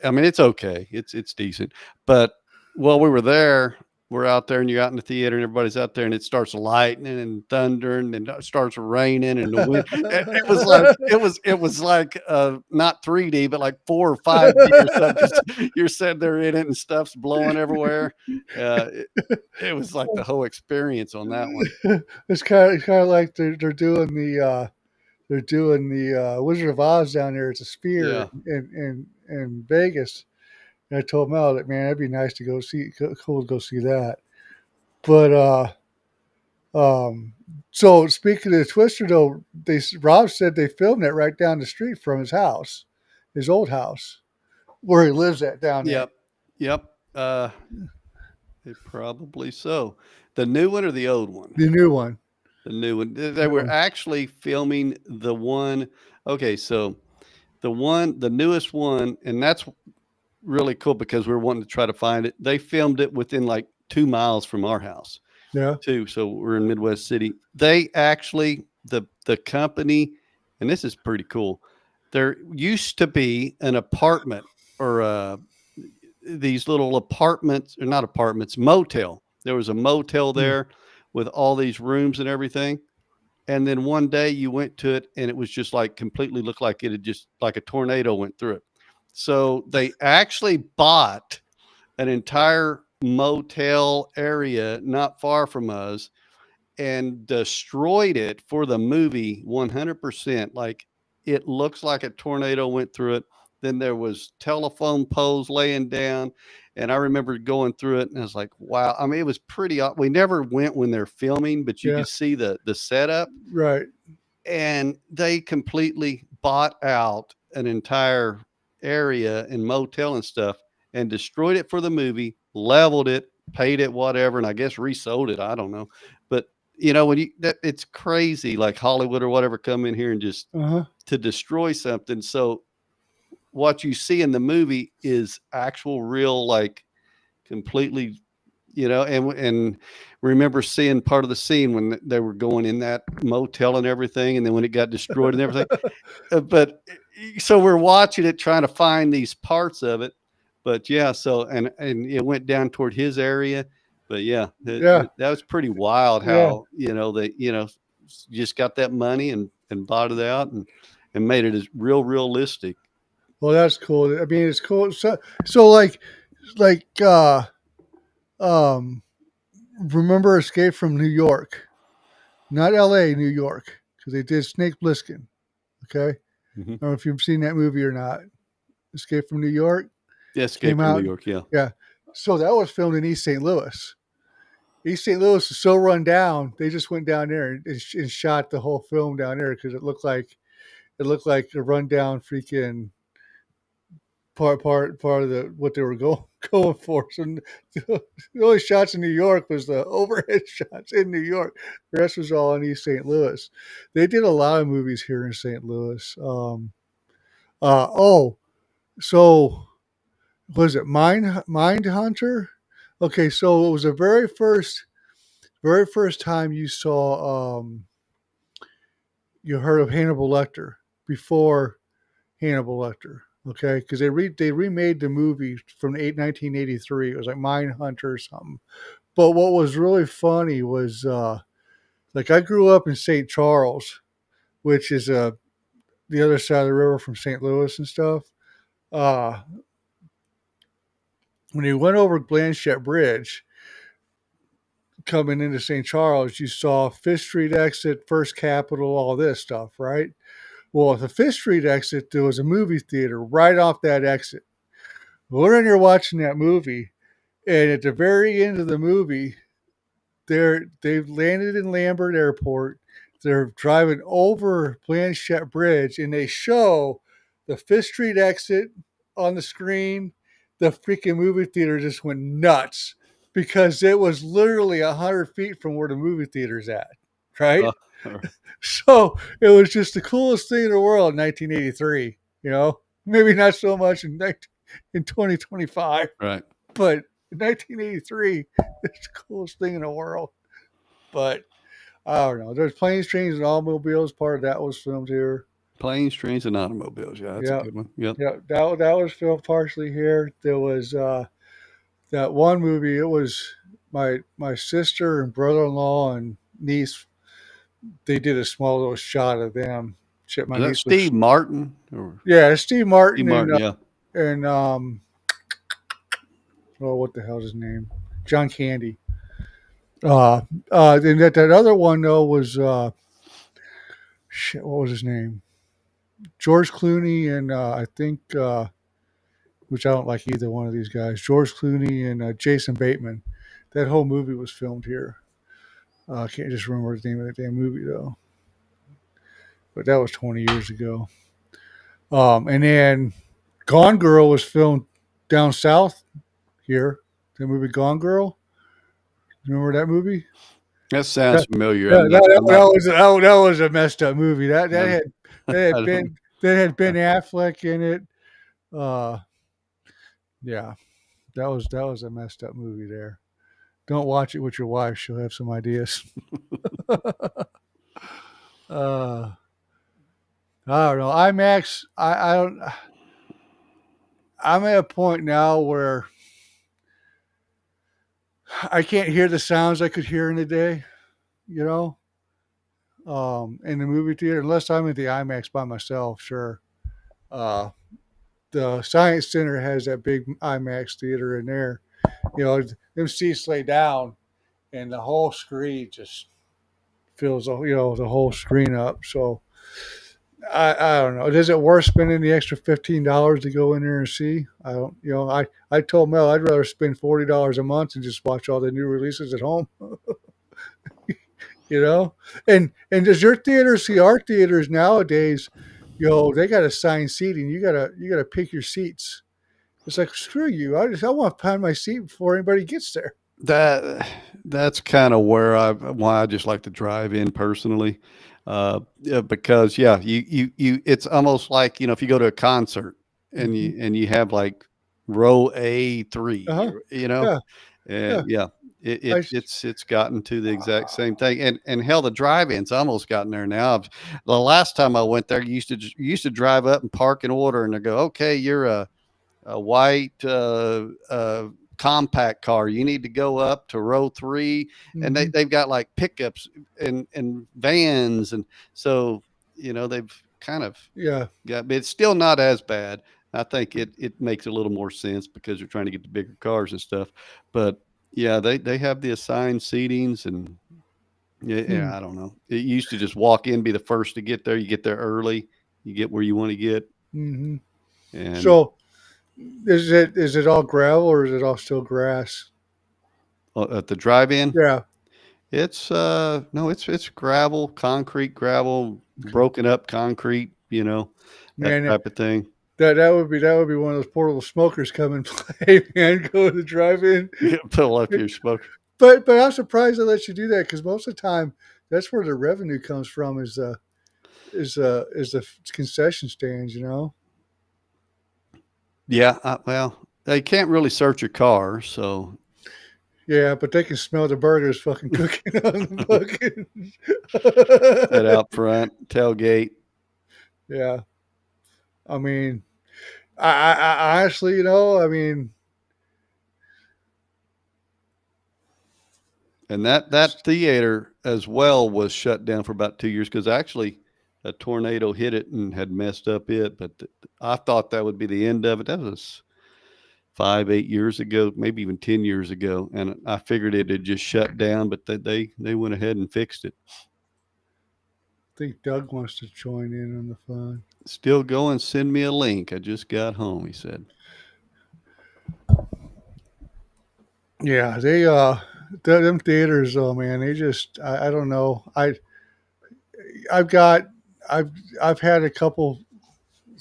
I mean, it's okay. It's decent. But while we were there, we're out there and you're out in the theater and everybody's out there and it starts lightning and thundering and it starts raining and the wind. It was like it was like not 3D, but like 4 or 5D or something. 'Cause you're sitting there in it and stuff's blowing everywhere. It was like the whole experience on that one. It's kind of like they're doing the Wizard of Oz down there. It's a sphere Yeah. in Vegas. And I told Mel that, man, that'd be nice to go see, cool to go see that. But um, so speaking of Twister, though, Rob said they filmed it right down the street from his house, his old house, where he lives at down there. Yep. Yep. Probably so. The new one or the old one? The new one. The new one. They New were one. actually filming the one. Okay, so the newest one, and that's really cool because we were wanting to try to find it. They filmed it within like 2 miles from our house Yeah. too. So we're in Midwest City. They actually the company, and this is pretty cool. There used to be an apartment or these little apartments, or not apartments, motel. There was a motel Hmm. there with all these rooms and everything. And then one day you went to it and it was just like completely looked like it had just like a tornado went through it. So they actually bought an entire motel area not far from us and destroyed it for the movie 100%. Like it looks like a tornado went through it. Then there was telephone poles laying down, and I remember going through it, and I was like, "Wow!" I mean, it was pretty. We never went when they're filming, but you Yeah. could see the setup, Right. and they completely bought out an entire area and motel and stuff, and destroyed it for the movie, leveled it, paid it whatever, and I guess resold it. I don't know, but when it's crazy, like Hollywood or whatever come in here and just Uh huh. to destroy something. So what you see in the movie is actual real, like completely, and remember seeing part of the scene when they were going in that motel and everything, and then when it got destroyed and everything. But so we're watching it, trying to find these parts of it. But yeah, so and it went down toward his area. But yeah, Yeah. that was pretty wild. Yeah. How they just got that money and bought it out and made it as realistic. Well, that's cool. I mean, it's cool. So like um, remember Escape from New York, not L.A., New York, because they did Snake Plissken. Okay, I Mhm. don't know if you've seen that movie or not. Escape from New York Yeah, came Escape from New out. York. Yeah. Yeah, so that was filmed in East St. Louis. East St. Louis is so run down. They just went down there and shot the whole film down there because it looked like a rundown freaking part of the what they were going for. So the only shots in New York was the overhead shots in New York. The rest was all in East St. Louis. They did a lot of movies here in St. Louis. Oh, so was it Mind Hunter? Okay, so it was the very first time you heard of Hannibal Lecter before Hannibal Lecter. Okay, because they remade the movie from 1983. It was like Mindhunter or something. But what was really funny was like I grew up in St. Charles, which is the other side of the river from St. Louis and stuff. Uh, when you went over Blanchette Bridge coming into St. Charles, you saw Fifth Street exit, First Capitol, all this stuff, right? Well, at the Fifth Street exit, there was a movie theater right off that exit. We're in here watching that movie, and at the very end of the movie, they've landed in Lambert Airport. They're driving over Blanchette Bridge, and they show the Fifth Street exit on the screen. The freaking movie theater just went nuts because it was literally 100 feet from where the movie theater's at, right? So it was just the coolest thing in the world in 1983. Maybe not so much in 2025, Right. but in 1983, it's the coolest thing in the world. But I don't know. There's Planes, Trains, and Automobiles. Part of that was filmed here. Planes, trains, and automobiles. Yeah, that's a Yeah, good one. Yep. yeah. That was filmed partially here. There was that one movie. It was my sister and brother-in-law and niece. They did a small little shot of them. Shit, my Is that niece was Steve Martin or yeah, Steve Steve Martin Martin? Yeah. and oh, what the hell's his name? John Candy. Then that other one though was shit. What was his name? George Clooney and I think which I don't like either one of these guys. George Clooney and Jason Bateman. That whole movie was filmed here. I can't just remember the name of that damn movie though. But that was 20 years ago. And then Gone Girl was filmed down south here. The movie Gone Girl. Remember that movie? That sounds familiar. Yeah, I'm not. I'm not. that was a messed up movie. I'm, I don't. That had Ben Affleck in it. Uh, yeah, that was a messed up movie. There, don't watch it with your wife; she'll have some ideas. uh, I don't know. IMAX. I don't. I'm at a point now where I can't hear the sounds I could hear in the day. You know, in the movie theater, unless I'm at the IMAX by myself. Sure. Uh, the Science Center has that big IMAX theater in there. Them seats lay down, and the whole screen just fills the whole screen up. So I don't know. Is it worth spending the extra $15 to go in there and see? I don't. I told Mel I'd rather spend $40 a month and just watch all the new releases at home. you know, and does your theater see our theaters nowadays? They got assigned seating. You gotta pick your seats. It's like screw you. I want to find my seat before anybody gets there. That that's kind of why I just like to drive in personally, yeah, because yeah, you it's almost like if you go to a concert and Mm-hmm. you have like row Uh A3, huh. Yeah. and Yeah. yeah, I. it's gotten to the exact same thing, and hell, the drive-ins almost gotten there now. The last time I went there, you used to drive up and park in order, and they go, okay, you're a white compact car. You need to go up to row 3, and Mm-hmm. they've got like pickups and vans, and so they've kind of Yeah. got. But it's still not as bad. I think it makes a little more sense because you're trying to get the bigger cars and stuff. But yeah, they have the assigned seatings and. Yeah, Hmm. yeah, I don't know. It used to just walk in, be the first to get there. You get there early, you get where you want to get, Mm-hmm. and So is it all gravel or is it all still grass? at the drive-in, Yeah. it's no, it's gravel, concrete gravel, Okay. broken up concrete, that Man, type of thing. that would be one of those portable smokers come and play. Man, go to the drive-in. You pull up your smoke. But I'm surprised they let you do that because most of the time that's where the revenue comes from is the concession stands. Yeah, well, they can't really search your car, so Yeah, but they can smell the burgers fucking cooking on the that fucking. out front tailgate, Yeah, I mean, I honestly, I mean, and that theater as well was shut down for about 2 years because actually a tornado hit it and had messed up it. But I thought that would be the end of it. That was 5, 8 years ago, maybe even 10 years ago, and I figured it had just shut down, but they went ahead and fixed it. I think Doug wants to join in on the fun. Still going. Send me a link. I just got home. He said. Yeah, them theaters though, man, they just I don't know. I've got I've I've had a couple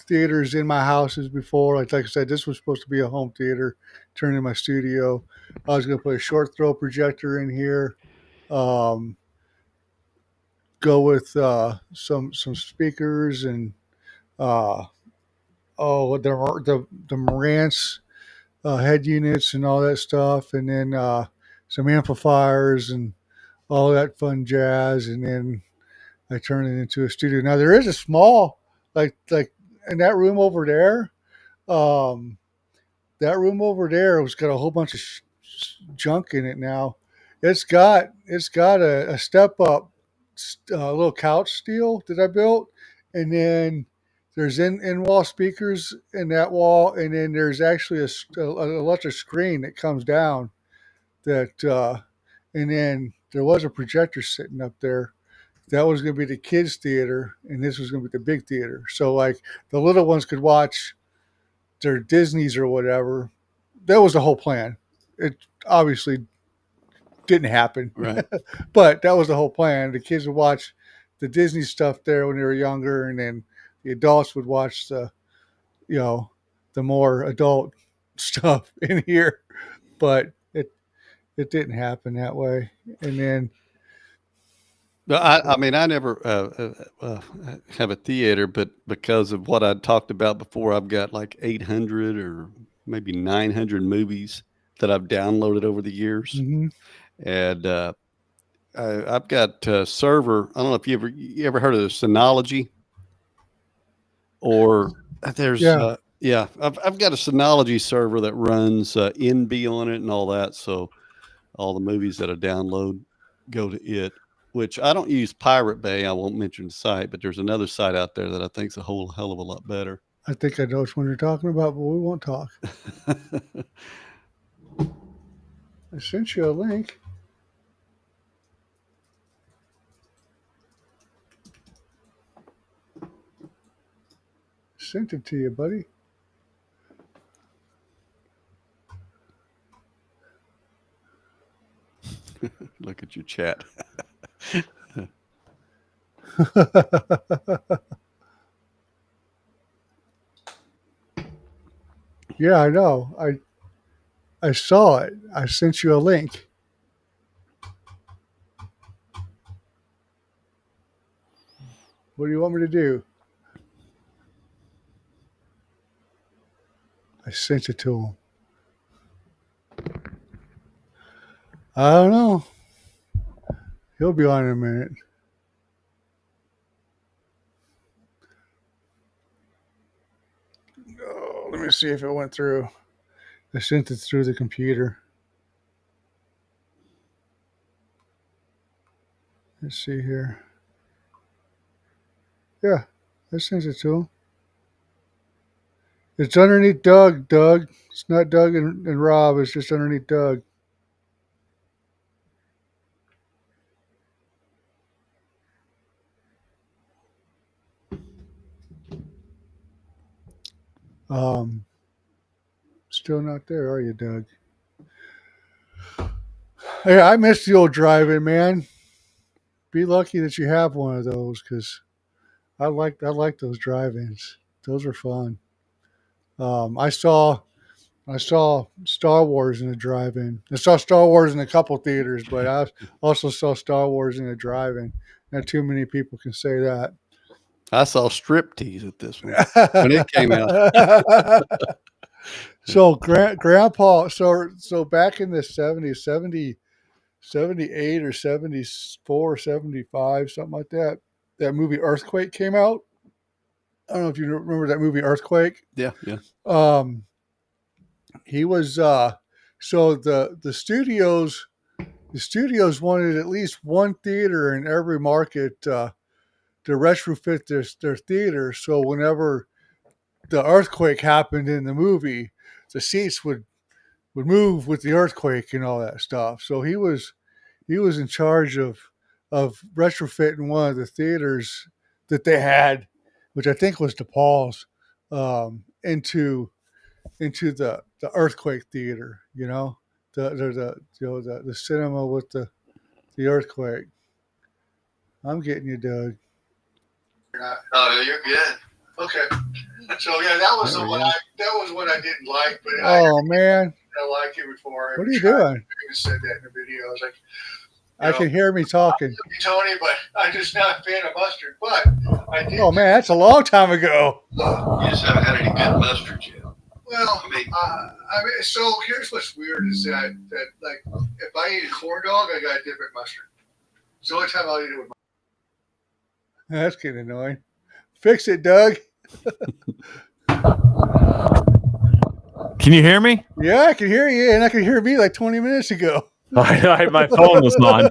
theaters in my houses before. Like I said, this was supposed to be a home theater, turned into my studio. I was going to put a short throw projector in here. Um, go with some speakers and uh, the Marantz head units and all that stuff, and then some amplifiers and all that fun jazz, and then I turn it into a studio. Now there is a small like in that room over there. Um, that room over there has got a whole bunch of junk in it now. It's got a step up little couch steel that I built, and then there's in wall speakers in that wall, and then there's actually an electric screen that comes down that, and then there was a projector sitting up there. That was going to be the kids theater, and this was going to be the big theater. So like the little ones could watch their Disneys or whatever. That was the whole plan. It obviously didn't happen, Right. but that was the whole plan. The kids would watch the Disney stuff there when they were younger, and then the adults would watch you know, the more adult stuff in here. But it didn't happen that way. And then Well, I mean, I never have a theater, but because of what I talked about before, I've got like 800 or maybe 900 movies that I've downloaded over the years, mhm. and I've got a server. I don't know if you ever heard of the Synology, or there's Yeah, yeah, I've got a Synology server that runs NB on it and all that, so all the movies that I download go to it, which I don't use Pirate Bay. I won't mention the site, but there's another site out there that I think is a whole hell of a lot better. I think I know which one you're talking about, but we won't talk. I sent you a link. Sent it to you, buddy. Look at your chat. Yeah, I know. I saw it. I sent you a link. What do you want me to do? I sent it to him. I don't know. He'll be on in a minute. Oh, let me see if it went through. I sent it through the computer. Let's see here. Yeah, I sent it to him. It's underneath Doug. Doug. It's not Doug and Rob. It's just underneath Doug. Um, Still not there, are you, Doug? Hey, I miss the old drive-in, man. Be lucky that you have one of those, because I like those drive-ins. Those are fun. I saw Star Wars in a drive-in. I saw Star Wars in a couple theaters, but I also saw Star Wars in a drive-in. Not too many people can say that. I saw Striptease at this one when it came out. So grandpa, so back in the 70s, 78 or 74, 75, something like that, that movie Earthquake came out. I don't know if you remember that movie Earthquake. Yeah, yeah. Um, he was so the studios wanted at least one theater in every market to retrofit their theater. So whenever the earthquake happened in the movie, the seats would move with the earthquake and all that stuff. So he was in charge of retrofitting one of the theaters that they had, which I think was DePaul's, into the earthquake theater. The cinema with the earthquake. I'm getting you, Doug. Oh, you're good. Okay. So yeah, that was There the we one. go. That was what I didn't like, but I liked it before. What are you doing? I said that in the video. I was like, I can hear me talking. Tony, but I'm just not a fan of mustard. But I did. Oh man, that's a long time ago. You just haven't had any good mustard yet. Well, I mean, so here's what's weird is that like if I eat a corn dog, I got a different mustard. It's the only time I'll eat it with That's getting annoying. Fix it, Doug. Can you hear me? Yeah, I can hear you, and I could hear me like 20 minutes ago. My phone was on.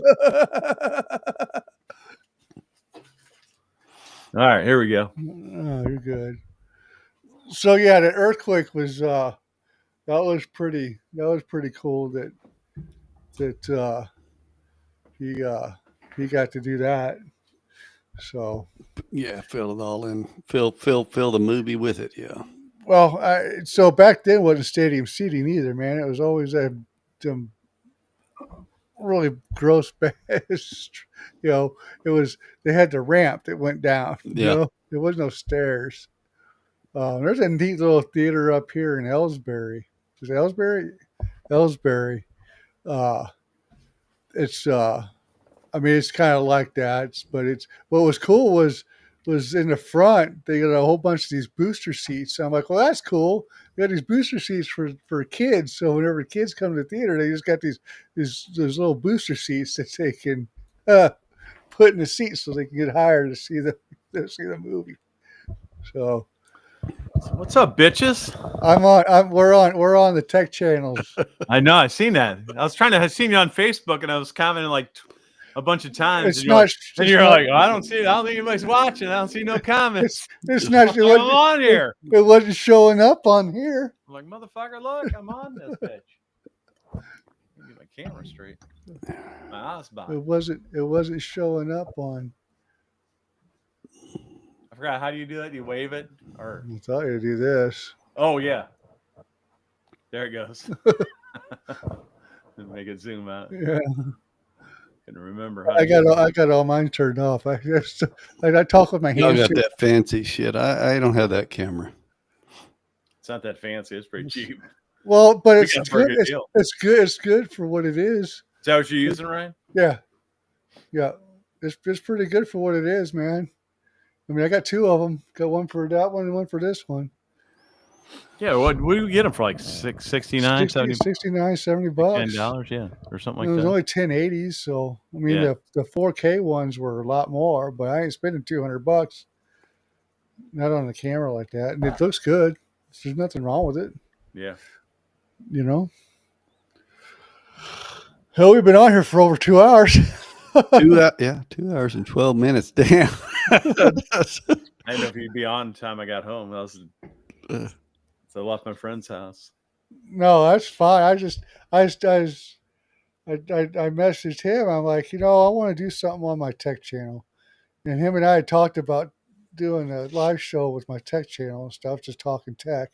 All right, here we go. Oh, you're good. So yeah, the earthquake was that was pretty cool that he got to do that. So Yeah, fill it all in. Fill the movie with it. Yeah. well, so back then wasn't stadium seating either, man. It was always some really gross best. You know, it was they had the ramp that went down. Yeah. You know? There was no stairs. There's a neat little theater up here in Ellsbury. Is it Ellsbury? Ellsbury. It's I mean it's kind of like that, but it's what was cool was in the front they got a whole bunch of these booster seats. So I'm like, well, that's cool. They got these booster seats for kids. So whenever kids come to the theater, they just got these little booster seats that they can put in the seats so they can get higher to see the movie. So What's up, bitches? we're on the tech channels. I know, I seen that. I seen you on Facebook, and I was commenting like a bunch of times. It's and you're not. like, and you're like, I don't think anybody's watching. I don't see no comments. It's not. What's going on here? It wasn't showing up on here. I'm like, motherfucker, look, I'm on this bitch. Let me get my camera straight. My eyes box. It wasn't showing up on. I forgot, how do you do that? Do you wave it or? I thought you do this. Oh yeah, there it goes. Make it zoom out. Yeah, Can remember how. I got all mine turned off. I just I talk with my Y'all hands. got that fancy shit. I don't have that camera. It's not that fancy. It's pretty cheap. Well, but it's got it for a good. good deal. It's good. It's good for what it is. Is that what you're using, Ryan? Yeah. It's pretty good for what it is, man. I mean, I got two of them. Got one for that one and one for this one. Yeah, what do we get them for? Like $69, 70 $69, $70. $10, yeah, or something It like was that. only 1080s, so I mean Yeah. the 4K ones were a lot more, but I ain't spending $200 not on the camera like that, and it looks good. There's nothing wrong with it, Yeah, you know. Hell, we've been on here for over 2 hours. 2 hours and 12 minutes. Damn. I didn't know if you'd be on the time I got home. So I left my friend's house. No, that's fine. I messaged him. I'm like, I want to do something on my tech channel, and him and I had talked about doing a live show with my tech channel and stuff, just talking tech.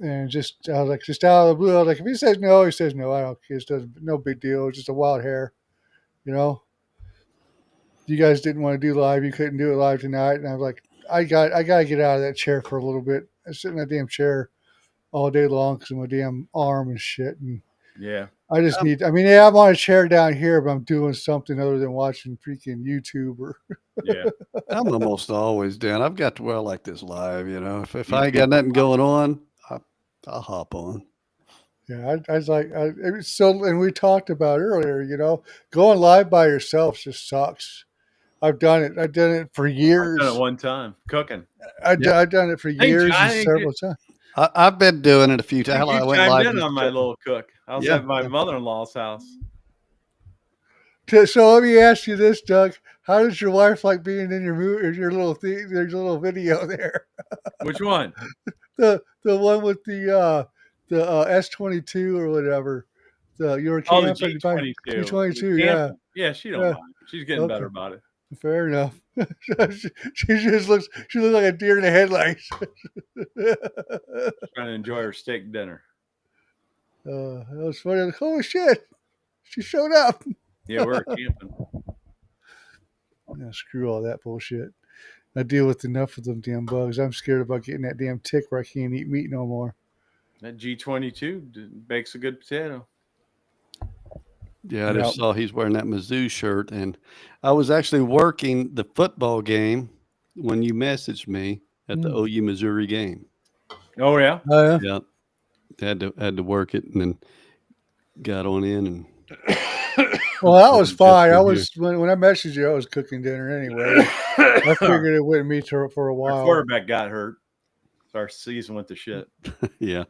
And I was like, just out of the blue, I was like, if he says no, he says no. I don't care. It's no big deal. It's just a wild hair, You guys didn't want to do live. You couldn't do it live tonight, and I was like, I got to get out of that chair for a little bit. I sit in that damn chair all day long because of my damn arm and shit. And Yeah, I just need. I mean, yeah, I'm on a chair down here, but I'm doing something other than watching freaking YouTube or. yeah. I'm almost always down. I've got to wear like this live, If I ain't got nothing going on, I'll hop on. Yeah, I was like, and we talked about earlier, going live by yourself just sucks. I've done it. I've done it for years. I've done it one time cooking. I've done it for years John, and several times. I've been doing it a few times. I You went chimed live in just on my little cook. I was Yeah. at my mother-in-law's house. So let me ask you this, Doug. How does your wife like being in your little thing? There's a little video there. Which one? The one with the S22 or whatever. You were Oh, the camping. G22. G22, yeah. Yeah, she don't Yeah. mind. She's getting Okay. better about it. Fair enough. She looks like a deer in the headlights. Trying to enjoy her steak dinner. That was funny. Like, holy shit, she showed up. Yeah, we're camping. Yeah, screw all that bullshit. I deal with enough of them damn bugs. I'm scared about getting that damn tick where I can't eat meat no more. That G22 bakes a good potato. Yeah, I just saw he's wearing that Mizzou shirt, and I was actually working the football game when you messaged me at the OU Missouri game. Oh yeah. Yeah, had to work it, and then got on in and. Well, that was Just fine. for I you. was when I messaged you, I was cooking dinner anyway. I figured it wouldn't meet her for a Our while. quarterback got hurt. So our season went to shit. Yeah.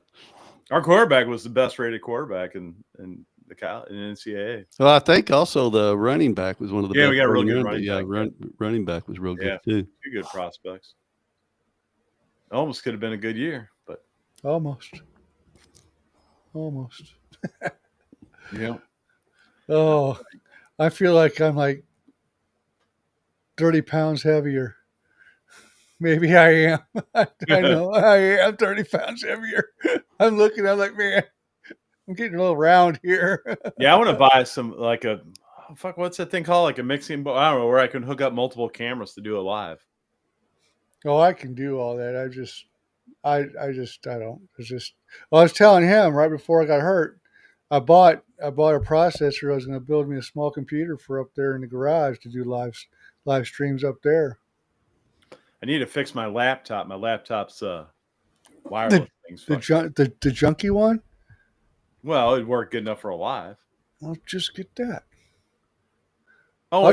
Our quarterback was the best rated quarterback in the NCAA. Well, I think also the running back was one of the Yeah, best. we got a real good running back, running back, running back was real Yeah. good too. Two good prospects. Almost could have been a good year, but Almost. yeah. Oh, I feel like I'm like 30 pounds heavier. Maybe I am. I know I am 30 pounds heavier. I'm like, man, I'm getting a little round here. Yeah, I want to buy some what's that thing called? Like a mixing bowl? I don't know, where I can hook up multiple cameras to do it live. Oh, I can do all that. I don't. It's just. Well, I was telling him right before I got hurt. I bought a processor. I was going to build me a small computer for up there in the garage to do live streams up there. I need to fix my laptop. My laptop's wireless things. The junky one. Well, it'd work good enough for a live. I'll just get that. Oh,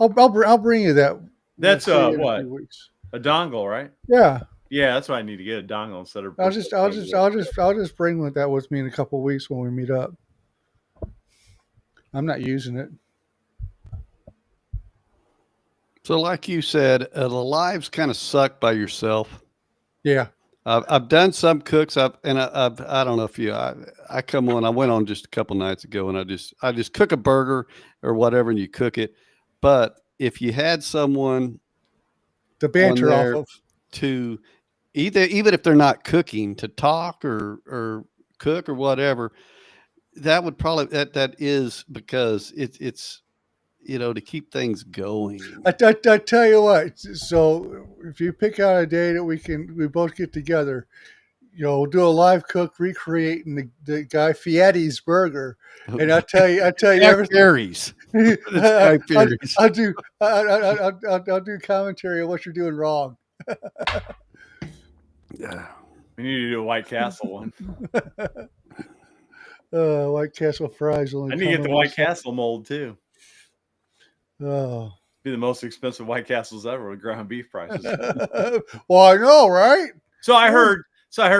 I'll bring you that. That's in a what? few weeks. A dongle, right? Yeah. Yeah, that's why I need to get a dongle instead of. I'll just bring that with me in a couple of weeks when we meet up. I'm not using it. So, like you said, the lives kind of suck by yourself. Yeah. I've done some cooks. I don't know if you. I come on. I went on just a couple nights ago, and I just cook a burger or whatever, and you cook it. But if you had someone The banter there off of. to even if they're not cooking, to talk or cook or whatever, that would probably that is because it's to keep things going. I tell you what. So if you pick out a day that we both get together, we'll do a live cook recreating the Guy Fieri's burger, and I tell you everything. Fieri's. Fieri's. I'll do commentary on what you're doing wrong. Yeah. We need to do a White Castle one. White Castle fries only. I need to get the White Castle mold too. Oh. Be the most expensive White Castles ever with ground beef prices. Well, I know, right? So I heard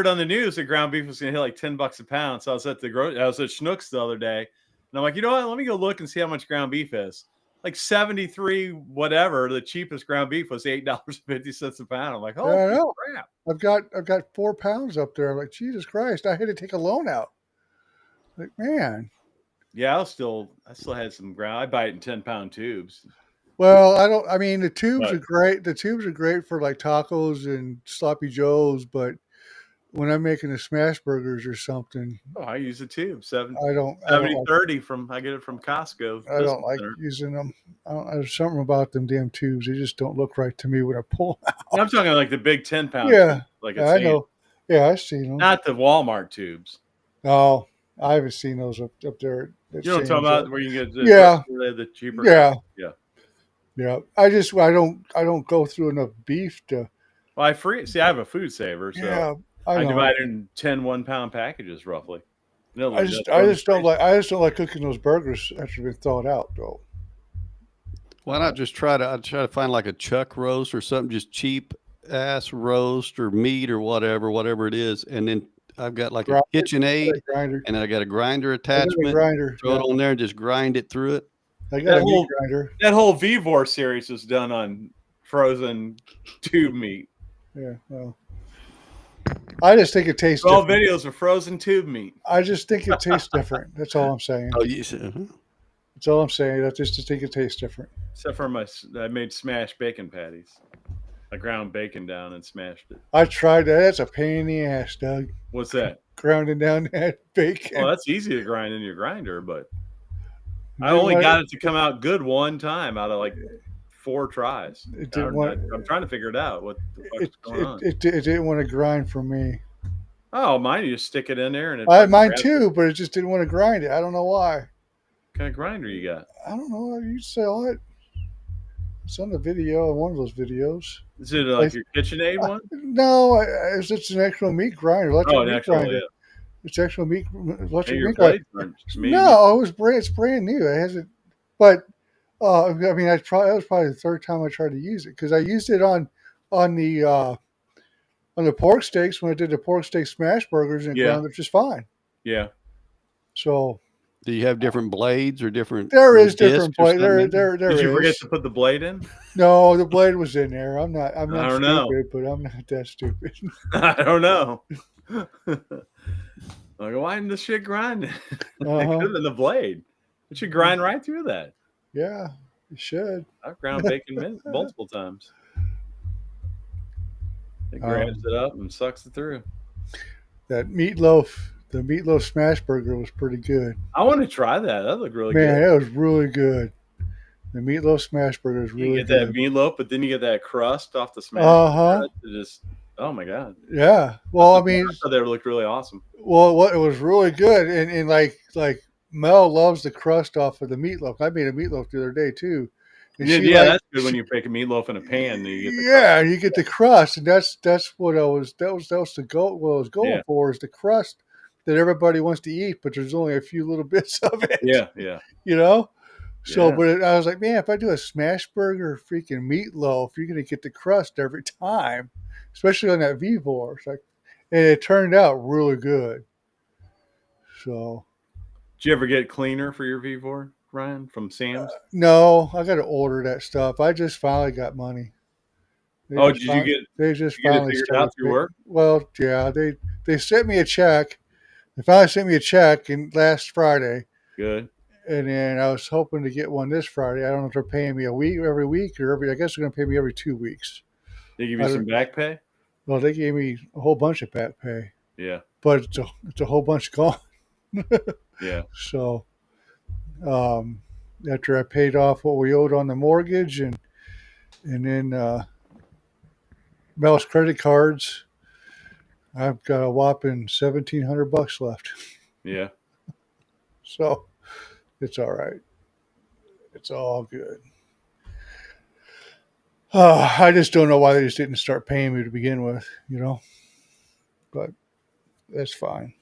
on the news that ground beef was going to hit like $10 a pound. So I was at Schnucks the other day, and I'm like, you know what? Let me go look and see how much ground beef is. Like 73, whatever. The cheapest ground beef was $8.50 a pound. I'm like, oh, I know. crap! I've got 4 pounds up there. I'm like, Jesus Christ! I had to take a loan out. Like, man. Yeah, I still had some ground. I buy it in 10-pound tubes. Well, I mean, the tubes are great. The tubes are great for like tacos and sloppy joes, but when I'm making the smash burgers or something, I use a tube. 70-30 from I get it from Costco. I don't like using them. There's something about them damn tubes. They just don't look right to me when I pull them out. I'm talking like the big 10-pound. Yeah, like I know. Yeah, I've seen them. Not the Walmart tubes. No, I haven't seen those up there. You know what I'm talking about? Where you can get the cheaper. Yeah. Yeah. Yeah. I don't go through enough beef to. Well, I have a food saver, so yeah, I divide it in 10 1-pound packages roughly. I just don't like cooking those burgers after they've been thawed out though. Why not just try to find like a chuck roast or something, just cheap ass roast or meat or whatever it is, and then I've got like a KitchenAid, and then I got a grinder attachment. Throw it on there and just grind it through it. I got a meat grinder. That whole Vivor series was done on frozen tube meat. Yeah, well, I just think it tastes. All videos of frozen tube meat. I just think it tastes different. That's all I'm saying. Oh, yes. That's all I'm saying. I just think it tastes different. Except for I made smashed bacon patties. I ground bacon down and smashed it. I tried that. That's a pain in the ass, Doug. What's that? Grounding down that bacon. Well, that's easy to grind in your grinder, but I only got it to come out good one time out of like 4 tries. I'm trying to figure it out. What's going on? It didn't want to grind for me. Oh, mine, you just stick it in there. I had mine too, but it just didn't want to grind it. I don't know why. kind of grinder you got? I don't know. You sell it. It's on the video, one of those videos. Is it like your KitchenAid one? No, it's an actual meat grinder, electric Oh, an meat actual, grinder. yeah. It's actual meat Hey, electric your meat grinder. blades aren't maybe. No, it's brand new. It hasn't, but I mean, that was probably the third time I tried to use it because I used it on the pork steaks when I did the pork steak smash burgers and it Yeah. ground it just fine. Yeah. So Do you have different blades or different? there is discs different or blade. There something? Did you forget is. to put the blade in? No, the blade was in there. I'm not I don't know. stupid, but I'm not that stupid. I don't know. Like, why didn't this shit grind? It could Uh-huh. have been the blade. It should grind right through that. Yeah, you should. I've ground bacon multiple times. It grabs it up and sucks it through. The meatloaf smash burger was pretty good. I want to try that. That looked really Man, good. it was really good. The meatloaf smash burger is You really get that good. meatloaf, but then you get that crust off the smash. Uh-huh. It just, oh my god. Yeah. Well, I mean, I thought they looked really awesome. what it was really good, and like Mel loves the crust off of the meatloaf. I made a meatloaf the other day too. And Yeah, she that's good when you bake a meatloaf in a pan. And you get the yeah, you get the crust, and that's what that was the goal. What I was going Yeah. for is the crust that everybody wants to eat, but there's only a few little bits of it. Yeah. You know. So, Yeah. but I was like, man, if I do a smash burger, freaking meatloaf, you're gonna get the crust every time, especially on that Vivor. It's like, and it turned out really good. So, Did you ever get cleaner for your V4, Ryan, from Sam's? no, I got to order that stuff. I just finally got money. They Oh, just did you get They just you get it finally figured started out through pay- work? Well, yeah, they sent me a check. They finally sent me a check last Friday, Good. and then I was hoping to get one this Friday. I don't know if they're paying me every week or every. I guess they're going to pay me every 2 weeks. They give I you don't- some back pay? Well, they gave me a whole bunch of back pay, Yeah. but it's a whole bunch gone. Yeah. So, after I paid off what we owed on the mortgage and then Mel's credit cards, I've got a whopping $1,700 left. Yeah. So it's all right. It's all good. I just don't know why they just didn't start paying me to begin with, but that's fine.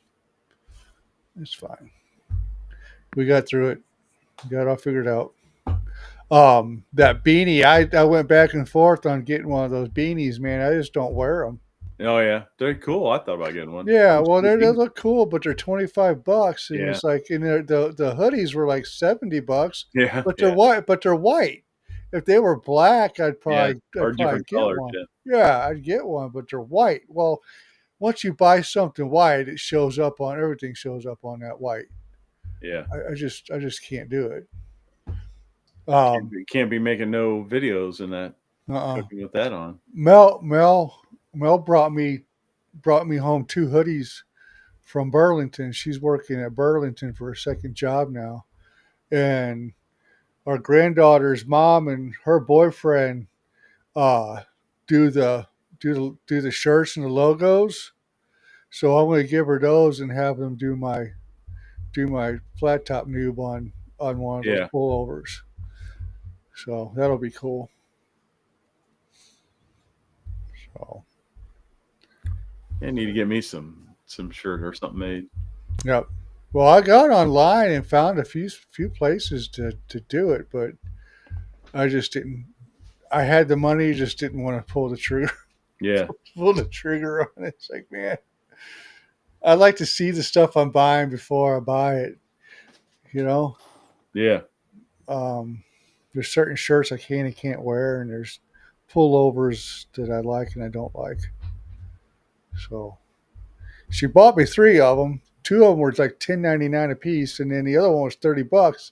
It's fine. We got through it. Got it all figured out. That beanie, I went back and forth on getting one of those beanies, man. I just don't wear them. Oh yeah. They're cool. I thought about getting one. Yeah, well, they look cool, but they're $25, and Yeah. it's like, and the hoodies were like $70, Yeah. but they're white. But they're white. If they were black, I'd probably, or I'd probably different get colors. one. Yeah. Yeah, I'd get one, but they're white. Well, once you buy something white, it shows up on everything. Shows up on that white. Yeah. I just can't do it. You can't be making no videos in that Uh-uh. cooking with that on. Mel brought me home 2 hoodies from Burlington. She's working at Burlington for a second job now, and our granddaughter's mom and her boyfriend do the shirts and the logos. So I'm going to give her those and have them do my flat top noob on one of those Yeah. pullovers. So that'll be cool. So I need to get me some shirt or something made. yep. Well, I got online and found a few places to do it, but I just didn't. I had the money, just didn't want to pull the trigger. Yeah. Pull the trigger on it. It's like, man, I like to see the stuff I'm buying before I buy it. Yeah. There's certain shirts I can and can't wear, and there's pullovers that I like and I don't like. So she bought me 3 of them. 2 of them were like $10.99 a piece, and then the other one was $30,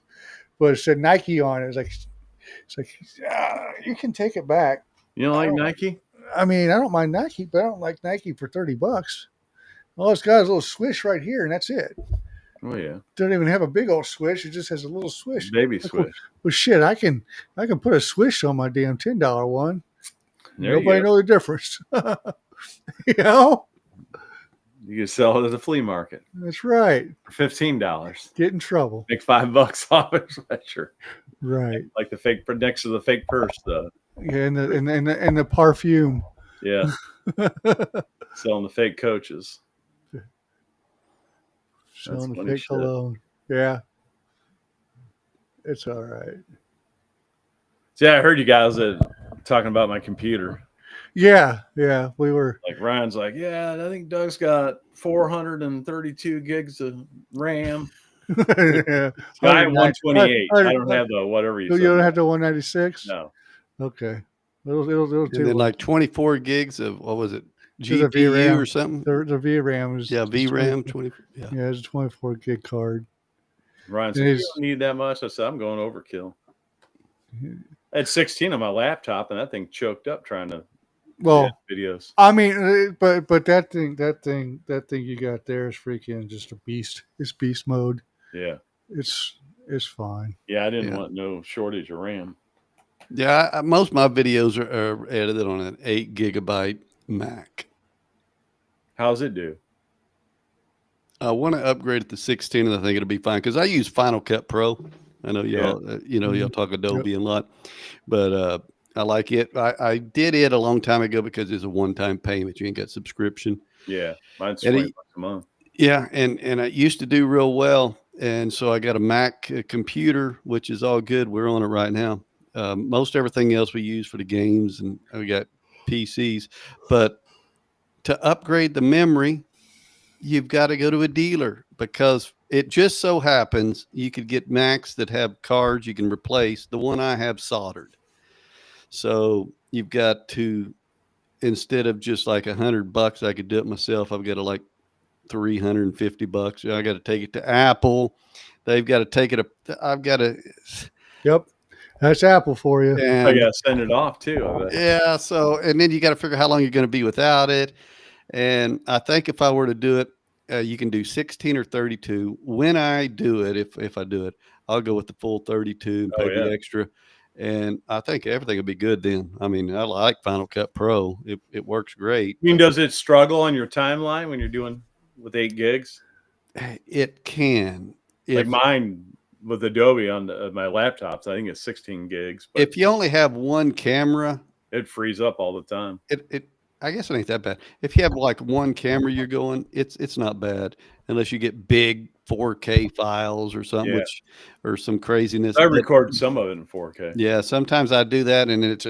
but it said Nike on it. It's like you can take it back. You don't like Nike? I mean, I don't mind Nike, but I don't like Nike for $30. All it's got is a little swish right here, and that's it. Oh yeah. Don't even have a big old swish. It just has a little swish. Baby Like, Swish. Well, shit, I can put a swish on my damn $10 one. There you Nobody go. know the difference. You know? You can sell it at the flea market That's right. for $15. Get in trouble. Make $5 off it. Sweatshirt. Right. Like the fake next to the fake purse though. Yeah, and the perfume. Yeah. Selling the fake coaches. Selling the funny fake shit. cologne. Yeah. It's all right. So yeah, I heard you guys talking about my computer. Yeah, we were. Like Ryan's like, yeah, I think Doug's got 432 gigs of RAM. Yeah. I have 128. I don't 100 have the whatever you You said. don't have the 196? No. Okay. It'll And do then it. like 24 gigs of, what was it? There's a GPU VRAM. or something? The VRAM is Yeah, is VRAM 20 20. Yeah. Yeah, it's a 24 gig card. Ryan's It like, you is- don't need that much. I said, I'm going overkill. I had 16 on my laptop, and that thing choked up trying to Well, edit videos. I mean, but that thing you got there is freaking just a beast. It's beast mode. Yeah. It's fine. Yeah, I didn't Yeah. want no shortage of RAM. Yeah, most of my videos are edited on an 8 gigabyte Mac. How's it do? I want to upgrade it to 16, and I think it'll be fine because I use Final Cut Pro. I know y'all, y'all talk Adobe a lot, but I like it. I did it a long time ago because it's a one-time payment. You ain't got subscription. Yeah, mine's And $20 a month. Yeah, and it used to do real well, and so I got a Mac computer, which is all good. We're on it right now. Most everything else we use for the games, and we got PCs. But to upgrade the memory, you've got to go to a dealer because it just so happens you could get Macs that have cards you can replace. The one I have soldered. So you've got to, instead of just like $100, I could do it myself. I've got to like $350. I got to take it to Apple. They've got to take it. I've got to. Yep, that's Apple for you. I And, gotta send it off too. I bet. yeah. So, and then you got to figure how long you're going to be without it. And I think if I were to do it, you can do 16 or 32. When I do it, if I do it, I'll go with the full 32 and pay the extra. And I think everything will be good then. I mean, I like Final Cut Pro. It works great. I mean, does it struggle on your timeline when you're doing with 8 gigs? It can. Like mine with Adobe on my laptops, I think it's 16 gigs. But If you only have one camera, it frees up all the time. I guess it ain't that bad. If you have like one camera you're going, it's not bad unless you get big 4K files or something, Yeah. or some craziness. I record some of it in 4K. Yeah, sometimes I do that, and it's.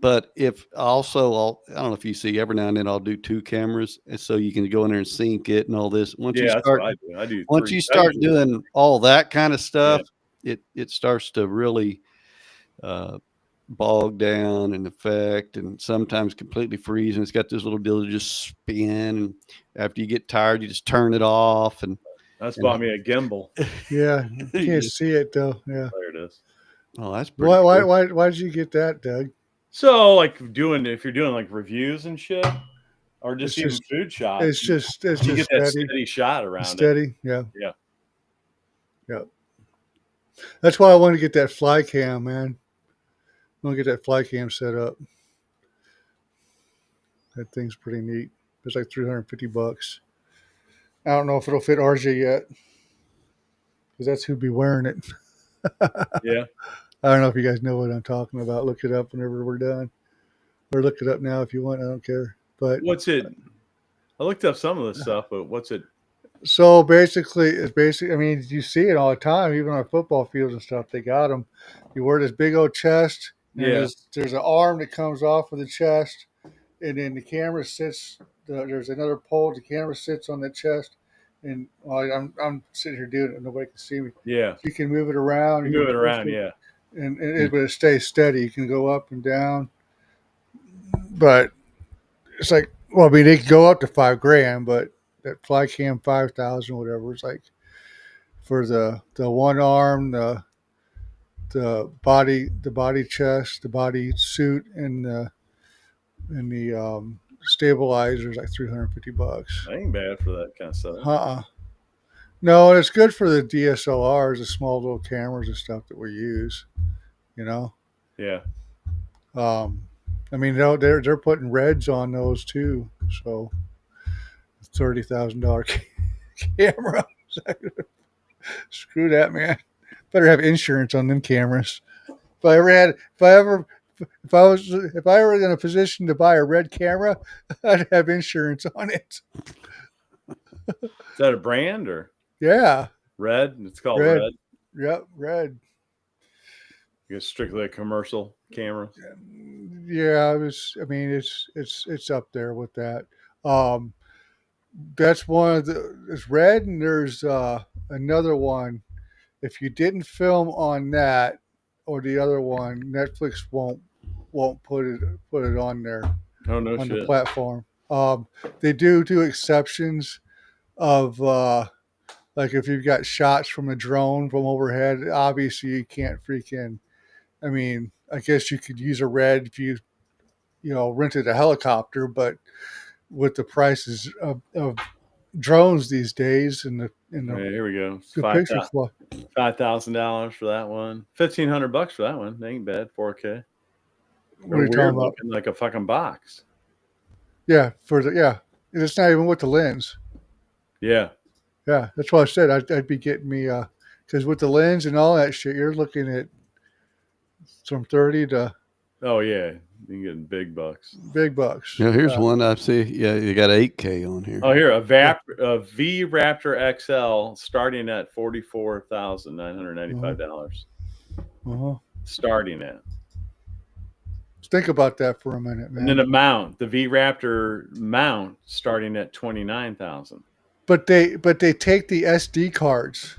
But if also, I don't know if you see every now and then I'll do 2 cameras, and so you can go in there and sync it and all this. Once you Yeah, that's start, what I do. I do. once 3. you start doing all that kind of stuff, Yeah. it starts to really bog down and affect, and sometimes completely freeze. And it's got this little deal to just spin. And after you get tired, you just turn it off. And That's bought me a gimbal. Yeah, you can't see it though. Yeah. There it is. oh, that's pretty Why cool. why did you get that, Doug? So, like if you're doing like reviews and shit, or just It's even just- food shots, It's just you get that steady. steady shot around it. Steady, yeah. Yeah. Yep. That's why I wanted to get that fly cam, man. I want to get that fly cam set up. That thing's pretty neat. It's like $350. I don't know if it'll fit RJ yet, because that's who'd be wearing it. Yeah. I don't know if you guys know what I'm talking about. Look it up whenever we're done, or look it up now if you want. I don't care. But What's it? I looked up some of this stuff, but what's it? so basically, I mean, you see it all the time, even on football fields and stuff. They got them. You wear this big old chest. And Yeah. There's an arm that comes off of the chest, and then the camera sits. There's another pole. The camera sits on the chest, and I'm sitting here doing it. Nobody can see me. Yeah. You can move it around. You move it can around, push yeah. but it stays steady. You can go up and down, but it's like, well, I mean, they can go up to $5,000, but that Flycam 5000, whatever, it's like for the one arm, the body chest, the body suit, and the stabilizer is like $350. That ain't bad for that kind of stuff. No, it's good for the DSLRs, the small little cameras and stuff that we use. You know. Yeah. I mean, they're putting reds on those too, so $30,000 camera. Screw that, man. Better have insurance on them cameras. If I ever in a position to buy a red camera, I'd have insurance on it. Is that a brand or Yeah, Red? It's called red. Red. Yep, red. It's strictly a commercial camera. Yeah, I mean, it's up there with that. Um, that's one of it's red, and there's another one. If you didn't film on that or the other one, Netflix won't put it on there Oh no on the shit. platform. They do exceptions of like if you've got shots from a drone from overhead. Obviously, you can't freaking. I mean, I guess you could use a red if you rented a helicopter, but with the prices of drones these days and the Okay, here we go. the picture flow. $5,000 for that one. $1,500 for that one. That ain't bad. 4K. What are you They're talking weird about? looking, like a fucking box. Yeah, it's not even with the lens. Yeah. Yeah, that's why I said I'd be getting me because with the lens and all that shit, you're looking at from 30 to Oh yeah. You can get big bucks. big bucks. Now here's one I see. Yeah, you got 8K on here. Oh, here a V Raptor XL starting at $44,995. Uh-huh. Starting at. Think about that for a minute, man. And then a mount, the V Raptor mount starting at $29,000. But they take the SD cards.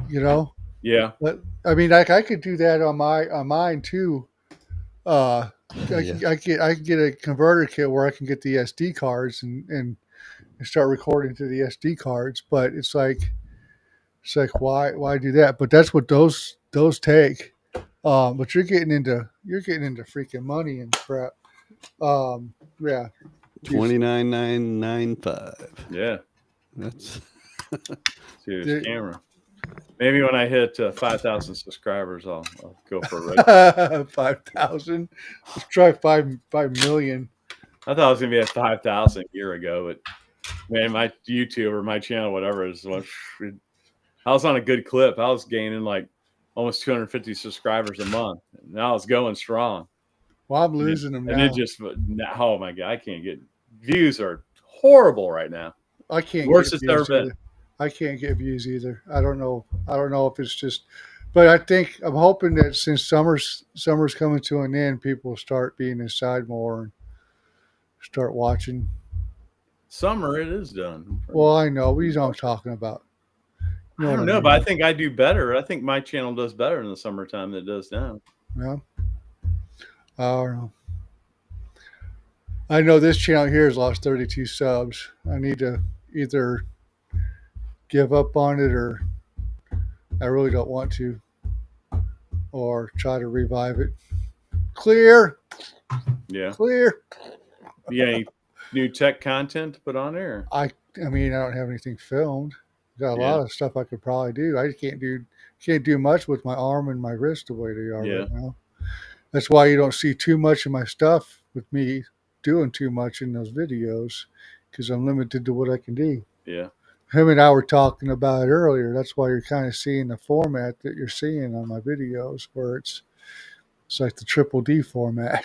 Yeah. But I mean, I could do that on mine too. I can get a converter kit where I can get the SD cards and start recording to the SD cards. But it's like why do that? But that's what those take. But you're getting into freaking money and crap. Yeah. 29,995. Yeah. That's Serious camera. Maybe when I hit 5,000 subscribers, I'll go for a race. 5,000. Let's try 5 million. I thought I was gonna be at 5,000 a year ago, but man, my YouTube or my channel, whatever, I was on a good clip. I was gaining like almost 250 subscribers a month. Now it's going strong. Well, I'm losing them now. And it just, oh my god, I can't get views are horrible right now. I can't. Worst it's ever been. I can't get views either. I don't know if it's just, but I'm hoping that since summer's coming to an end, people will start being inside more and start watching. Summer, it is done. Well, I know. We know what I'm talking about. I don't know, but I think I do better. I think my channel does better in the summertime than it does now. Yeah. I don't know. I know this channel here has lost 32 subs. I need to either give up on it or I really don't want to, or try to revive it. Clear. Yeah. Clear. You got any new tech content to put on there? I mean, I don't have anything filmed. Got a lot of stuff I could probably do. I can't do much with my arm and my wrist the way they are right now. That's why you don't see too much of my stuff with me doing too much in those videos, because I'm limited to what I can do. Yeah. Him and I were talking about it earlier. That's why you're kind of seeing the format that you're seeing on my videos, where it's like the triple D format.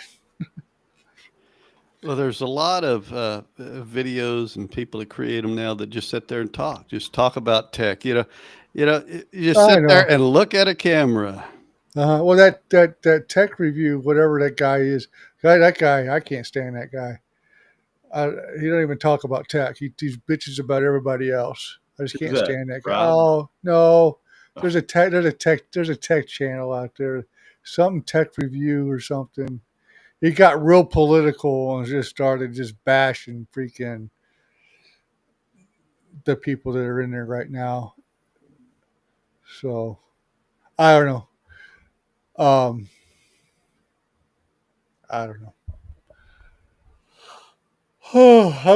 Well, there's a lot of videos and people that create them now that just sit there and talk about tech. You just sit there and look at a camera. Well, that tech review, whatever that guy is, that guy, I can't stand that guy. He don't even talk about tech. He bitches about everybody else. I just can't stand that guy. Oh no, there's a tech channel out there, something tech review or something. He got real political and just started bashing freaking the people that are in there right now. So I don't know. I don't know. Oh, I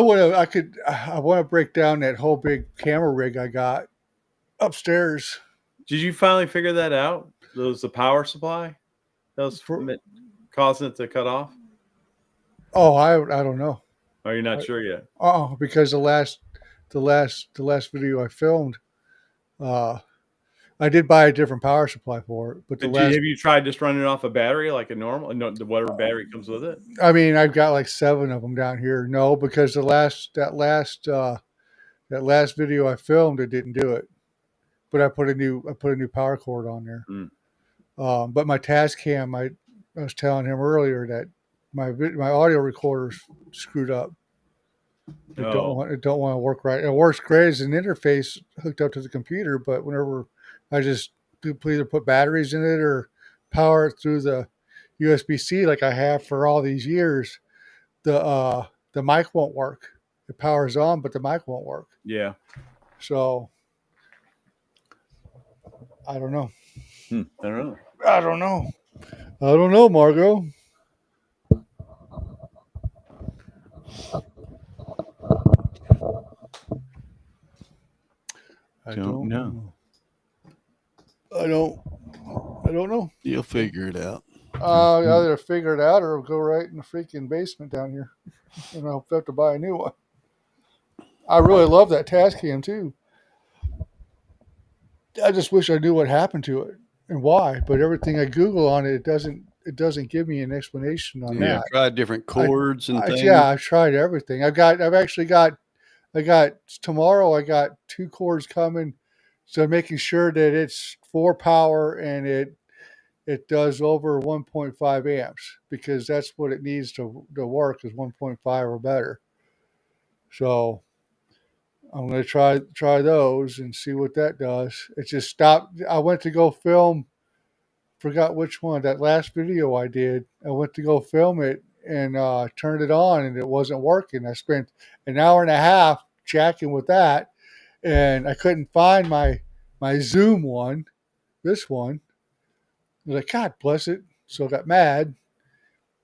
want to break down that whole big camera rig I got upstairs. Did you finally figure that out? The power supply that was causing it to cut off? Oh, I don't know. Or you're not sure yet? Oh, because the last video I filmed, I did buy a different power supply for it, but the Have last, you tried just running it off a battery like a normal, no, whatever battery comes with it? I mean, I've got like 7 of them down here. No, because that last video I filmed, it didn't do it. But I put a new power cord on there. Mm. But my Tascam, I was telling him earlier that my audio recorder's screwed up. It don't want to work right. It works great as an interface hooked up to the computer, but whenever I just either put batteries in it or power it through the USB-C like I have for all these years, the mic won't work. It powers on, but the mic won't work. Yeah. So I don't know. I don't know. I don't know, Margot. I don't know. I don't know. You'll figure it out. Either figure it out or go right in the freaking basement down here. And I'll have to buy a new one. I really love that Tascam too. I just wish I knew what happened to it and why. But everything I Google on it, it doesn't give me an explanation on Yeah, that. tried different cords and things. Yeah, I've tried everything. I got tomorrow. I got 2 cords coming, so I'm making sure that it's 4 power and it does over 1.5 amps because that's what it needs to work is 1.5 or better. So I'm going to try those and see what that does. It just stopped. I went to go film, forgot which one, that last video I did. I went to go film it and turned it on and it wasn't working. I spent an hour and a half jacking with that and I couldn't find my Zoom one, this one. I was like, God bless it. So I got mad.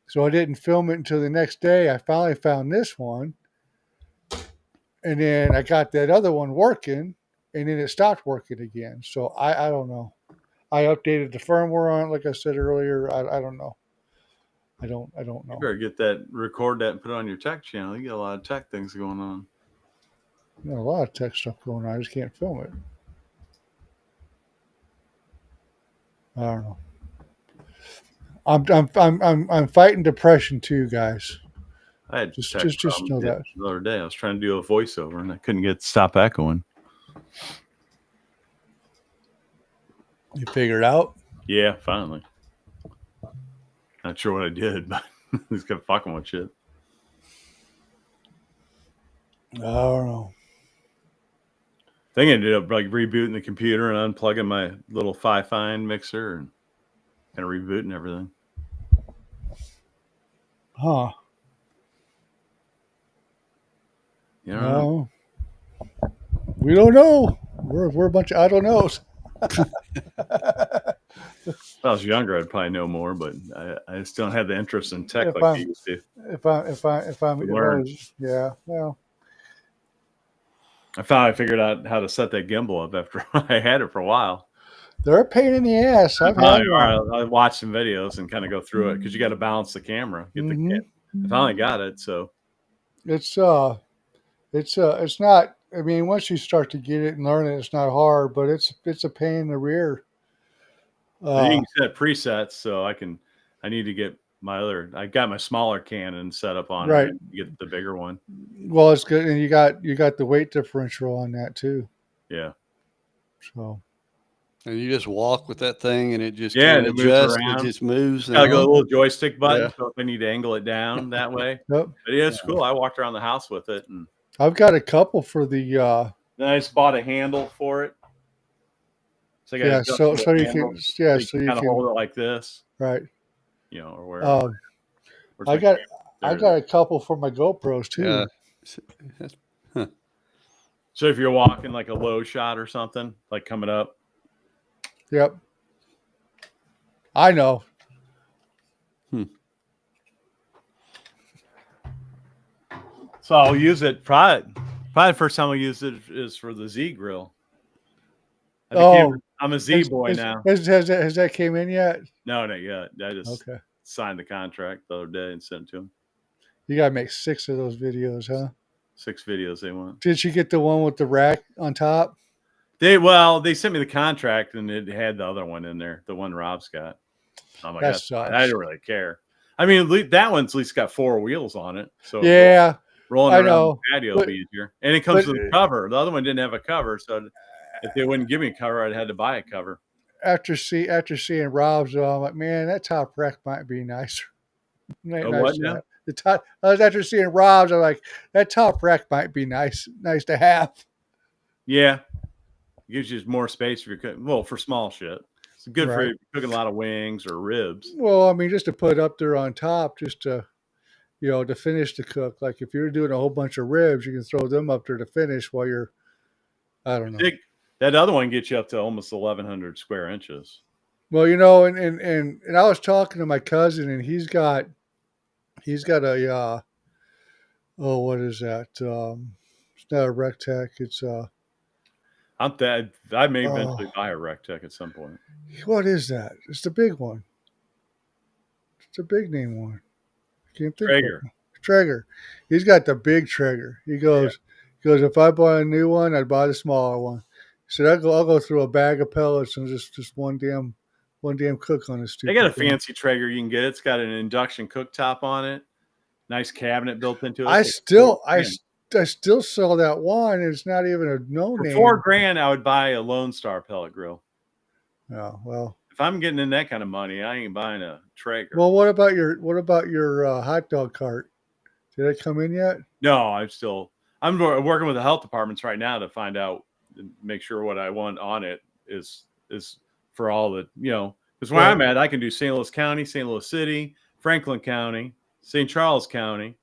So I didn't film it until the next day. I finally found this one. And then I got that other one working, and then it stopped working again. So I don't know. I updated the firmware on it, like I said earlier. I don't know. I don't know. You better get that, record that, and put it on your tech channel. You got a lot of tech things going on. A lot of tech stuff going on. I just can't film it. I don't know. I'm fighting depression too, guys. I had Just tech know problems that. the other day. I was trying to do a voiceover and I couldn't get stop echoing. You figure it out? Yeah, finally. Not sure what I did, but he's kept fucking with shit. I don't know. I think I ended up like rebooting the computer and unplugging my little Fifine mixer and kind of rebooting everything. Huh. You know, we don't know. We're a bunch of I don't knows. if I was younger, I'd probably know more, but I just don't have the interest in tech If like I'm- I used to. Learn. Yeah. Well, I finally figured out how to set that gimbal up after I had it for a while. they're a pain in the ass. I've had one. I watched some videos and kind of go through it because you got to balance the camera. Get the Mhm. kit. I finally got it, so It's not. I mean, once you start to get it and learn it, it's not hard, but it's a pain in the rear. you can set presets. So I need to get I got my smaller Canon set up on Right. it. Get the bigger one. Well, it's good, and you got the weight differential on that too. Yeah. So And you just walk with that thing and it just Yeah, kinda and it moves adjusts. around. It just moves. Got and- a little joystick button, Yeah. so if I need to angle it down that way. yep. But yeah, it's cool. I walked around the house with it, and I've got a couple for the then I just bought a handle for it. So I got yeah. So you can kind of hold it like this, right. or wherever. Where's I my got camera? I got a couple for my GoPros too. Yeah. So if you're walking like a low shot or something, like coming up, Yep. I know. so I'll use it. Probably the first time I use it is for the Z grill. I'm a Z boy now. Has that came in yet? No, not yet. I just Okay. signed the contract the other day and sent it to him. You gotta make 6 of those videos, huh? 6 videos they want. Did she get the one with the rack on top? They sent me the contract and it had the other one in there, the one Rob's got. I'm like, That that's fine. sucks. I don't really care. I mean, that one's at least got 4 wheels on it, so Yeah, rolling I around know, the patio but- will be easier. And it comes but- with a cover. The other one didn't have a cover, so if they wouldn't give me a cover, I'd had to buy a cover. after seeing Rob's, I'm like, man, that top rack might be nicer. A what now? shot. The top. After seeing Rob's, I'm like, that top rack might be nice to have. Yeah. It gives you more space for your cooking. Well, for small shit. It's good for Right. you cooking a lot of wings or ribs. Well, I mean, just to put up there on top, just to, to finish the cook. Like if you're doing a whole bunch of ribs, you can throw them up there to finish while you're, I don't know. That other one gets you up to almost 1,100 square inches. Well, and I was talking to my cousin, and he's got a what is that? It's not a Rectech. It's I may eventually buy a Rectech at some point. what is that? It's the big one. It's the big name one. I can't think. Traeger. Traeger. He's got the big Traeger. He goes, if I buy a new one, I'd buy the smaller one. He said, I'll go through a bag of pellets and just one damn cook on this. They got a fancy Traeger you can get. It's got an induction cooktop on it. Nice cabinet built into it. I still sell that one. And it's not even a no For name. $4,000, I would buy a Lone Star pellet grill. Oh, well. If I'm getting in that kind of money, I ain't buying a Traeger. Well, what about your hot dog cart? Did it come in yet? No, I'm working with the health departments right now to find out and make sure what I want on it is for all the, because where I'm at, I can do St. Louis County, St. Louis City, Franklin County, St. Charles County,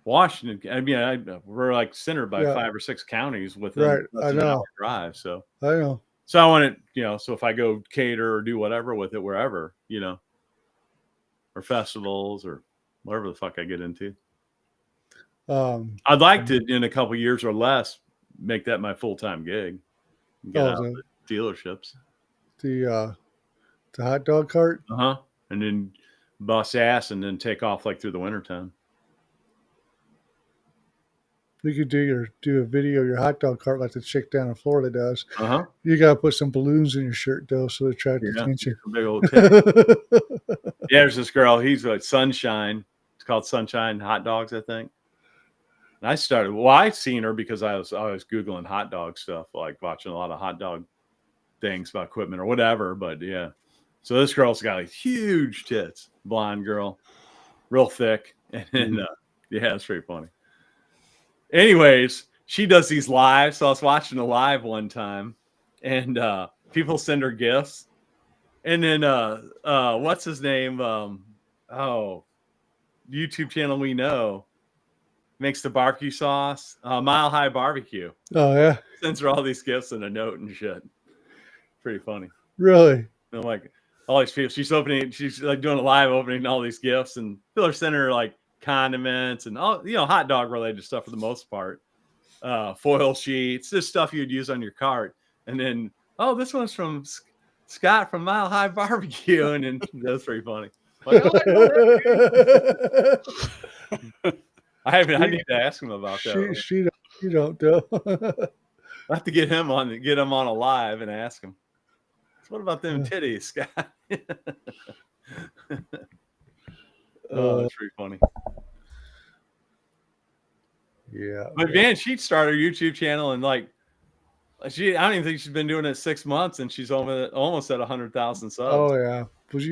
Washington. I mean, we're like centered by 5 or 6 counties within less than an hour drive. So I know. So I want it, so if I go cater or do whatever with it, wherever, or festivals or whatever the fuck I get into. I'd like to, in a couple of years or less, make that my full-time gig. Get out of the dealerships. The hot dog cart? Uh-huh. And then bust ass and then take off like through the wintertime. You could do a video of your hot dog cart like the chick down in Florida does. Uh-huh. You gotta put some balloons in your shirt though, so they attract attention. Big old titty. There's this girl. He's like Sunshine. It's called Sunshine Hot Dogs, I think. And I seen her because I was Googling hot dog stuff, like watching a lot of hot dog things about equipment or whatever. But yeah, so this girl's got like huge tits, blonde girl, real thick, and it's pretty funny. Anyways, she does these lives. So I was watching a live one time, and people send her gifts, and then what's his name? YouTube channel we know makes the barbecue sauce. Mile High Barbecue. Oh yeah, sends her all these gifts and a note and shit. Pretty funny. Really? And I'm like, all these people. She's like doing a live opening all these gifts, and people are sending her like condiments and all hot dog related stuff for the most part. Foil sheets, this stuff you'd use on your cart, and then this one's from Scott from Mile High Barbecue, and then that's pretty funny. Like, I need to ask him about that. She don't do. I have to get him on a live and ask him. So what about them titties, Scott? That's pretty funny. Yeah. But man, she started her YouTube channel and I don't even think she's been doing it 6 months, and she's almost at 100,000 subs. Oh yeah, but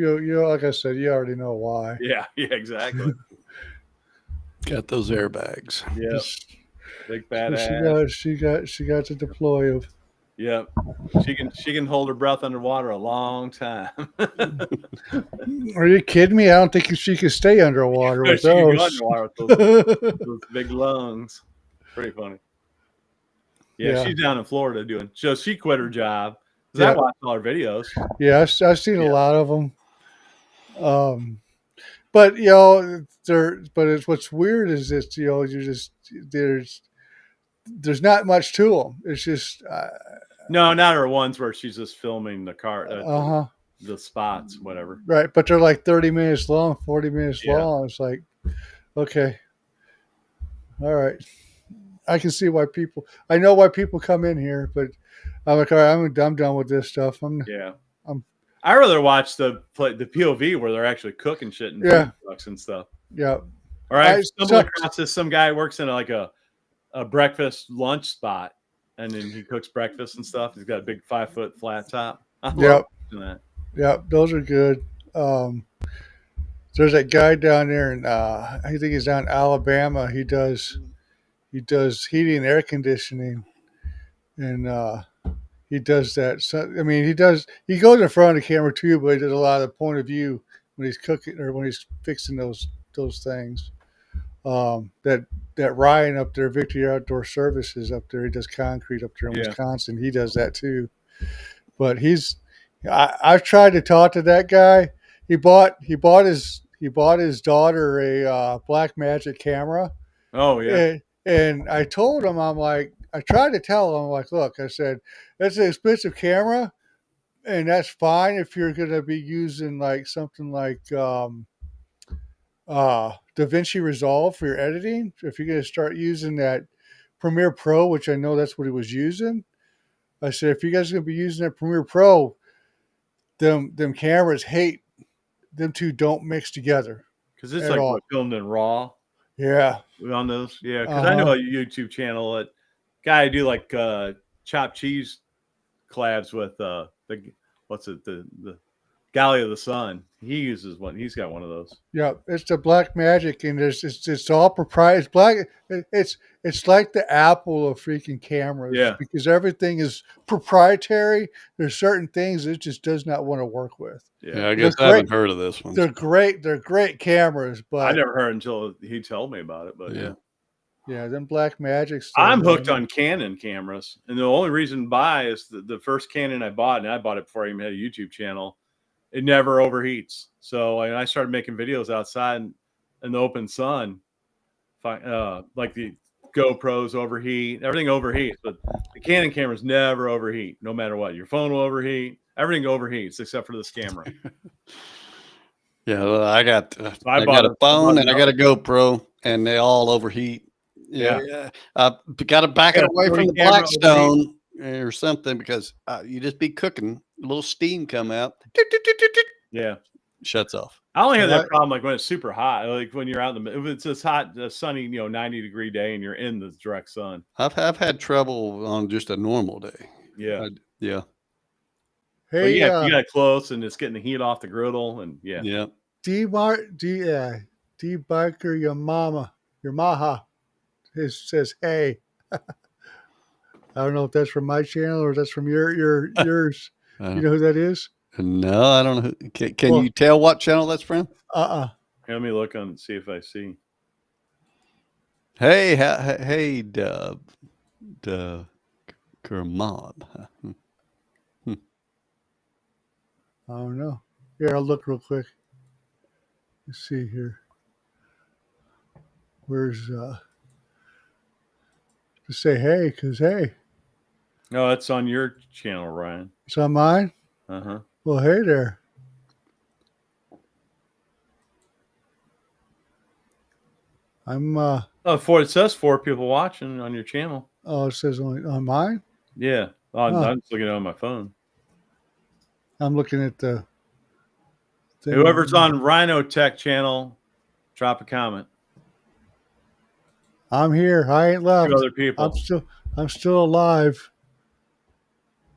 like I said, you already know why. Yeah, exactly. Got those airbags. Yeah, big fat ass. She got the deploy of. Yep, she can hold her breath underwater a long time. Are you kidding me? I don't think she can stay underwater with she can those. go underwater with those big lungs. Pretty funny. Yeah, she's down in Florida doing. So she quit her job. I watched all her videos. Yeah, I've seen a lot of them. But it's what's weird is that there's not much to them. It's just no, not her ones where she's just filming the car, the spots, whatever. Right, but they're like 30 minutes long, 40 minutes long. It's like, okay, All right. I can see why people. I know why people come in here, but I'm like, all right, I'm done with this stuff. Yeah. I'm- I rather watch the POV where they're actually cooking shit in Yeah. food trucks and stuff. Yeah. Or I I- stumbled across this. Some guy works in a breakfast lunch spot, and then he cooks breakfast and stuff. He's got a big 5-foot flat top. I love Yep. watching that. Yeah, those are good. There's that guy down there, and I think he's down in Alabama. He does heating and air conditioning, and he does that. So, I mean, he goes in front of the camera too, but he does a lot of point of view when he's cooking or when he's fixing those things. That Ryan up there, Victory Outdoor Services up there, he does concrete up there in Yeah. Wisconsin. He does that too. But I've tried to talk to that guy. He bought his daughter a Black Magic camera. Oh yeah. And I told him, I tried to tell him, look, I said, that's an expensive camera, and that's fine if you're going to be using like something like DaVinci Resolve for your editing. If you're going to start using that Premiere Pro, which I know that's what he was using, I said, if you guys are going to be using that Premiere Pro, them cameras them two don't mix together. Because it's At like all. what, filmed in RAW Yeah. on those. Yeah. Because I know a YouTube channel that guy do like chopped cheese collabs with the Galley of the Sun. He uses one. He's got one of those. Yeah, it's the Black Magic, and it's all proprietary. It's black. It's like the Apple of freaking cameras. Yeah. Because everything is proprietary. There's certain things it just does not want to work with. Yeah, I guess I haven't heard of this one. They're great. They're great cameras, but I never heard until he told me about it. But yeah, them Black Magics. I'm hooked on Canon cameras, and the only reason to buy is the first Canon I bought, and I bought it before I even had a YouTube channel. It never overheats. So I started making videos outside in the open sun. Like the GoPros overheat, everything overheats, but the Canon cameras never overheat, no matter what. Your phone will overheat, everything overheats except for this camera. Yeah, well, I got I got a phone and I got a another. GoPro, and they all overheat. Yeah. Got to back it Got a away from 40 the camera Blackstone or something because you just be cooking, a little steam come out, Yeah. shuts off. I only have that Right. problem like when it's super hot, like when you're out in the if it's this hot, sunny, 90-degree day and you're in the direct sun. I've had trouble on just a normal day. Yeah. Yeah, But Hey, you got it close and it's getting the heat off the griddle and yeah. D-Biker, your maha, says, hey. I don't know if that's from my channel or that's from yours. You know who that is? No, I don't know. Can Well- you tell what channel that's from? Here, let me look on and see if I see. Hey, hey, Dub, Kermod. I don't know. Here, I'll look real quick. Let's see here. Where's just say hey, because hey, No, it's on your channel, Ryan. it's on mine. Uh-huh. Well, hey there. I'm Oh, it says 4 people watching on your channel. oh, it says on mine. Yeah. I'm just looking at it on my phone. I'm looking at the thing. Whoever's on Rhino Tech channel, drop a comment. I'm here. I ain't left. 2 other people. I'm still alive.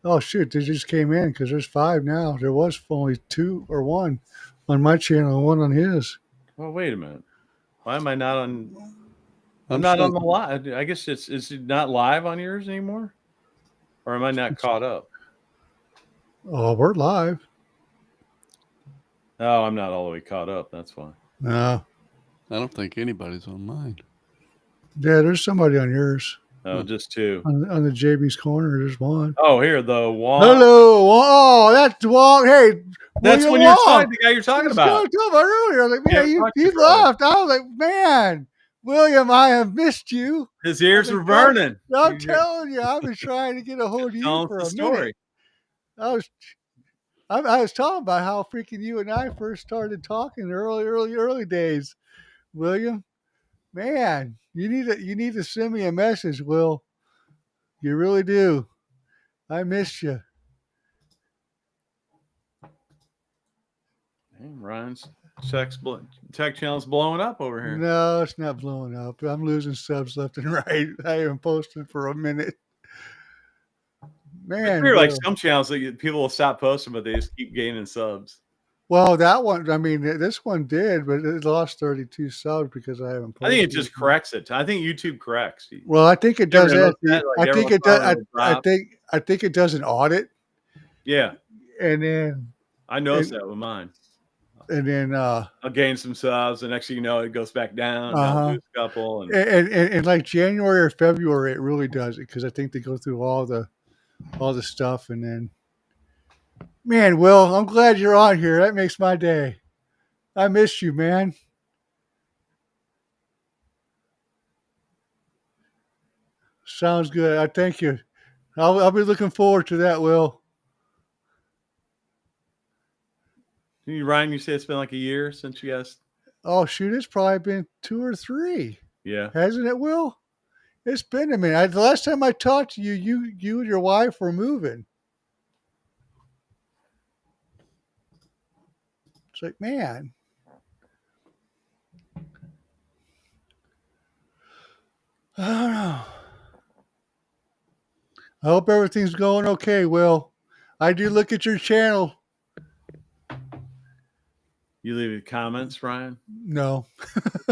Oh shoot, they just came in because there's 5 now. There was only 2 or 1 on my channel and 1 on his. Well, wait a minute. Why am I not on? I'm I'm not still- on the live. I guess is it not live on yours anymore, or am I not caught up? Oh, we're live. Oh, I'm not all the way caught up. That's why. No. I don't think anybody's on mine. Yeah, there's somebody on yours. Oh, just 2. On the JB's corner, there's 1. Oh, here the wall. Hello. Oh, that's Wong. Hey, That's William when you're Wong. talking. The guy you're talking That's about. what I was talking about earlier. I was like, Yeah, man, talk to you you about left. I was like, man, William, I have missed you. His ears I've were been trying- burning. I'm telling you, I've been trying to get a hold of you Tell us for the a story. minute. I was talking about how freaking you and I first started talking early days, William. Man, you need to send me a message, Will. You really do. I missed you. Hey, Ryan's tech channel's blowing up over here. No, it's not blowing up. I'm losing subs left and right. I haven't posted for a minute. I Man, figure like Will. some channels that people will stop posting, but they just keep gaining subs. Well, that one, I mean, this one did, but it lost 32 subs because I haven't I posted. think it just corrects it. I think YouTube corrects. Well, I think it You ever does notice that. that? Like I think every it once in a does. while it'll drop. I think it does an audit, Yeah, and then I noticed that with mine. I'll gain some subs, and next thing you know, it goes back down. Uh-huh. I'll lose a couple, and and like January or February, it really does it because I think they go through all the stuff, and then, man, Will, I'm glad you're on here. That makes my day. I missed you, man. Sounds good. I thank you. I'll be looking forward to that, Will. Ryan, you say it's been like a year since you guys. Oh shoot, it's probably been 2 or 3, Yeah, hasn't it, Will? It's been a minute. The last time I talked to you, you and your wife were moving. It's like, man. I don't know. I hope everything's going okay, Will. I do look at your channel. you leave comments, Ryan. No.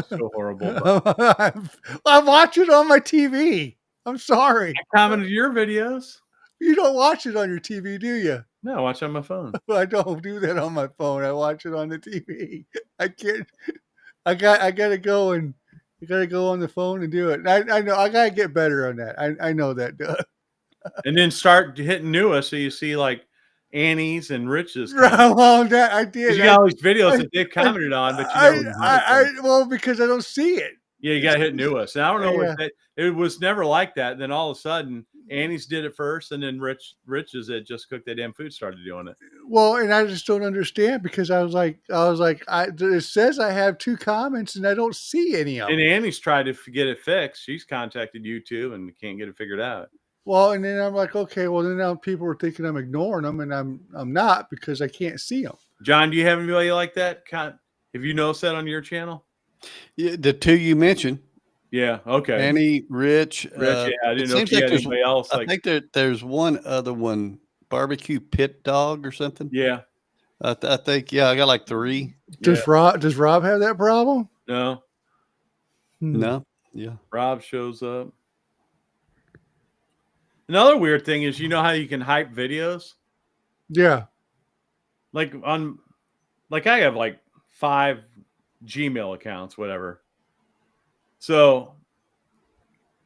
So horrible. But I watch it on my TV. I'm sorry. I commented your videos. You don't watch it on your TV, do you? No, I watch on my phone. I don't do that on my phone. I watch it on the TV. I can't. I gotta go on the phone and do it. I know I gotta get better on that. I know that. And then start hitting newest, so you see like Annie's and Rich's. Well, that I did. You got all these videos that they've commented on, but you never. Well, because I don't see it. Yeah, you got to hit newest. And I don't know what that. It was never like that. And then all of a sudden, Annie's did it first, and then Rich's that just cooked that damn food started doing it. Well, and I just don't understand because I was like, it says I have 2 comments and I don't see any of them. And Annie's tried to get it fixed. She's contacted YouTube and can't get it figured out. Well, and then I'm like, okay, well then now people are thinking I'm ignoring them, and I'm not because I can't see them. John, do you have anybody like that? Have you noticed that on your channel? Yeah, the 2 you mentioned. Yeah. Okay. Annie, Rich. Yeah, I didn't know if you had anybody else. I think there's one other one, Barbecue Pit Dog or something. Yeah. I think, yeah, I got like 3. Does Rob have that problem? No. No. Yeah. Rob shows up. Another weird thing is, you know how you can hype videos? Yeah. Like I have like 5 Gmail accounts, whatever. So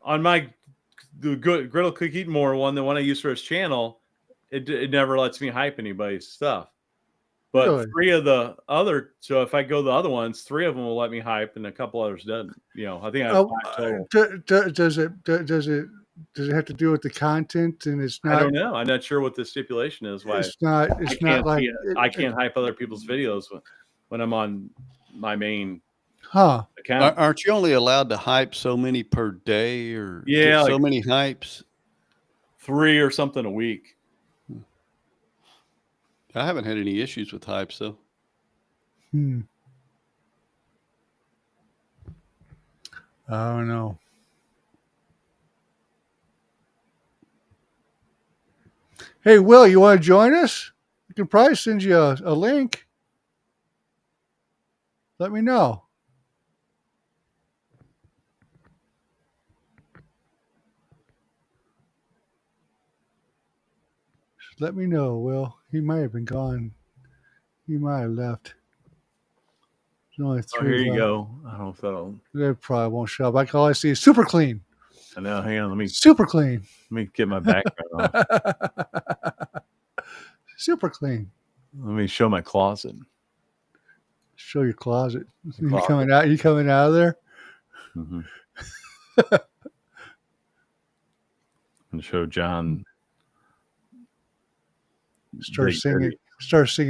on the Griddle Cook Eat More one, the one I use for his channel, it never lets me hype anybody's stuff. But Really? 3 of the other, so if I go the other ones, 3 of them will let me hype, and a couple others doesn't. You know, I think I have 5 total. Does it have to do with the content? And it's not. I don't know. I'm not sure what the stipulation is. Why It's not. It's not like I can't hype other people's videos when I'm on my main account. Aren't you only allowed to hype so many per day, or yeah, so many hypes? 3 or something a week. I haven't had any issues with hypes though. I don't know. Hey, Will, you want to join us? I can probably send you a link. Let me know. Let me know, Will. He might have been gone. He might have left. There's only 3 here you left. go. I don't know if that'll. They probably won't show up. I can always see super clean. I know. Hang on. Super clean. Let me get my background on. Super clean. Let me show my closet. Show your closet. You coming out? You coming out of there? Mm-hmm. And show John. Start singing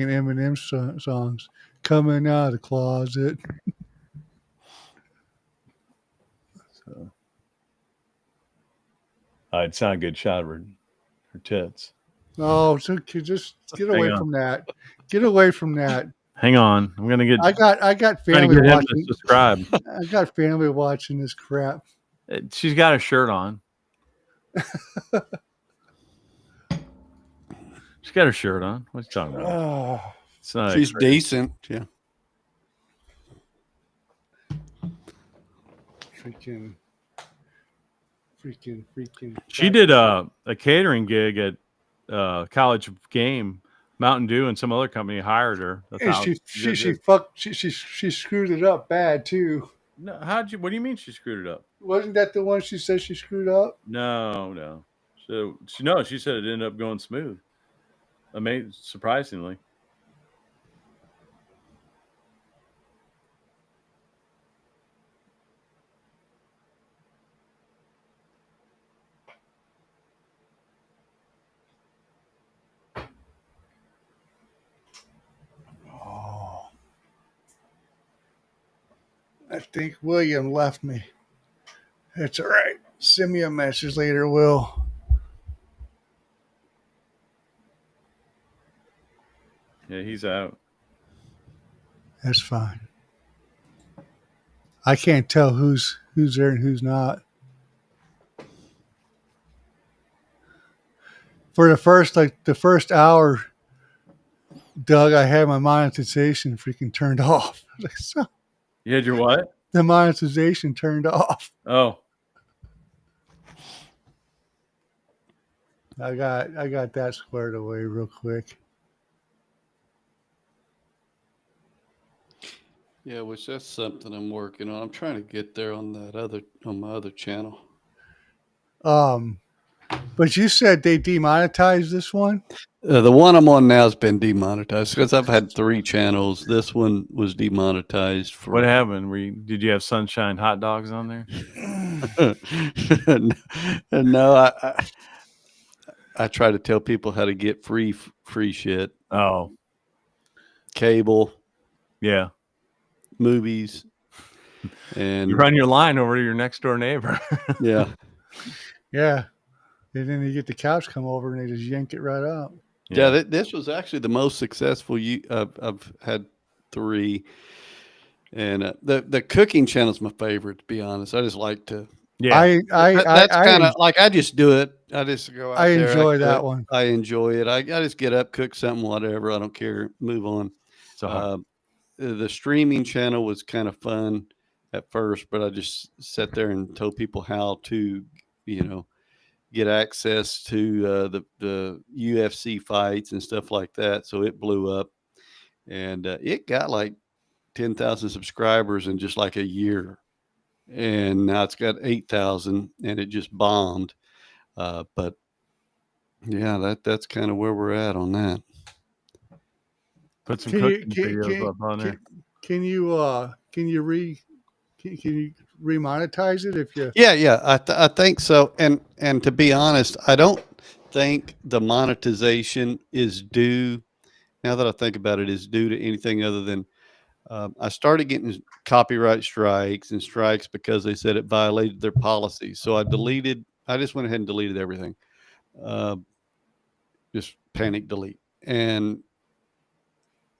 Eminem songs. Coming out of the closet. It's not a good shot of her tits. No, so just get Hang away on. from that. Get away from that. Hang on, I'm gonna get I got trying to family get him to watching. subscribe. I got family watching this crap. She's got a shirt on. She's got her shirt on. What are you talking about? Oh, It's not. She's X-rated. decent. Yeah. freaking. She did a catering gig at College Game. Mountain Dew and some other company hired her. That's And how she screwed it up bad too. No, what do you mean she screwed it up? Wasn't that the one she said she screwed up? No. So she said it ended up going smooth. Amazing, surprisingly. Oh, I think William left me. That's all right. Send me a message later, Will. Yeah, he's out. That's fine. I can't tell who's there and who's not. For the first hour, Doug, I had my monetization freaking turned off. So, You had your what? the monetization turned off. Oh, I got that squared away real quick. Yeah, which that's something I'm working on. I'm trying to get there on my other channel. But you said they demonetized this one? The one I'm on now has been demonetized because I've had 3 channels. This one was demonetized for what happened? Did you have Sunshine hot dogs on there? No, I try to tell people how to get free shit, Oh, cable, yeah. movies, and You run your line over to your next door neighbor. yeah. Yeah. And then you get the cops come over and they just yank it right out. Yeah, this was actually the most successful. I've had 3, and the cooking channel is my favorite. To be honest, I just like to. Yeah, That's kind of like I just do it. I just go out I there, enjoy cook. that one. I enjoy it. I just get up, cook something, whatever. I don't care. Move on. so The streaming channel was kind of fun at first, but I just sat there and told people how to, get access to the UFC fights and stuff like that. So it blew up, and it got like 10,000 subscribers in just like a year, and now it's got 8,000, and it just bombed. But yeah, that's kind of where we're at on that. put some Can you cooking videos up on there. can you remonetize it if you? Yeah. I think so. And to be honest, I don't think the monetization is due. Now that I think about it, is due to anything other than I started getting copyright strikes because they said it violated their policy. So I just went ahead and deleted everything. Just panic delete. And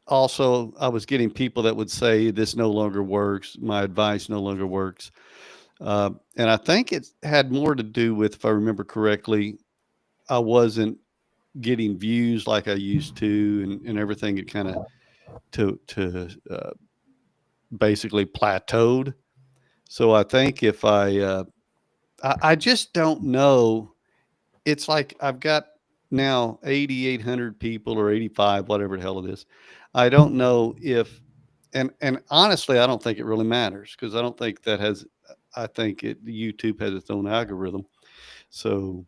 also I was getting people that would say this no longer works. My advice no longer works. And I think it had more to do with, if I remember correctly, I wasn't getting views like I used to, and everything had kind of to basically plateaued. So I think if I just don't know. It's like I've got now 8,800 people or 85, whatever the hell it is. I don't know if, and honestly, I don't think it really matters because I don't think that has. I think YouTube has its own algorithm. So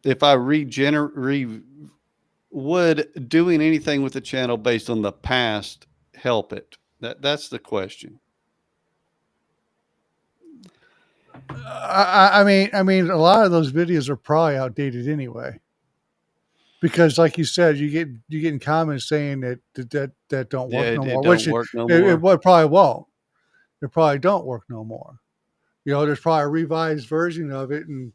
if I would doing anything with the channel based on the past help it? That's the question. I mean, a lot of those videos are probably outdated anyway. Because, like you said, you getting comments saying that don't work no more. It don't work no more. It probably won't. They probably don't work no more. You know, there's probably a revised version of it, and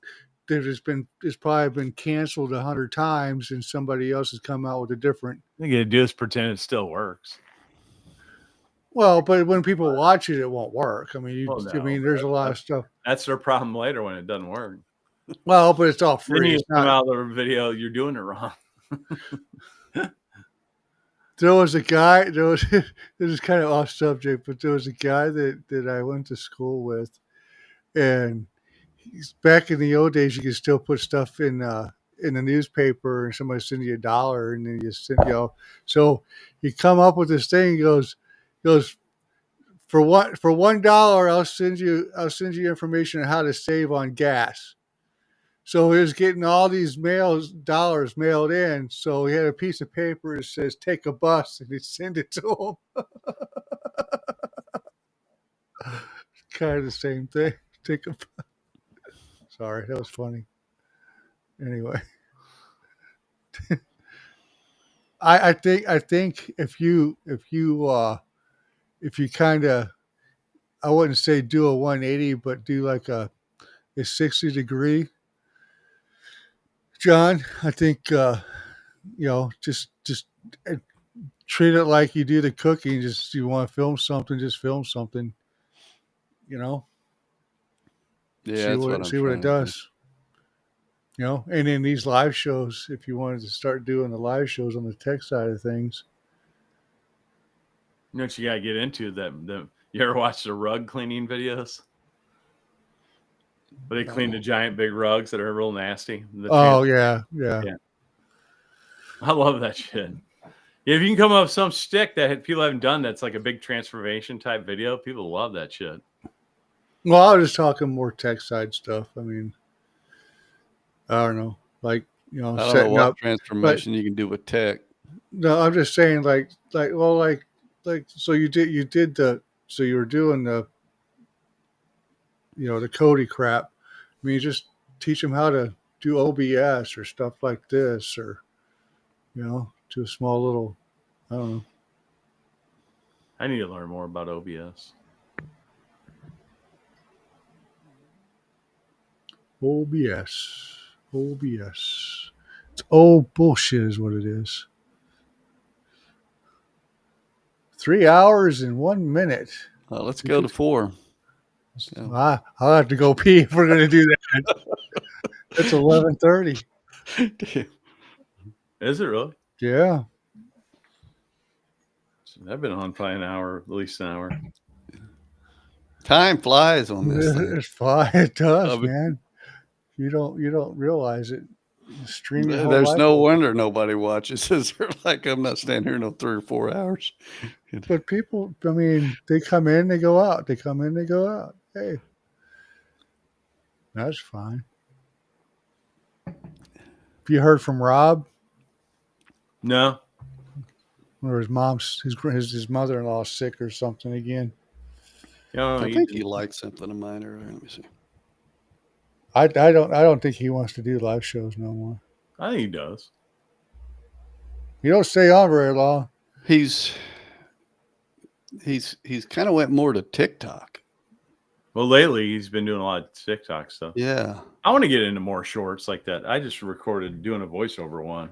it's probably been canceled 100 times, and somebody else has come out with a different. I think you do is pretend it still works. Well, but when people watch it, it won't work. I mean, Well, I no, mean, there's a lot of that's- stuff. That's their problem later when it doesn't work. Well, but it's all Then free. you It's come not, out of the video, you're doing it wrong. there was a guy. This is kind of off subject, but there was a guy that I went to school with, and back in the old days, you could still put stuff in the newspaper, and somebody send you $1, and then you send, you know. So he come up with this thing. He goes for $1, I'll send you information on how to save on gas. So he was getting all these dollars mailed in. So he had a piece of paper that says "Take a bus," and he'd send it to him. Kind of the same thing. Take a bus. Sorry, that was funny. Anyway, I think if you kind of, I wouldn't say do a 180, but do like a 60-degree, John. I think you know, just treat it like you do the cooking. Just you want to film something, just film something. You know, Yeah, see that's what what I'm see what trying it to do. does. You know, and in these live shows, if you wanted to start doing the live shows on the tech side of things, You know what you gotta get into? You ever watch the rug cleaning videos? Where they clean the giant big rugs that are real nasty. oh yeah. I love that shit. If you can come up with some stick that people haven't done that's like a big transformation type video, people love that shit. Well, I was just talking more tech side stuff. I mean, I don't know, like, you know, I don't know setting what up. transformation you can do with tech. No, I'm just saying, like, so you were doing the, you know, the Cody crap. I mean, you just teach them how to do OBS or stuff like this, or, you know, do a small little, I don't know. I need to learn more about OBS. OBS. It's old bullshit is what it is. 3 hours and 1 minute. Let's go to 4. Yeah. I'll have to go pee if we're going to do that. It's 11:30. Is it really? Yeah. I've been on probably an hour, at least an hour. Time flies on this thing. It's fine. It does, I mean- man. You don't realize it. You stream your whole There's life no away. wonder nobody watches this. They're like, I'm not standing here no 3 or 4 hours. But people, I mean, they come in, they go out. They come in, they go out. Hey, that's fine. Have you heard from Rob? No. Or his his mother-in-law sick or something again? No, I think he liked something of mine earlier. Let me see. I don't think he wants to do live shows no more. I think he does. You don't stay on very long. He's kind of went more to TikTok. Well, lately he's been doing a lot of TikTok stuff. Yeah. I want to get into more shorts like that. I just recorded doing a voiceover one.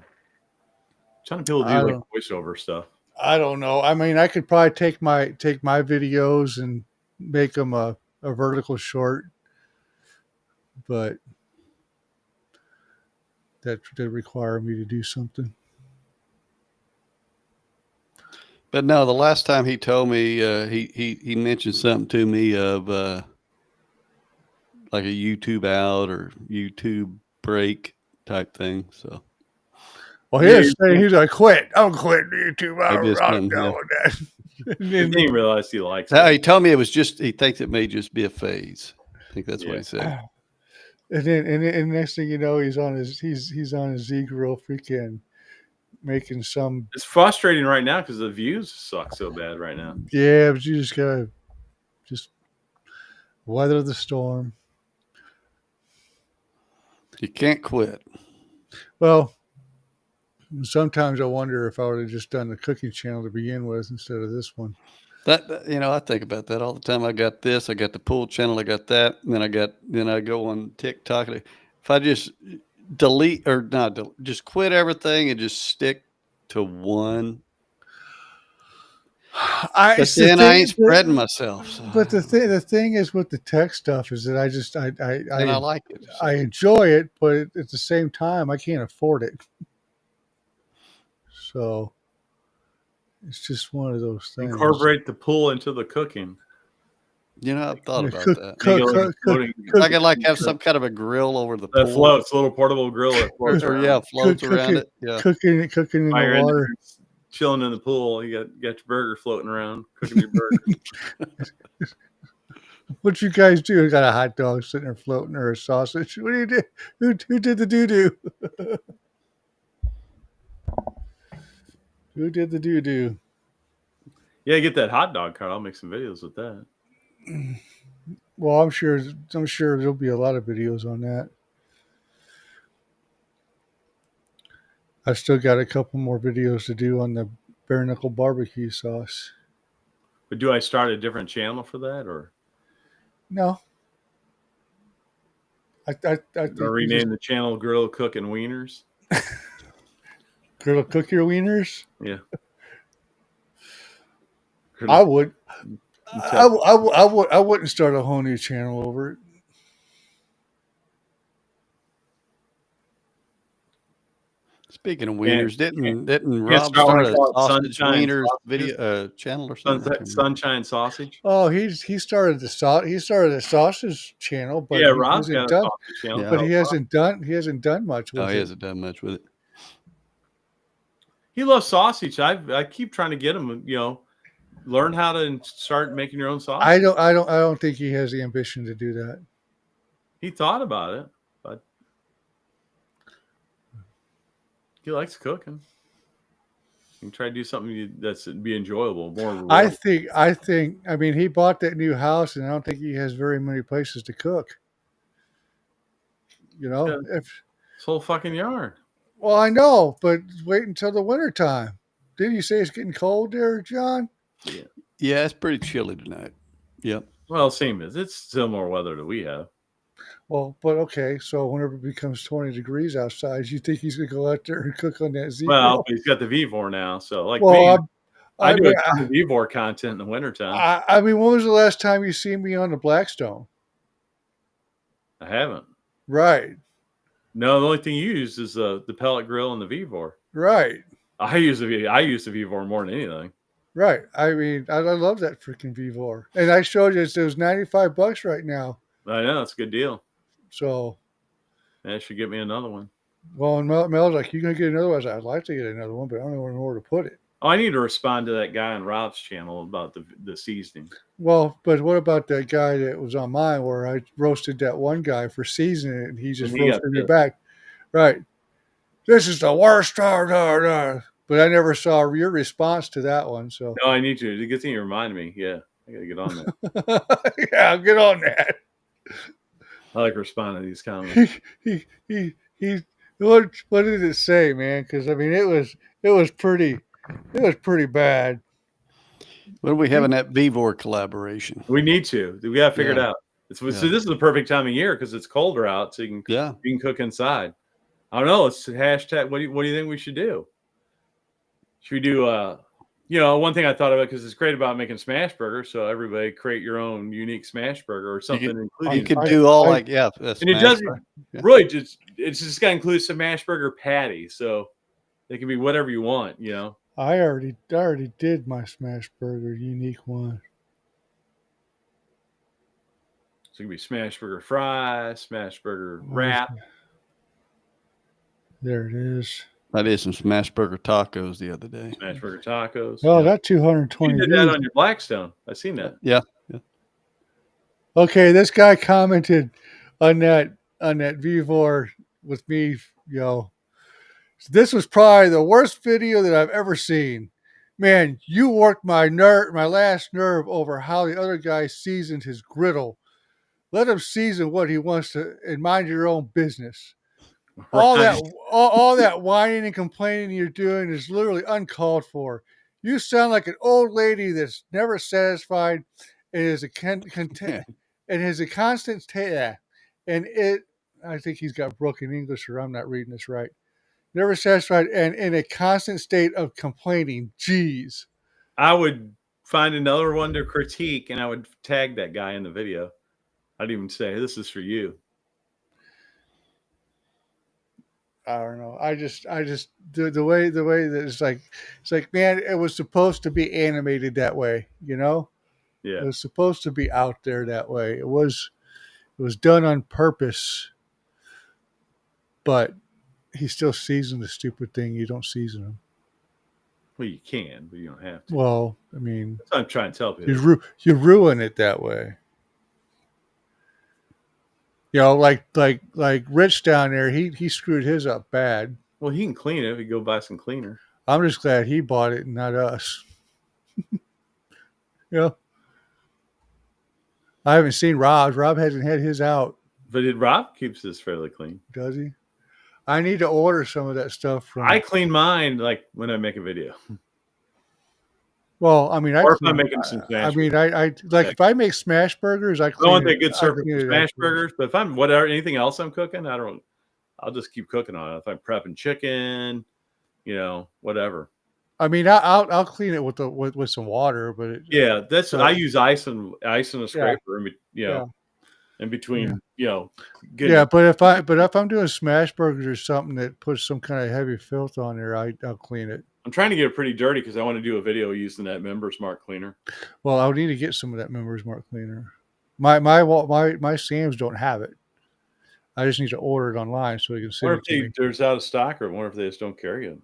Trying to people do like voiceover stuff. I don't know. I mean, I could probably take my videos and make them a vertical short, but that require me to do something. But no, the last time he told me, he mentioned something to me of like a YouTube out or YouTube break type thing. So, well, he's saying he's like, quit. I'm quitting YouTube. I'm Maybe it's done done, with that. I didn't realize he likes he it. told me it was just, he thinks it may just be a phase. I think that's what he said. And then next thing you know, he's on his Z Grill freaking making some. It's frustrating right now because the views suck so bad right now. Yeah, but you just gotta just weather the storm. You can't quit. Well, sometimes I wonder if I would have just done the cooking channel to begin with instead of this one. I think about that all the time. I got this, I got the pool channel, I got that, and then I go on TikTok. If I just delete or not, just quit everything and just stick to one, but It's the then I ain't thing, spreading myself. So. but the thing is with the tech stuff is that And I like it. So. I enjoy it, but at the same time I can't afford it. So it's just one of those things. Incorporate the pool into the cooking. I've thought about Cook- that. Make it like a floating- I could have some kind of a grill over the that pool. floats, a little portable grill that floats Or around. floats Cook around it. it. Yeah. Cooking in While you're the in water. there chilling in the pool, you got your burger floating around, cooking your burger. What you guys do? You got a hot dog sitting there floating or a sausage. What do you do? Who did the doo-doo? Who did the doo-doo? Yeah, get that hot dog cart. I'll make some videos with that. Well, I'm sure there'll be a lot of videos on that. I've still got a couple more videos to do on the bare knuckle barbecue sauce. But do I start a different channel for that, or No. I think or rename the channel Grill Cooking Wieners? Grill cook your wieners. Yeah. I would. I wouldn't start a whole new channel over it. Speaking of wieners, didn't can't Rob start one start a called sausage Sunshine wieners Sausages? video channel or something? Sunshine Sausage. Oh, he started the sausage channel, but Yeah, he Rob's hasn't got a done. sausage channel. Yeah. But he hasn't done much with Oh, it. he hasn't done much with it. He loves sausage. I keep trying to get him, learn how to start making your own sausage. I don't think he has the ambition to do that. He thought about it, but he likes cooking. You can try to do something that's be enjoyable, more rewarding. I mean, he bought that new house, and I don't think he has very many places to cook. Yeah. This whole fucking yard. Well, I know, but wait until the winter time. Didn't you say it's getting cold there, John? Yeah, it's pretty chilly tonight. Yep. Well, same as it's similar weather that we have. Well, but okay, so whenever it becomes 20 degrees outside, you think he's going to go out there and cook on that Z? Well, but he's got the Vivor now, so like well, me, I do a ton of Vivor content in the wintertime. I mean, when was the last time you seen me on the Blackstone? I haven't. Right. No, the only thing you use is the pellet grill and the Vivor. Right. I use the Vivor more than anything. Right. I mean, I love that freaking Vivor. And I showed you it was $95 right now. I know, it's a good deal. So That should get me another one. well, and Mel's like, "You gonna get another one?" I said, "I'd like to get another one, but I don't know where to put it." Oh, I need to respond to that guy on Rob's channel about the seasoning. Well, but what about that guy that was on mine where I roasted that one guy for seasoning it and he just And he got roasted me pissed. back? Right. This is the worst. But I never saw your response to that one. So No, I need to. It's a good thing you reminded me. Yeah, I got to get on that. yeah, get on that. I like responding to these comments. He what did it say, man? Because I mean, it was pretty bad. When are we having that Vivor collaboration? We need to. We got to figure it Yeah. out. So Yeah. this is the perfect time of year because it's colder out, so you can cook inside. I don't know. It's hashtag. What do you think we should do? Should we do? One thing I thought about because it's great about making smash burgers. So everybody create your own unique smash burger or something, including. You could do all I- and it doesn't really it's just got to include some smash burger patty, so they can be whatever you want. I already did my smash burger unique one. So it can be smash burger fries, smash burger wrap. There it is. I did some smash burger tacos the other day. Smash burger tacos. Oh, Yeah. that 220 You did that on your Blackstone. I seen that. Yeah. Okay, this guy commented on that Vivor with me, This was probably the worst video that I've ever seen. Man, you worked my last nerve over how the other guy seasoned his griddle. Let him season what he wants to and mind your own business. All that whining and complaining you're doing is literally uncalled for. You sound like an old lady that's never satisfied and is a and is a constant and it. I think he's got broken English, or I'm not reading this right. Never satisfied and in a constant state of complaining. Jeez. I would find another one to critique, and I would tag that guy in the video. I'd even say, "This is for you." I don't know. I just the way that it's like, man, it was supposed to be animated that way, you know? It Yeah. was supposed to be out there that way. It was done on purpose, but he still seasoned the stupid thing. You don't season them. Well, you can, but you don't have to. Well, I mean, That's what I'm trying to tell people. you ruin it that way. You know, like Rich down there, he screwed his up bad. Well, he can clean it. We go buy some cleaner. I'm just glad he bought it and not us. You know, I haven't seen Rob. Rob hasn't had his out, But Rob keeps this fairly clean. does he? I need to order some of that stuff from. I clean mine like when I make a video. Well, I mean, Or if I'm making some I smash. mean, I like if I make smash burgers, I I want clean that good surface clean it smash after. burgers. But if I'm anything else I'm cooking, I'll just keep cooking on it. If I'm prepping chicken, whatever. I mean, I'll clean it with some water, but Yeah, that's So- I use ice and a scraper, in between, getting, yeah. But if I'm doing smash burgers or something that puts some kind of heavy filth on there, I'll clean it. I'm trying to get it pretty dirty because I want to do a video using that Members Mark cleaner. Well, I'll need to get some of that Members Mark cleaner. My Sam's don't have it. I just need to order it online so we can I send wonder it to me. if there's out of stock, or I wonder if they just don't carry it.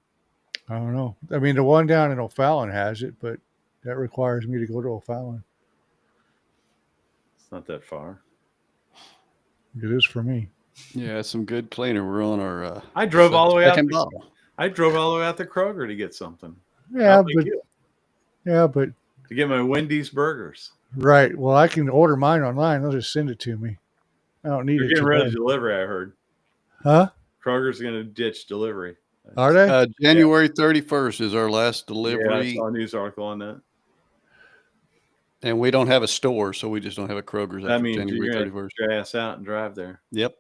I don't know. I mean, the one down in O'Fallon has it, but that requires me to go to O'Fallon. It's not that far. It is for me. Yeah, some good cleaner. We're on our I drove all the way out. second bottle. I drove all the way out to Kroger to get something. Yeah, Not like but you, to to get my Wendy's burgers. right. Well, I can order mine online. They'll just send it to me. I don't need They're it. getting rid of today. delivery. I heard Huh? Kroger's going to ditch delivery. Are they? January 31st is our last Yeah, I delivery, saw a news article on that. and we don't have a store, so we just don't have a Kroger's That after means January you're going to 31st. get your ass out and drive there. Yep.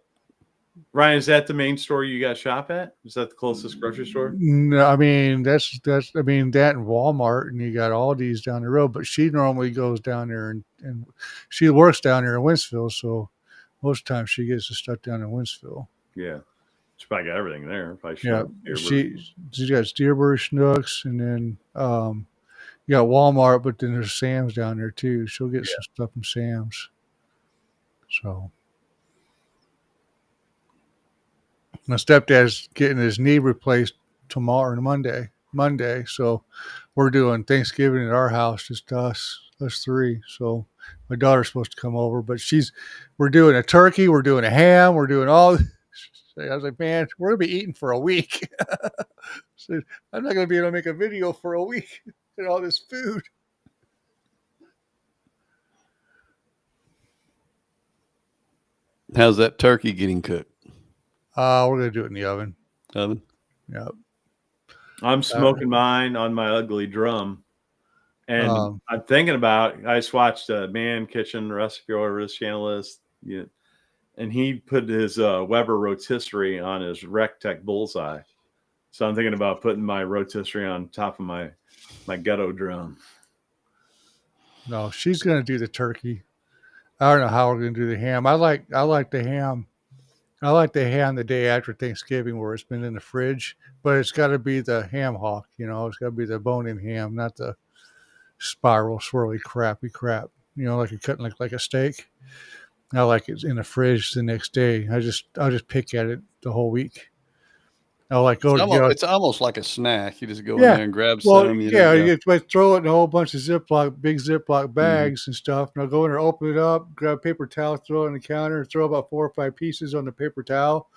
Ryan, is that the main store you got shop at? Is that the closest grocery store? No, I mean that and Walmart, and you got Aldi's down the road. But she normally goes down there and she works down there in Winsville, so most of the time she gets the stuff down in Winsville. Yeah. She probably got everything there. Probably Yeah, Dearborn. she's got Dearborn Schnucks, and then you got Walmart, but then there's Sam's down there too. She'll get some stuff from Sam's. So my stepdad's getting his knee replaced tomorrow and Monday. So we're doing Thanksgiving at our house, just us three. So my daughter's supposed to come over, but we're doing a turkey, we're doing a ham, we're doing all. I was like, man, we're gonna be eating for a week. So I'm not gonna be able to make a video for a week and all this food. How's that turkey getting cooked? We're gonna do it in the oven. Oven? Yeah. I'm smoking mine on my ugly drum. And I'm thinking about, I just watched a Man Kitchen recipe over this channel list. Yeah, and he put his Weber rotisserie on his Rectech Bullseye. So I'm thinking about putting my rotisserie on top of my ghetto drum. No, she's gonna do the turkey. I don't know how we're gonna do the ham. I like the ham. I like the ham the day after Thanksgiving where it's been in the fridge, but it's got to be the ham hock. It's got to be the bone-in ham, not the spiral swirly crappy crap. Like a cutting like a steak. I like it in the fridge the next day. I'll just pick at it the whole week. I'll It's almost like a snack. You just go in Yeah. there and grab Well, some. you throw it in a whole bunch of big Ziploc bags and stuff. And I'll go in there, open it up, grab a paper towel, throw it on the counter, throw about 4 or 5 pieces on the paper towel,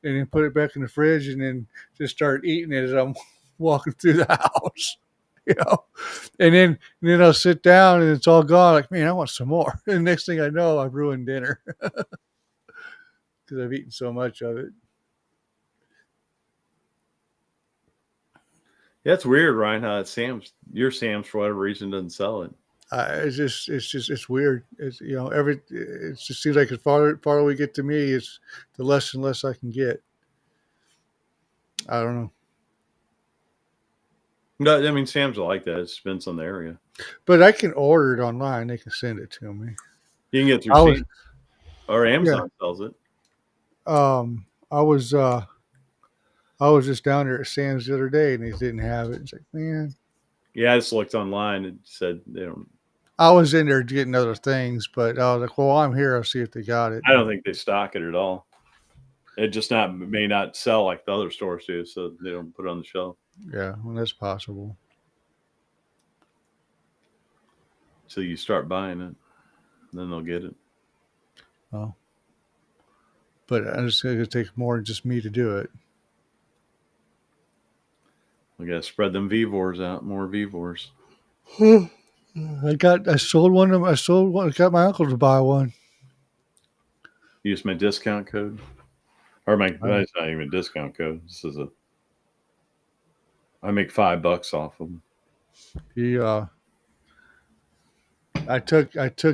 and then put it back in the fridge, and then just start eating it as I'm walking through the house. And then I'll sit down and it's all gone. Like, man, I want some more. And next thing I know, I've ruined dinner because I've eaten so much of it. Yeah, it's weird, Ryan, how your Sam's for whatever reason doesn't sell it. It's weird. It's it just seems like the farther we get to me, it's the less and less I can get. I don't know, No, I mean Sam's are like that. It depends on the area. but I can order it online. They can send it to me. You can get through I was Sam's or Amazon sells it. I was just down there at Sam's the other day and they didn't have it. It's like, man, Yeah, I just looked online and said they don't. I was in there getting other things, but I was like, well, I'm here. I'll see if they got it. I don't think they stock it at all. It just may not sell like the other stores do, so they don't put it on the shelf. Yeah, well, that's possible. So you start buying it, then they'll get it. Oh, but I just going to take more than just me to do it. We got to spread them Vivors out, more Vivors. I sold one. I got my uncle to buy one. Use my discount code, or my Oh. that's not even a discount code. This is I make $5 off them. I took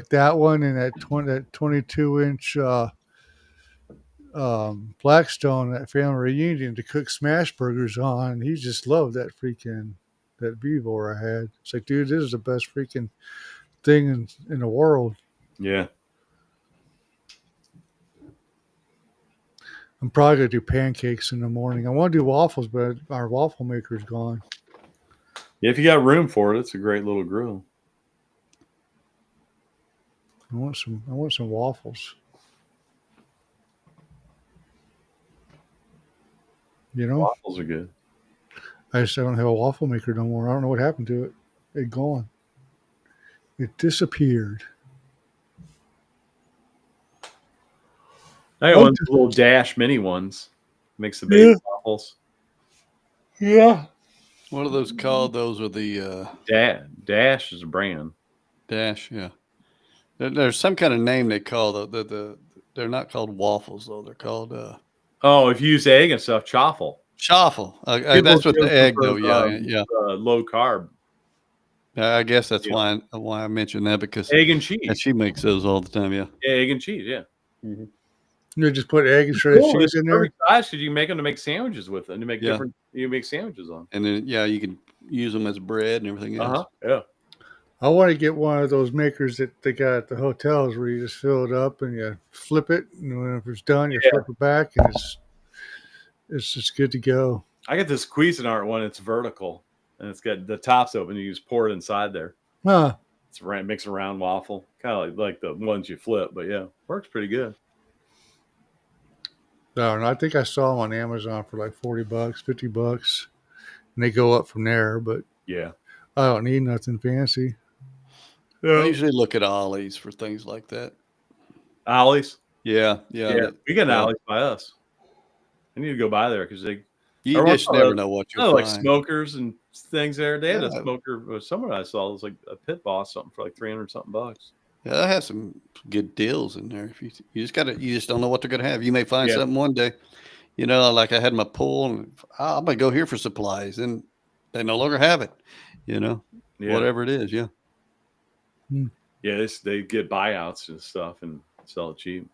that one and that 22-inch Blackstone at family reunion to cook smash burgers on. He just loved that Vivor I had. It's like, dude, this is the best freaking thing in the world. Yeah, I'm probably gonna do pancakes in the morning. I want to do waffles, but our waffle maker's gone. yeah. If you got room for it, it's a great little grill. I want some waffles. You know, Waffles are good. I don't have a waffle maker no more. I don't know what happened to it. It gone. It disappeared. I got one of those little Dash mini ones. Makes the baby waffles. Yeah. What are those called? Those are the Dash is a brand. Dash. Yeah. There's some kind of name they call the they're not called waffles though. They're called Oh, if you use egg and stuff, chaffle. chaffle. People That's what still the egg prefer, though. Yeah. Low carb I guess that's Yeah. why I mentioned that because egg and cheese. she makes those all the time. Yeah. Yeah, egg and cheese. Yeah. You just put egg and shredded Cool. cheese It's in there. perfect size because you make them to make sandwiches with, and to make Yeah. different. You make sandwiches on. And then you can use them as bread and everything else. Yeah. I want to get one of those makers that they got at the hotels where you just fill it up and you flip it, and when it's done, you flip it back, and it's just good to go. I got this Cuisinart one. It's vertical, and it's got the top's open. You just pour it inside there. Huh. Makes a round waffle, kind of like the ones you flip. But yeah, works pretty good. No, I think I saw them on Amazon for like $40, $50, and they go up from there. But Yeah. I don't need nothing fancy. I usually look at Ollie's for things like that. Ollie's. Yeah. We got an Ollie's by us. I need to go by there because they You Or just what- never know what you'll like find. smokers and things there. They had a Yeah. smoker. Someone I saw was like a Pit Boss something for like $300 something bucks. Yeah, I have some good deals in there. If you just don't know what they're gonna have. You may find Yeah. something one day. You know, like I had my pool, and I'm gonna go here for supplies, and they no longer have it. You know, Yeah. whatever it is. Yeah. Yeah, they get buyouts and stuff and sell it cheap.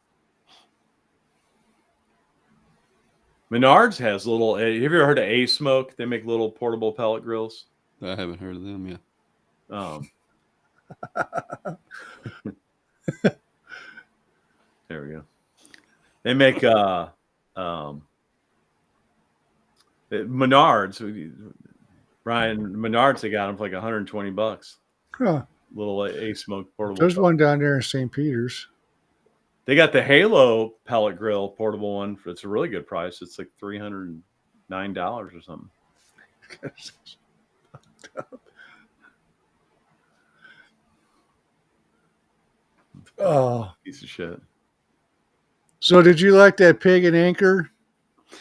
Menards has little. Have you ever heard of A Smoke? They make little portable pellet grills. I haven't heard of them yet. There we go. They make Menards. Ryan Menards, they got them for like $120. Huh. Little A Smoke portable. There's pellet. one down there in St. Peter's. They got the Halo pellet grill portable one. It's a really good price. It's like $309 or something. Oh. Piece of shit. So did you like that Pig and Anchor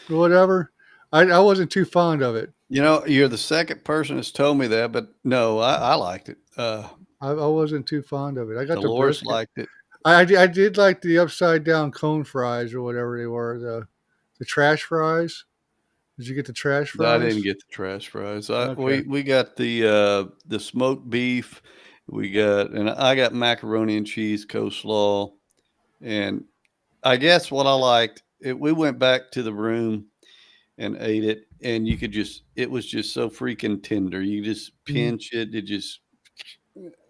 or whatever? I wasn't too fond of it. You know, you're the second person that's told me that, but no, I liked it. I wasn't too fond of it. I got Dolores the brisket. liked it. I did like the upside down cone fries or whatever they were, the trash fries. Did you get the trash I fries? didn't get the trash fries. Okay. We got the smoked beef. And I got macaroni and cheese coleslaw. And I guess what I liked, we went back to the room and ate it, and it was just so freaking tender. You just pinch it,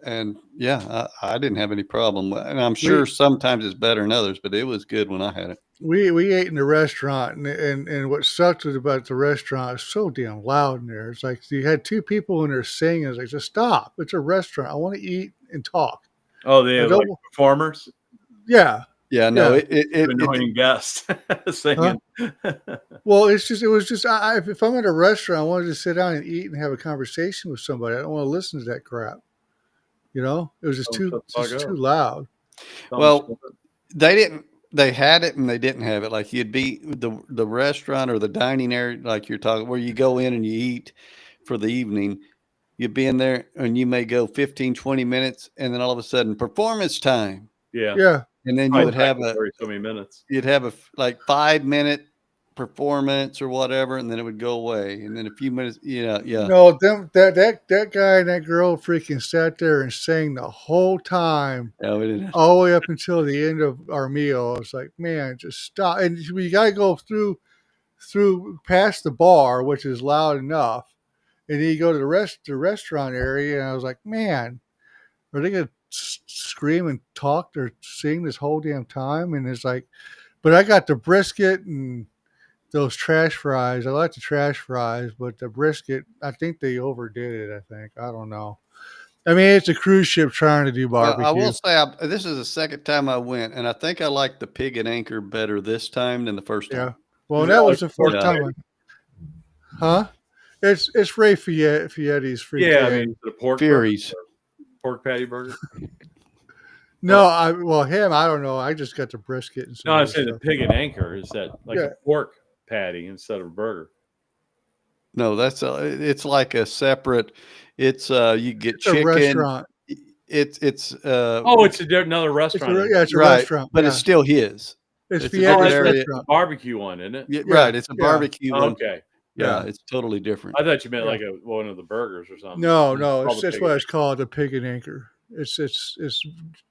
and yeah, I didn't have any problem. And I'm sure sometimes it's better than others, but it was good when I had it. We ate in the restaurant, and what sucked about the restaurant is so damn loud in there. It's like you had two people in there singing. It's like, just stop. It's a restaurant. I want to eat and talk. Oh, they have like performers. Yeah. Yeah, no, Yeah. it Annoying guests singing. Well, it was just if I'm at a restaurant, I wanted to sit down and eat and have a conversation with somebody. I don't want to listen to that crap. You know, it was just too loud. Well, they had it and they didn't have it. Like you'd be the restaurant or the dining area, like you're talking, where you go in and you eat for the evening. You'd be in there and you may go 15, 20 minutes, and then all of a sudden performance time. Yeah. Yeah. And then you would have so many minutes. You'd have a like 5-minute performance or whatever, and then it would go away. And then a few minutes, yeah. No, that guy and that girl freaking sat there and sang the whole time, all the way up until the end of our meal. I was like, man, just stop. And we got to go through past the bar, which is loud enough, and then you go to the restaurant area, and I was like, man, are they gonna scream and talk or sing this whole damn time? And it's like, but I got the brisket and those trash fries. I like the trash fries, but the brisket, I think they overdid it. I don't know. I mean, it's a cruise ship trying to do barbecue. I will say this is the second time I went, and I think I like the Pig and Anchor better this time than the first time. Yeah. Well, that was the first time. Huh? It's Ray Fietti's free. Yeah, I mean the pork patty burger. No, I don't know. I just got the brisket. And no, I said the Pig and Anchor is that like a pork patty instead of a burger. No, it's like a separate. It's you get it's chicken. A restaurant. It's it's another restaurant. It's a restaurant, but it's still his. It's Fietti's barbecue one, isn't it? Yeah, right, it's a barbecue one. Okay. Yeah, it's totally different. I thought you meant like one of the burgers or something. No, that's what it's called, the Pig and Anchor. It's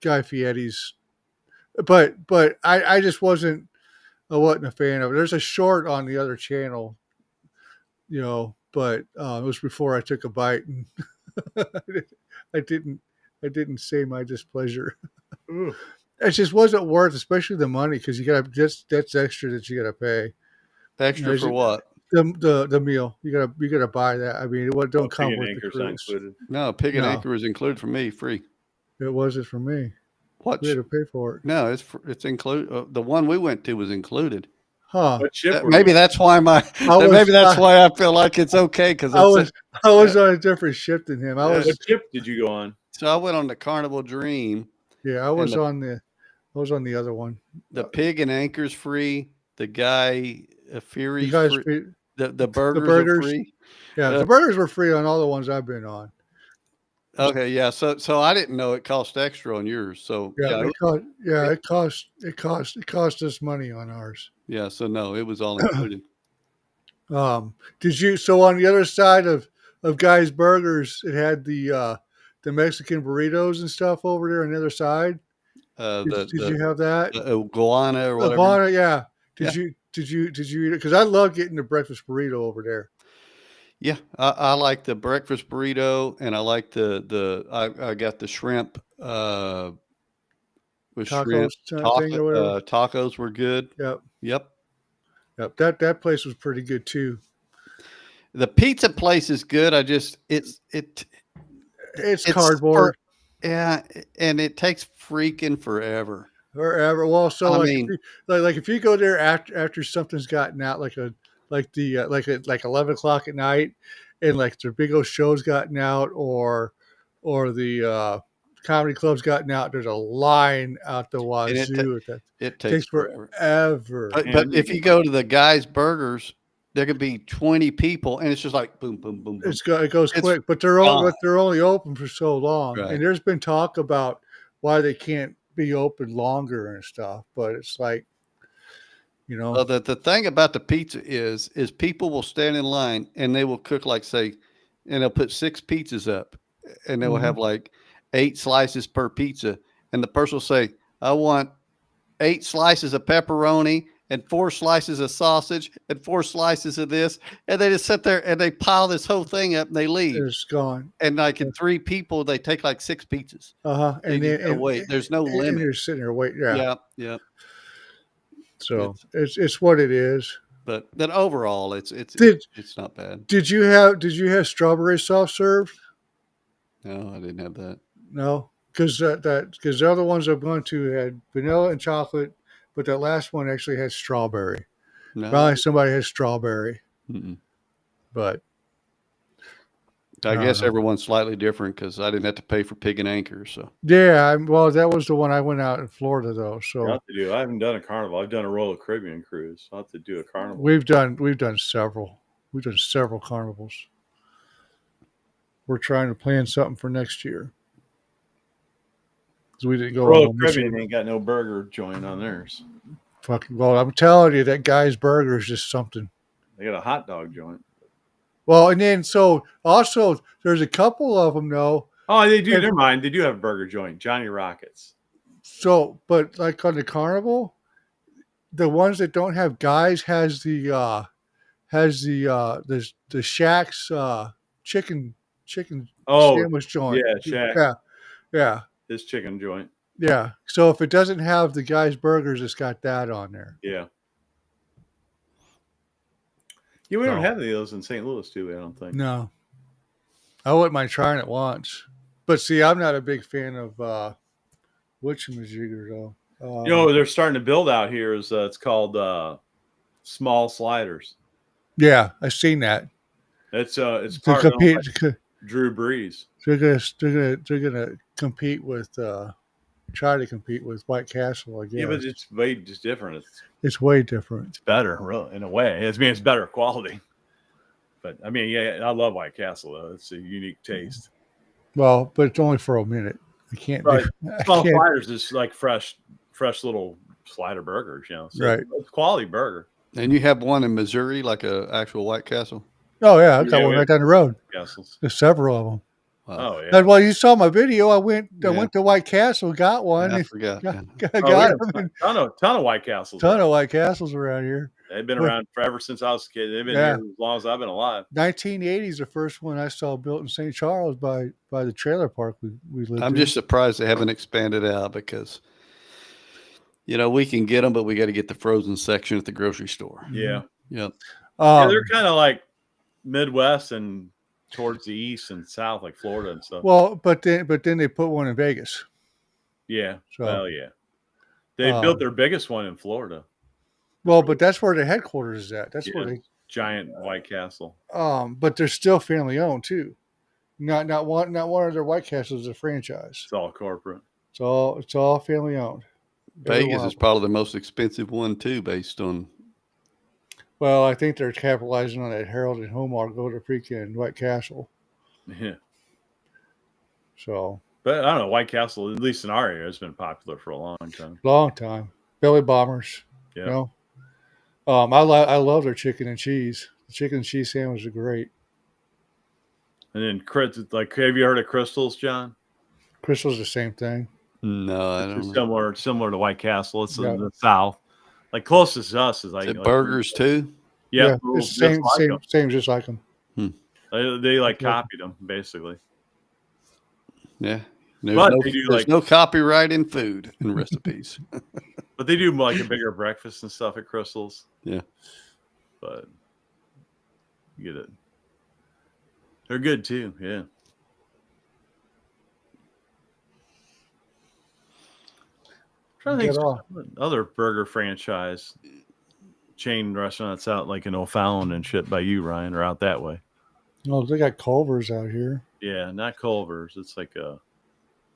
Guy Fieri's, but I just wasn't a fan of it. There's a short on the other channel, but it was before I took a bite, and I didn't say my displeasure. It just wasn't worth, especially the money, because you got that's extra that you got to pay. Extra for what? The meal. You gotta buy that. I mean, it don't come with the cruise. No, Pig and Anchor is included for me, free. It wasn't for me. What? We had to pay for it. No, it's included. The one we went to was included. Huh? Maybe that's why I feel like it's okay because I was on a different ship than him. What ship did you go on? So I went on the Carnival Dream. Yeah, I was on the other one. The Pig and Anchor's free. The Guy Fieri's free. The burgers are free. Yeah, the burgers were free on all the ones I've been on. Okay, yeah. So I didn't know it cost extra on yours. So it cost us money on ours. Yeah, so no, it was all included. Did you? So on the other side of Guy's Burgers, it had the Mexican burritos and stuff over there on the other side. Did you have that? Iguana or whatever. Iguana, yeah. Did you eat it? Because I love getting the breakfast burrito over there. Yeah, I like the breakfast burrito, and I like I got the shrimp with tacos, shrimp. Tacos were good. Yep. That place was pretty good too. The pizza place is good. It's cardboard. Yeah, and it takes freaking forever. Well, so if you go there after something's gotten out, like 11 o'clock at night, and like the big old show's gotten out, or the comedy club's gotten out, there's a line out the wazoo. It takes forever. But if you go to the Guy's Burgers, there could be 20 people, and it's just like boom, boom, boom, boom. It goes quick, but they're only open for so long. Right. And there's been talk about why they can't be open longer and stuff, but it's like, You know, Well, the thing about the pizza is people will stand in line and they will cook like say, and they'll put 6 pizzas up, and they will Mhm. have like 8 slices per pizza, and the person will say, "I want 8 slices of pepperoni and 4 slices of sausage and 4 slices of this," and they just sit there and they pile this whole thing up and they leave. it's gone. And like in 3 people, they take like 6 pizzas. And You then just gotta wait. There's no and limit. you're sitting there waiting. Yeah. Yeah, yeah. So it's what it is. But overall, it's Did not bad. did you have strawberry soft serve? No, I didn't have that. No, because because the other ones I'm going to had vanilla and chocolate, but that last one actually had strawberry. No. Probably somebody has strawberry, Mm-mm. but I I don't guess know. everyone's slightly different because I didn't have to pay for pig and anchor. So yeah. Well, that was the one I went out in Florida though. I'll So have to do. I haven't done a carnival. I've done a Royal Caribbean cruise. I'll have to do a carnival. we've done several. We've done several carnivals. We're trying to plan something for next year. Because we didn't go Royal all this Caribbean year. ain't got no burger joint on theirs. Fucking well, I'm telling you, that guy's burger is just something. They got a hot dog joint. Well, and then so also there's a couple of them though. Oh, they do. And- Never mind. They do have a burger joint. Johnny Rockets. So, but like on the carnival, the ones that don't have guys has the Shack's chicken Oh, sandwich joint. yeah, Shack. Yeah. His chicken joint. Yeah. So if it doesn't have the guys' burgers, it's got that on there. Yeah. Yeah, we don't So- have any of those in St. Louis, do we? I don't think. No. I wouldn't mind trying it once. But see, I'm not a big fan of whatchamajigger though. You know what they're starting to build out here is it's called small sliders. Yeah, I've seen that. It's To part of compete, Drew Brees. they're gonna compete with try to compete with White Castle. I guess Yeah, but it's way just different. it's way different. It's better, really, in a way. It's better quality. But I mean, yeah, I love White Castle though. It's a unique taste. Well, but it's only for a minute. I can't. Right. I Small can't- sliders is like fresh little slider burgers, you know. So Right. It's quality burger. and you have one in Missouri, like a actual White Castle. Oh yeah, I got Yeah, one we- right down the road. Castles. There's several of them. Wow. Oh yeah. And well, you saw my video. I went Yeah. to White Castle, got one. I and forgot. got yeah. got Oh, we have them. a ton of White Castles. Ton of White Castles around here. They've been Well- around forever since I was a kid. They've been Yeah. here as long as I've been alive. 1980s, the first one I saw built in St. Charles by the trailer park we lived I'm in. just surprised they haven't expanded out because, we can get them, but we got to get the frozen section at the grocery store. Yeah. Yep. Yeah, Um, they're kind of like Midwest and towards the east and south, like Florida and stuff. well, but then they put one in Vegas. Yeah. So Well, yeah. They Um, built their biggest one in Florida. well, but that's where the headquarters is at. That's Yeah. where they. Giant White Castle. But they're still family owned too. Not one of their White Castles is a franchise. It's all corporate. It's all family owned. Every Vegas one is of them. probably the most expensive one too, based on. Well, I think they're capitalizing on that Harold and Hallmark go to freaking White Castle. Yeah. So But I don't know. White Castle, at least in our area, has been popular for a long time. long time. Belly bombers. Yeah. You know. I love their chicken and cheese. The chicken and cheese sandwiches are great. And then, have you heard of Crystals, John? Crystal's the same thing. No, I don't It's know. similar to White Castle. It's Yeah. in the south. Like closest to us is like, Is it burgers too? Yeah, it's just the same, like same, 'em. same, just like them. They like Yeah. copied them basically. Yeah. There's, But no, they do, there's like- no copyright in food and recipes. But they do like a bigger breakfast and stuff at Crystals. Yeah. But you get it. They're good too. Yeah. Trying to think Get off. of other burger franchise chain restaurants out like in O'Fallon and shit by you, Ryan, or out that way. Oh, they got Culver's out here. Yeah, not Culver's. It's like a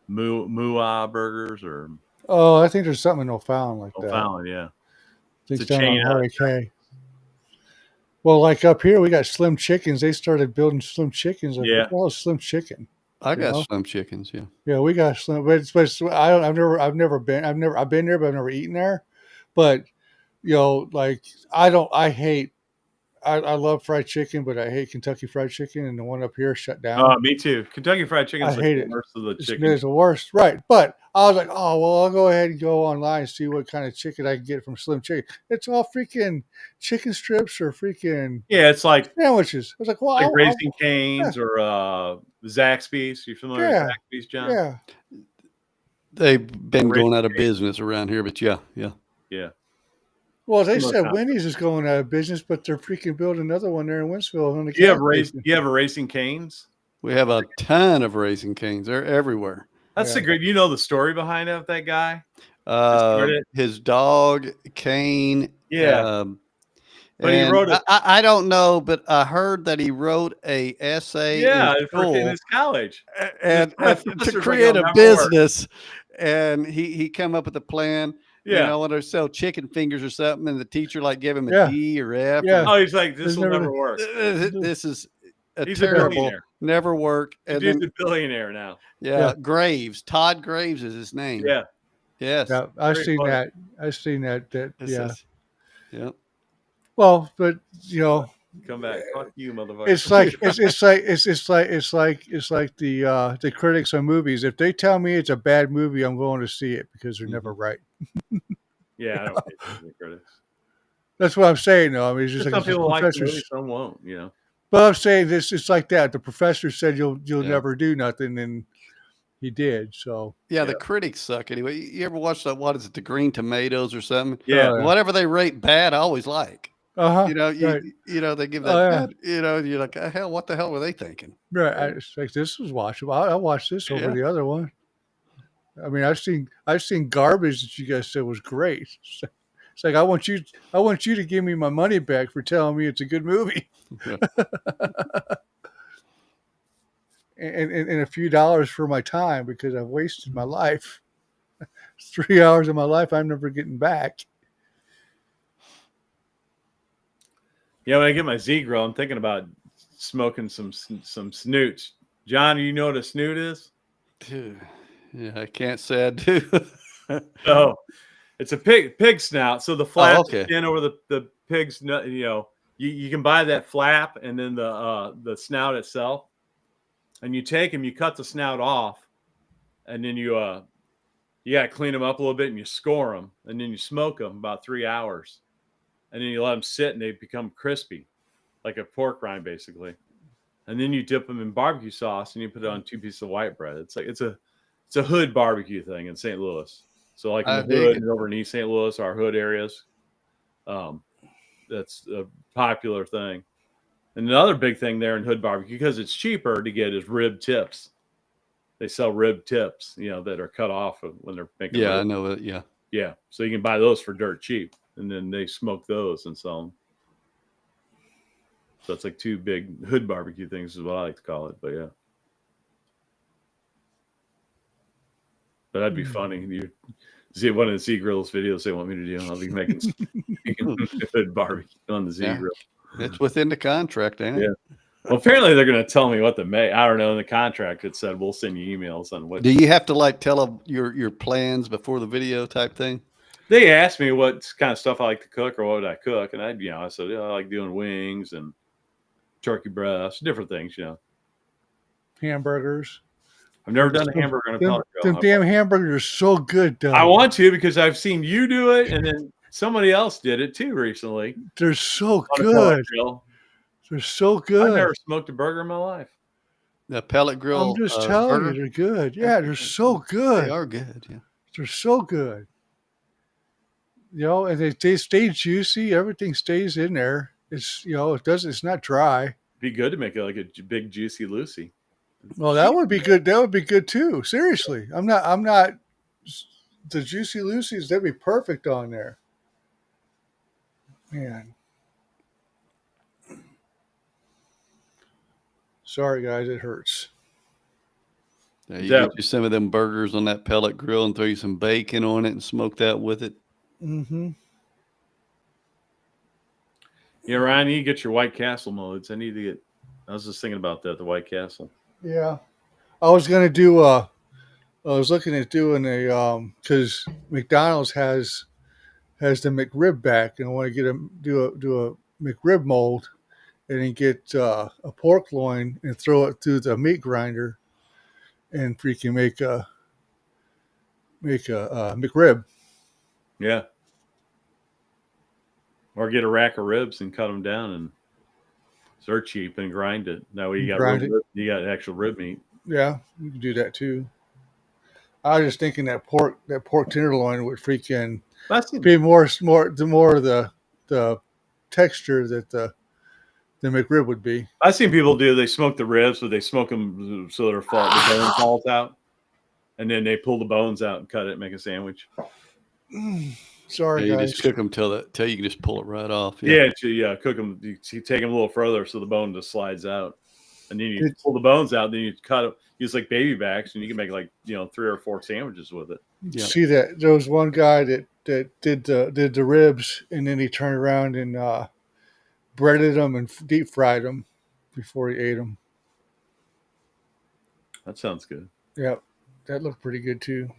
Mooah Burgers or Oh, I think there's something in O'Fallon like that. O'Fallon. Yeah. I think It's a down chain on out Harry K. Well, like up here, we got Slim Chickens. They started building Slim Chickens. Like, Yeah. Oh, Slim Chicken. I got know? Slim Chickens. Yeah. Yeah, we got Slim. But I've never been there, but I've never eaten there. But like I love fried chicken, but I hate Kentucky Fried Chicken, and the one up here shut down. Me too. Kentucky Fried Chicken I is like hate the it. worst of the It's chicken. the worst, right? But I was like, oh well, I'll go ahead and go online and see what kind of chicken I can get from Slim Chicken. It's all freaking chicken strips or freaking Yeah, it's like sandwiches. I was like, well, Raising Cane's or Zaxby's. You familiar with yeah, Zaxby's, John? yeah. They've been Raising going out of Cane's. business around here, but yeah. Yeah. Well, they Similar said concept. Wendy's is going out of business, but they're freaking building another one there in Winsville on the You have gas station. you have a Raising Cane's? We have a ton of Raising Canes. They're everywhere. That's Yeah. the great. You know the story behind that guy? started? His dog, Kane. Yeah. But he and wrote a I don't know, but I heard that he wrote a essay yeah in for school in his college. and to professor's like, create "It'll a never work." business. And he come up with a plan. Yeah. You know, when they sell chicken fingers or something, and the teacher like gave him a Yeah. D or F. Yeah. Oh, he's like, this There's will never- never work. This is a He's a terrible, billionaire. never work. The And dude's then, a billionaire now. yeah, Graves, Todd Graves is his name. Yeah. Yes. Yeah, I've Very seen funny. that. I've seen that. This Yeah. is- yeah. Well, but Come back. Fuck you, motherfucker. it's like the critics on movies. If they tell me it's a bad movie, I'm going to see it because they're never right. yeah, I don't hate the critics. That's what I'm saying, though. I mean, it's just Some like people like the professors. movie, some won't, you know. But I'm saying this. It's like that. The professor said you'll Yeah. never do nothing, and he did. So Yeah, the Yeah. critics suck anyway. You ever watch that? What is it? The Green Tomatoes or something? Yeah. Yeah. Whatever they rate bad, I always like. uh-huh. You know, right. they give that. Oh, yeah. bad, you're like, hell, what the hell were they thinking? Right. It's like this was watchable. I watched this over Yeah. the other one. I mean, I've seen garbage that you guys said was great. It's like I want you to give me my money back for telling me it's a good movie. Yeah. and a few dollars for my time because I've wasted my life. 3 hours of my life I'm never getting back. Yeah, when I get my Z grill, I'm thinking about smoking some snoots. John, you know what a snoot is? Dude, yeah, I can't say I do. Oh, it's a pig snout. So the flap okay. skin over the pig's nut, you can buy that flap and then the snout itself. And you take them, you cut the snout off, and then you gotta clean them up a little bit and you score them, and then you smoke them about 3 hours, and then you let them sit and they become crispy, like a pork rind basically. And then you dip them in barbecue sauce and you put it on 2 pieces of white bread. It's like it's a hood barbecue thing in St. Louis. So like in I the dig hood it. and over in East St. Louis, our hood areas, that's a popular thing. And another big thing there in hood barbecue, because it's cheaper to get, is rib tips. They sell rib tips, that are cut off when they're making. Yeah, I rib. know it. Yeah. Yeah, so you can buy those for dirt cheap, and then they smoke those and sell them. So it's like 2 big hood barbecue things, is what I like to call it. But yeah, but that'd be funny. You see one of the Z Grills videos they want me to do. I'll be making hood barbecue on the Z Yeah. Grill. It's within the contract, ain't it? Yeah. Well, apparently they're going to tell me what to make. I don't know. In the contract, it said we'll send you emails on what. Do you have to like tell them your plans before the video type thing? They asked me what kind of stuff I like to cook or what would I cook, and I said I like doing wings and turkey breasts, different things. Hamburgers. I've never done a hamburger on a Them, pellet them grill. damn hamburgers are so good, though. I want to because I've seen you do it, and then somebody else did it too recently. They're so On a pellet good. grill. They're so I've good. never smoked a burger in my life. The pellet grill. I'm just telling burger? you, they're good. Yeah, they're so good. They are good. Yeah. They're so good. And they stay juicy. Everything stays in there. It's it's not dry. Be good to make it like a big juicy Lucy. Well, that would be good. That would be good too. Seriously. I'm not the Juicy Lucy's, that'd be perfect on there. Man. Sorry guys, it hurts. Yeah, you Yeah. get you some of them burgers on that pellet grill and throw you some bacon on it and smoke that with it. Mm-hmm. Yeah, Ryan, you get your White Castle modes. I was just thinking about that, the White Castle. Yeah. I was gonna do I was looking at doing a because McDonald's has has the McRib back, and I want to get do a McRib mold, and then get a pork loin and throw it through the meat grinder, and freaking make a McRib. Yeah. Or get a rack of ribs and cut them down, and they're cheap, and grind it. That way you got Grind it. you got actual rib meat. Yeah, you can do that too. I was just thinking that pork tenderloin would freaking That's be more the texture that the McRib would be. I've seen people do. They smoke the ribs, but they smoke them so the bone falls out, and then they pull the bones out and cut it, and make a sandwich. Sorry, You guys. just cook them till you can just pull it right off. Yeah, cook them. You take them a little further so the bone just slides out, and then you pull the bones out. Then you cut it. Use like baby backs, and you can make 3 or 4 sandwiches with it. Yeah. See that there was one guy that did the ribs, and then he turned around and breaded them and deep fried them before he ate them. That sounds good. Yep, that looked pretty good too.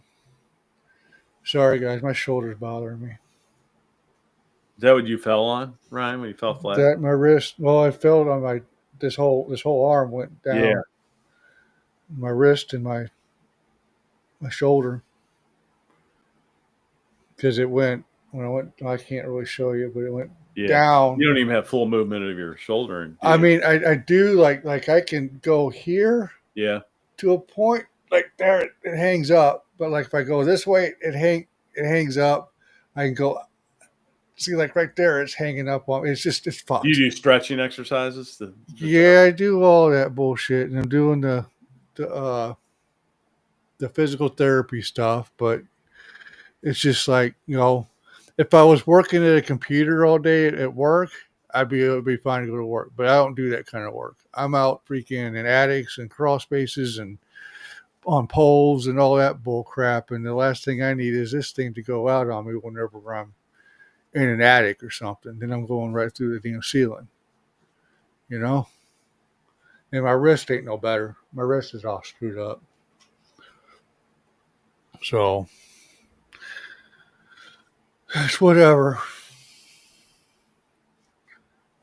Sorry, guys, my shoulder's bothering me. Is that what you fell on, Ryan, when you fell flat? That my wrist. Well, I fell on my this whole arm went down. Yeah. My wrist and my shoulder, because it went when I went. I can't really show you, but it went down. You don't even have full movement of your shoulder. I mean, I do like I can go here. Yeah. To a point, like there it hangs up, but like if I go this way, it hangs up. I can go. See, like right there, it's hanging up on. It's fucked. You do stretching exercises. Yeah, I do all that bullshit, and I'm doing the physical therapy stuff, but it's just like, if I was working at a computer all day at work, it would be fine to go to work, but I don't do that kind of work. I'm out freaking in attics and crawl spaces and on poles and all that bull crap, and the last thing I need is this thing to go out on me whenever I'm in an attic or something. Then I'm going right through the damn ceiling, and my wrist ain't no better. My wrist is all screwed up. So it's whatever.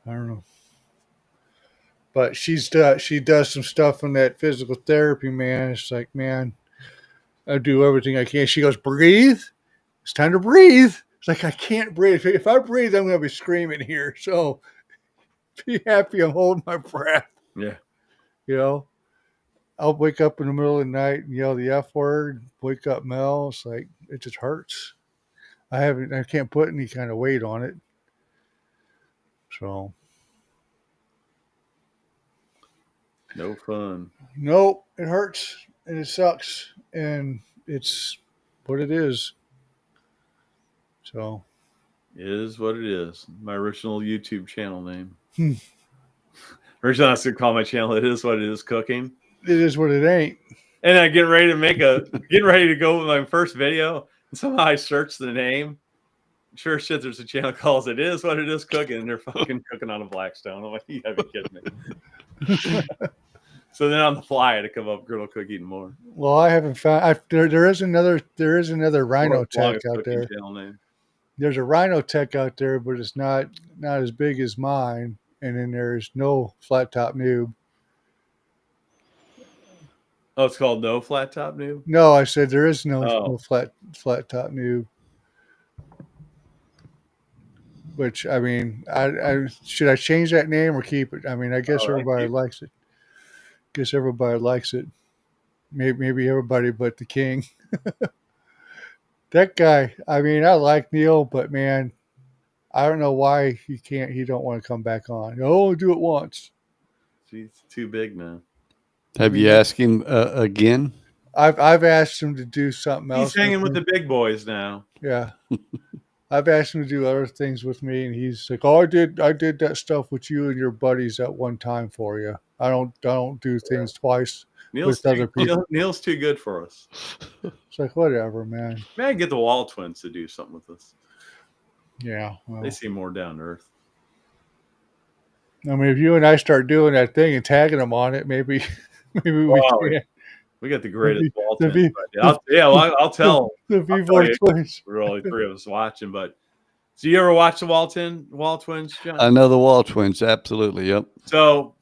I don't know. But she does some stuff in that physical therapy, man. It's like, man, I do everything I can. She goes, breathe. It's time to breathe. It's like, I can't breathe. If I breathe, I'm going to be screaming here. So be happy I'm holding my breath. Yeah. I'll wake up in the middle of the night and yell the F word, wake up Mel. It's like, it just hurts. I can't put any kind of weight on it. So. No fun. Nope. It hurts and it sucks. And it's what it is. So. It is what it is. My original YouTube channel name. Originally, I was going to call my channel "It Is What It Is Cooking." It is what it ain't. And I'm getting ready to go with my first video. And somehow I searched the name. Sure shit, there's a channel called "It Is What It Is Cooking," and they're fucking cooking on a Blackstone. I'm like, you gotta be kidding me. So then on the fly, I had to come up griddle cook eating more. Well, I haven't found. There is another Rhino Tech out there. There's a Rhino Tech out there, but it's not as big as mine. And then there's no flat top noob. Oh, it's called No Flat Top Noob? No, I said there is no flat top noob. Which, I mean, I should I change that name or keep it? I mean, I guess everybody likes it. Guess everybody likes it. Maybe everybody but the king. That guy, I mean, I like Neil, but man, I don't know why he don't want to come back on. He'll only do it once. He's too big now. Have you asked him again? I've asked him to do something else. He's hanging with the big boys now. Yeah. I've asked him to do other things with me, and he's like, "Oh, I did that stuff with you and your buddies at one time for you. I don't do things twice with other people." Neil's too good for us. It's like, whatever, man. Maybe I can get the Wall twins to do something with us. Yeah, well, they seem more down to earth. I mean, if you and I start doing that thing and tagging them on it, maybe we can. We got the greatest Wall twins. I'll tell the V4 twins. we're only 3 of us watching, but So you ever watch the Wall Twins, John? I know the Wall Twins. Absolutely. Yep. So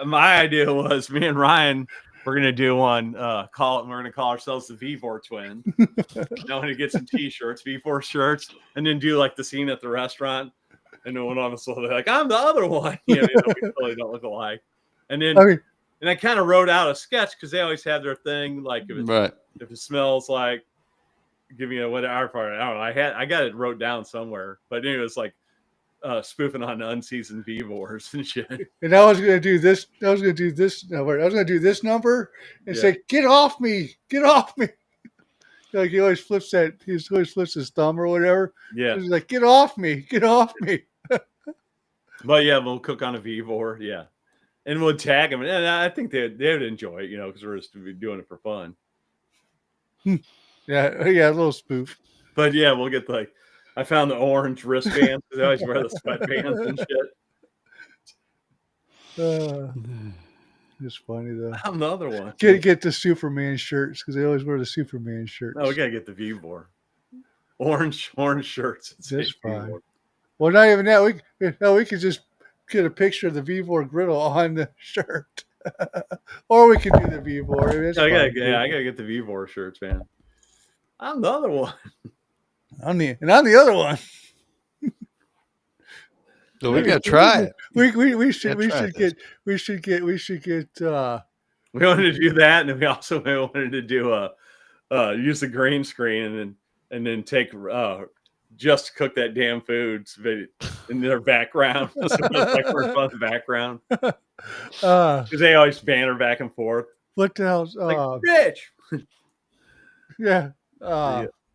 my idea was me and Ryan we're gonna do one. We're gonna call ourselves the V4 Twins. I'm gonna get some T-shirts, V4 shirts, and then do like the scene at the restaurant. And no one on the floor, they're like, "I'm the other one." We totally don't look alike. And then, I kind of wrote out a sketch because they always have their thing, like if it smells like, give me a whatever part. I don't know. I got it wrote down somewhere, but it was like spoofing on unseasoned V4s and shit. And I was gonna do this. I was gonna do this number and say, "Get off me! Get off me!" Like he always flips his thumb or whatever. Yeah. He's like, "Get off me! Get off me!" But yeah, we'll cook on a V4. Yeah. And we'll tag them. And I think they would enjoy it, because we're just doing it for fun. Yeah, a little spoof. But yeah, we'll get I found the orange wristbands because they always wear the sweatbands and shit. It's funny though. I'm the other one. Get the Superman shirts because they always wear the Superman shirts. No, we gotta get the V4. Orange shirts. That's fine. Well, not even that. We could just get a picture of the V4 griddle on the shirt, or we could do the V4. I gotta get the V4 shirts, man. I'm the other one. I'm the other one. So we gotta try it. We should get. We wanted to do that, and then we also wanted to do use the green screen and then take just cook that damn food in their background. So it's like we're on the background because they always banter back and forth. What the hell's like Rich? Yeah.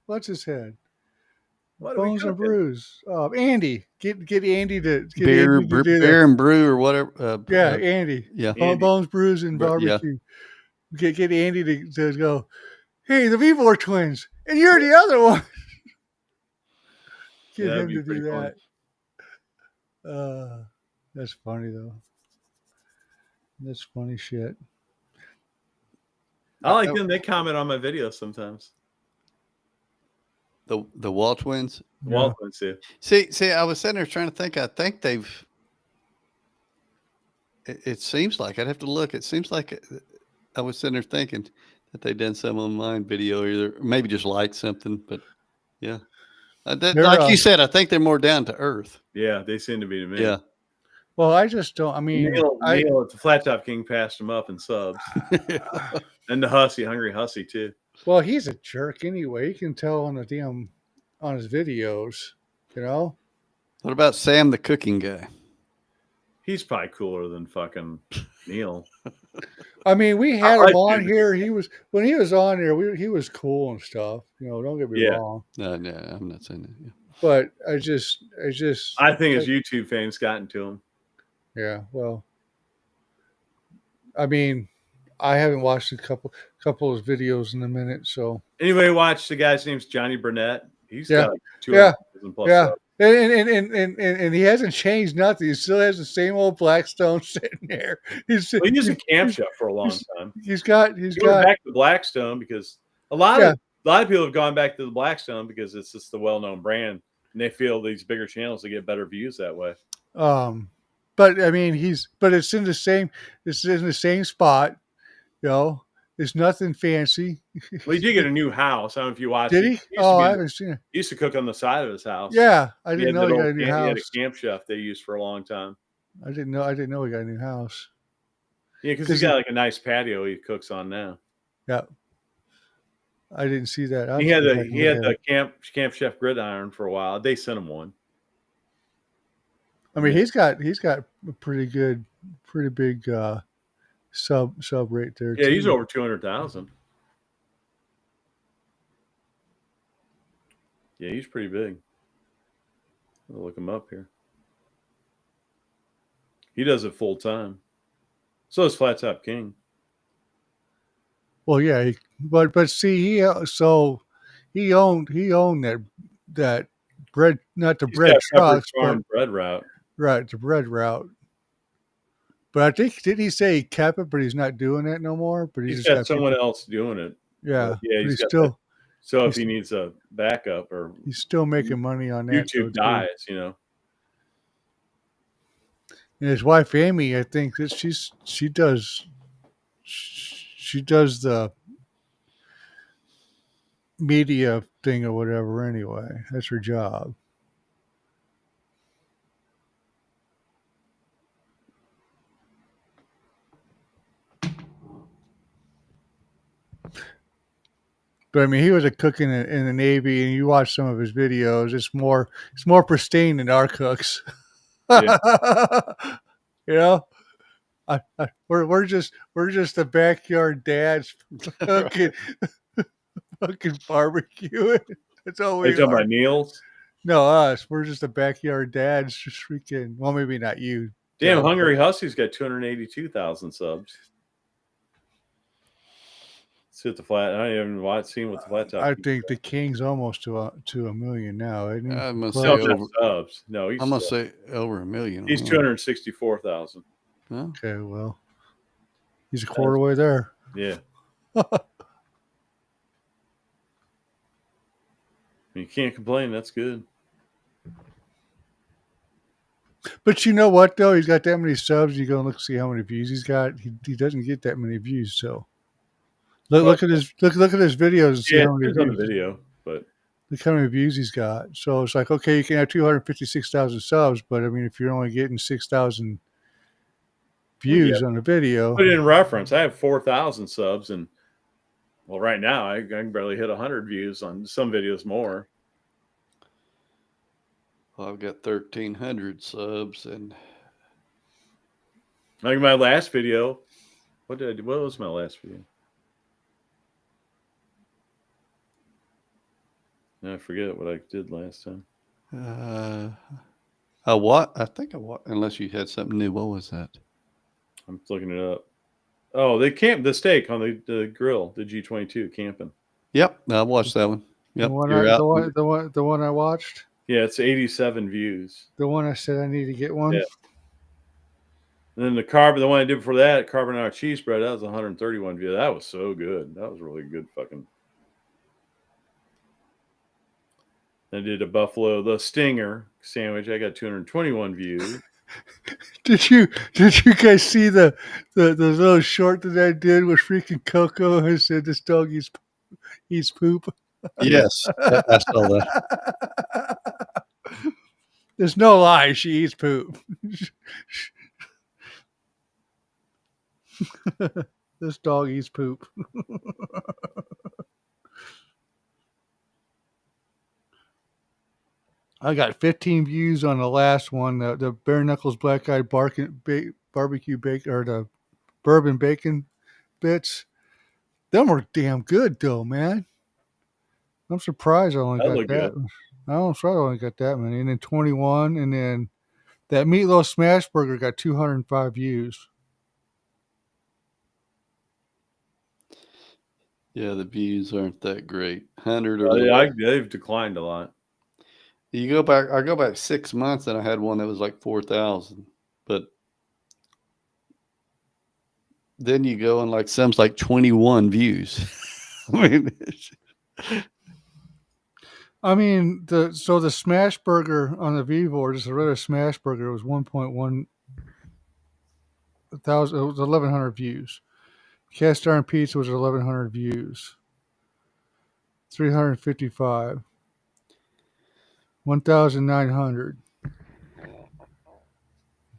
What's his head? Bones and Brews. Andy. Get Andy to get beer and brew or whatever. Andy. Yeah. Andy. Bones, Brews, and barbecue. Yeah. Get Andy to go, "Hey, the V4 Twins, and you're the other one." Get him to do that. That's funny though. That's funny shit. I like them. They comment on my videos sometimes. The Wall Twins. Wall Twins too. See, I was sitting there trying to think. I think they've. It seems like I'd have to look. It seems like I was sitting there thinking that they'd done some online video, either maybe just liked something, but yeah. Like you said, I think they're more down to earth. Yeah, they seem to be to me. Yeah. Well, I just don't. I mean, Neil at the Flat Top King passed him up in subs, and the Hungry Hussy too. Well, he's a jerk anyway. You can tell on his videos, What about Sam, the cooking guy? He's probably cooler than fucking Neil. I mean, we had him on here. When he was on here, he was cool and stuff. Don't get me wrong. No, I'm not saying that. Yeah. But I think his YouTube fame's gotten to him. Yeah, well, I mean, I haven't watched a couple of his videos in a minute. So anybody watch the guy's name's Johnny Burnett? He's got like 200,000 plus. Yeah. And he hasn't changed nothing. He still has the same old Blackstone sitting there. He was a camp chef for a long time. He's got back to Blackstone because a lot of people have gone back to the Blackstone because it's just the well-known brand, and they feel these bigger channels to get better views that way. But I mean, it's in the same spot. It's nothing fancy. Well, he did get a new house. I don't know if you watched. Did he? I haven't seen it. He used to cook on the side of his house. Yeah, I didn't know he got a new house. He had a camp chef they used for a long time. I didn't know he got a new house. Yeah, because he's got like a nice patio he cooks on now. Yeah, I didn't see that. He had the camp chef gridiron for a while. They sent him one. I mean, he's got a pretty big sub rate there. Yeah, he's over 200,000. Yeah, he's pretty big. I'll look him up here. He does it full time. So is Flat Top King. Well, yeah, but see, he owned that bread, not the bread trucks, but bread route. Right, the bread route. But I think, did he say he kept it, but he's not doing it no more? But he's got someone else doing it. Yeah, yeah, he's got still So if he needs a backup or He's still making money on that. though, YouTube too. dies, you know. And his wife Amy, I think that she does the media thing or whatever. Anyway, that's her job. But I mean, he was a cook in the Navy, and you watch some of his videos. It's more pristine than our cooks. Yeah. You know, we're just the backyard dads fucking barbecue. That's all Are you we talking are. about Neil's? No, us. We're just the backyard dads. Just freaking. Well, maybe not you. Damn, Joe. Hungry Hussey's got 282,000 subs. See what the flat. I don't even seen what the flat top. I think the King's almost to a million now, isn't he? I must Close. say No, not over. subs. No, he's I'm gonna say over 1 million. he's 264,000. Huh? Okay, well, he's a quarter way there. Yeah. You can't complain. That's good. But you know what though? He's got that many subs. You go and see how many views he's got. He doesn't get that many views. So look at his videos and see Yeah, how many it's on the video, but look how many views he's got. So it's like, okay, you can have 256,000 subs, but I mean, if you're only getting 6,000 views on the video, put it in reference. I have 4,000 subs, and well, right now I can barely hit 100 views on some videos more. Well, I've got 1,300 subs, and Like my last video, what did I do? What was my last video? I forget what I did last time. I think I what? Unless you had something new. What was that? I'm looking it up. Oh, they camped the steak on the grill, the G22 camping. Yep, I watched that one. Yep, the one you're out. the one I watched, Yeah, it's 87 views. the one I said I need to get one. Yeah. And then the one I did before that, carbonara cheese bread, that was 131 views. That was so good. That was really good fucking. I did the Stinger sandwich. I got 221 views. Did you guys see the little short that I did with freaking Coco? I said this dog eats poop. Yes, I saw that. There's no lie. She eats poop. This dog eats poop. I got 15 views on the last one, the bare knuckles black eyed barbecue bacon or the bourbon bacon bits. Them were damn good though, man. I'm surprised I only That got looked that. good. I'm surprised I only got that many. And then 21, and then that meatloaf smash burger got 205 views. Yeah, the views aren't that great. 100 or less. They've declined a lot. You go back. I go back 6 months, and I had one that was like 4,000. But then you go and like some's like 21 views. I mean, the smash burger on the Vivo, just a regular smash burger, was 1.1 thousand. It was 1,100 views. Cast iron pizza was 1,100 views. 355. 1,900.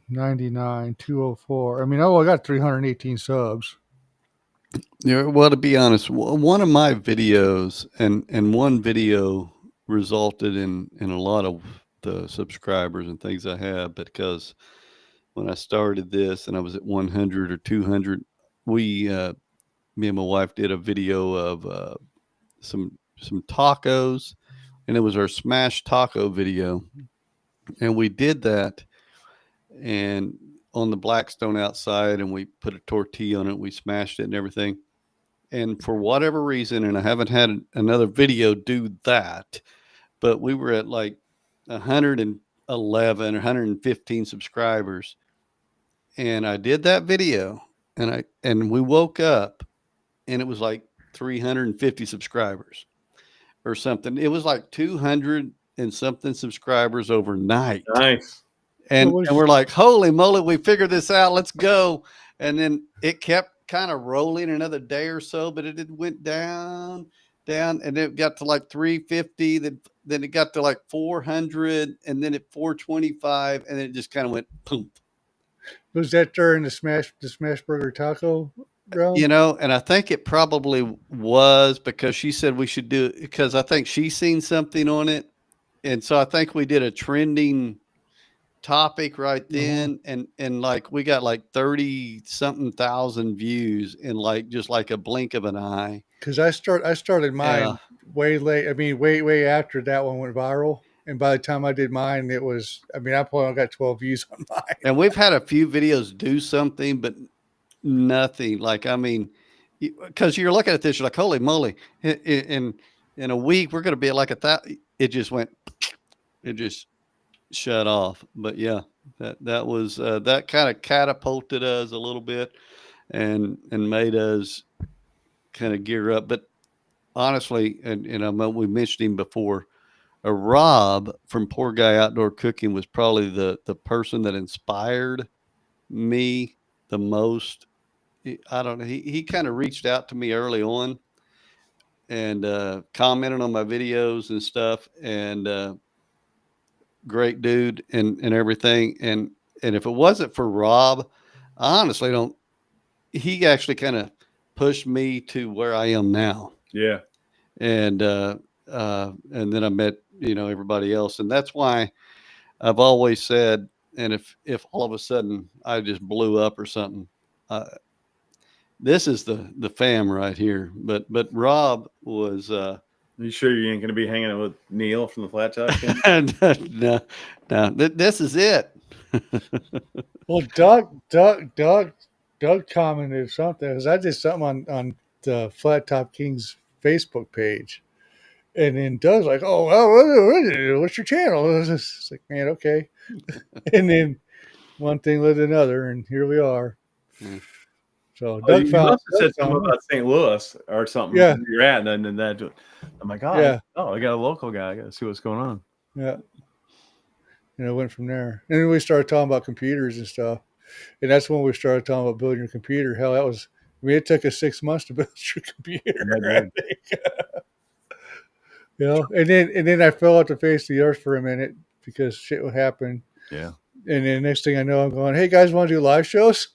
99. 204. I mean, I got 318 subs. Yeah, well, to be honest, one of my videos and one video resulted in a lot of the subscribers and things I have, because when I started this and I was at 100 or 200, me and my wife did a video of some tacos, and it was our smash taco video, and we did that and on the Blackstone outside, and we put a tortilla on it, we smashed it and everything. And for whatever reason, and I haven't had another video do that, but we were at like 111 or 115 subscribers, and I did that video, and we woke up and it was like 350 subscribers. or something. It was like 200 and something subscribers overnight. Nice. And, What was- and we're like, holy moly, we figured this out. Let's go. And then it kept kind of rolling another day or so, but it went down, and it got to like 350. Then it got to like 400, and then at 425, and then it just kind of went boom. Was that during the Smash Burger Taco realm? You know, and I think it probably was because she said we should do it because I think she's seen something on it. And so I think we did a trending topic right then. And like we got like 30 something thousand views in like just like a blink of an eye. Because I started mine Yeah. way late. I mean, way after that one went viral. And by the time I did mine, it was, I mean, I probably only got 12 views on mine. And we've had a few videos do something, but nothing. Like, I mean, because you're looking at this, you're like, holy moly. In a week, we're going to be at like 1,000. It just went, it just shut off. But yeah, that was, that kind of catapulted us a little bit and made us kind of gear up. But honestly, and we mentioned him before, Rob from Poor Guy Outdoor Cooking was probably the person that inspired me the most. I don't know. He kind of reached out to me early on and commented on my videos and stuff, and great dude and everything. And if it wasn't for Rob, I honestly don't. He actually kind of pushed me to where I am now. Yeah. And then I met everybody else, and that's why I've always said, and if all of a sudden I just blew up or something, this is the fam right here. But Rob was You sure you ain't going to be hanging out with Neil from the Flat Top King? no, this is it. Well, Doug commented something because I did something on the Flat Top Kings Facebook page, and then Doug's like, "Oh, well, what's your channel?" I was just like, "Man, okay." And then one thing led to another, and here we are. Mm. So Oh, Doug you found must have said something about St. Louis or something. Yeah. Where you're at, and then that. I'm like, oh, Yeah. I got a local guy. I got to see what's going on. Yeah. And it went from there. And then we started talking about computers and stuff. And that's when we started talking about building your computer. Hell, that was, I mean, it took us 6 months to build your computer. Yeah, I think. And then I fell off the face of the earth for a minute because shit would happen. Yeah. And then next thing I know, I'm going, hey guys, want to do live shows?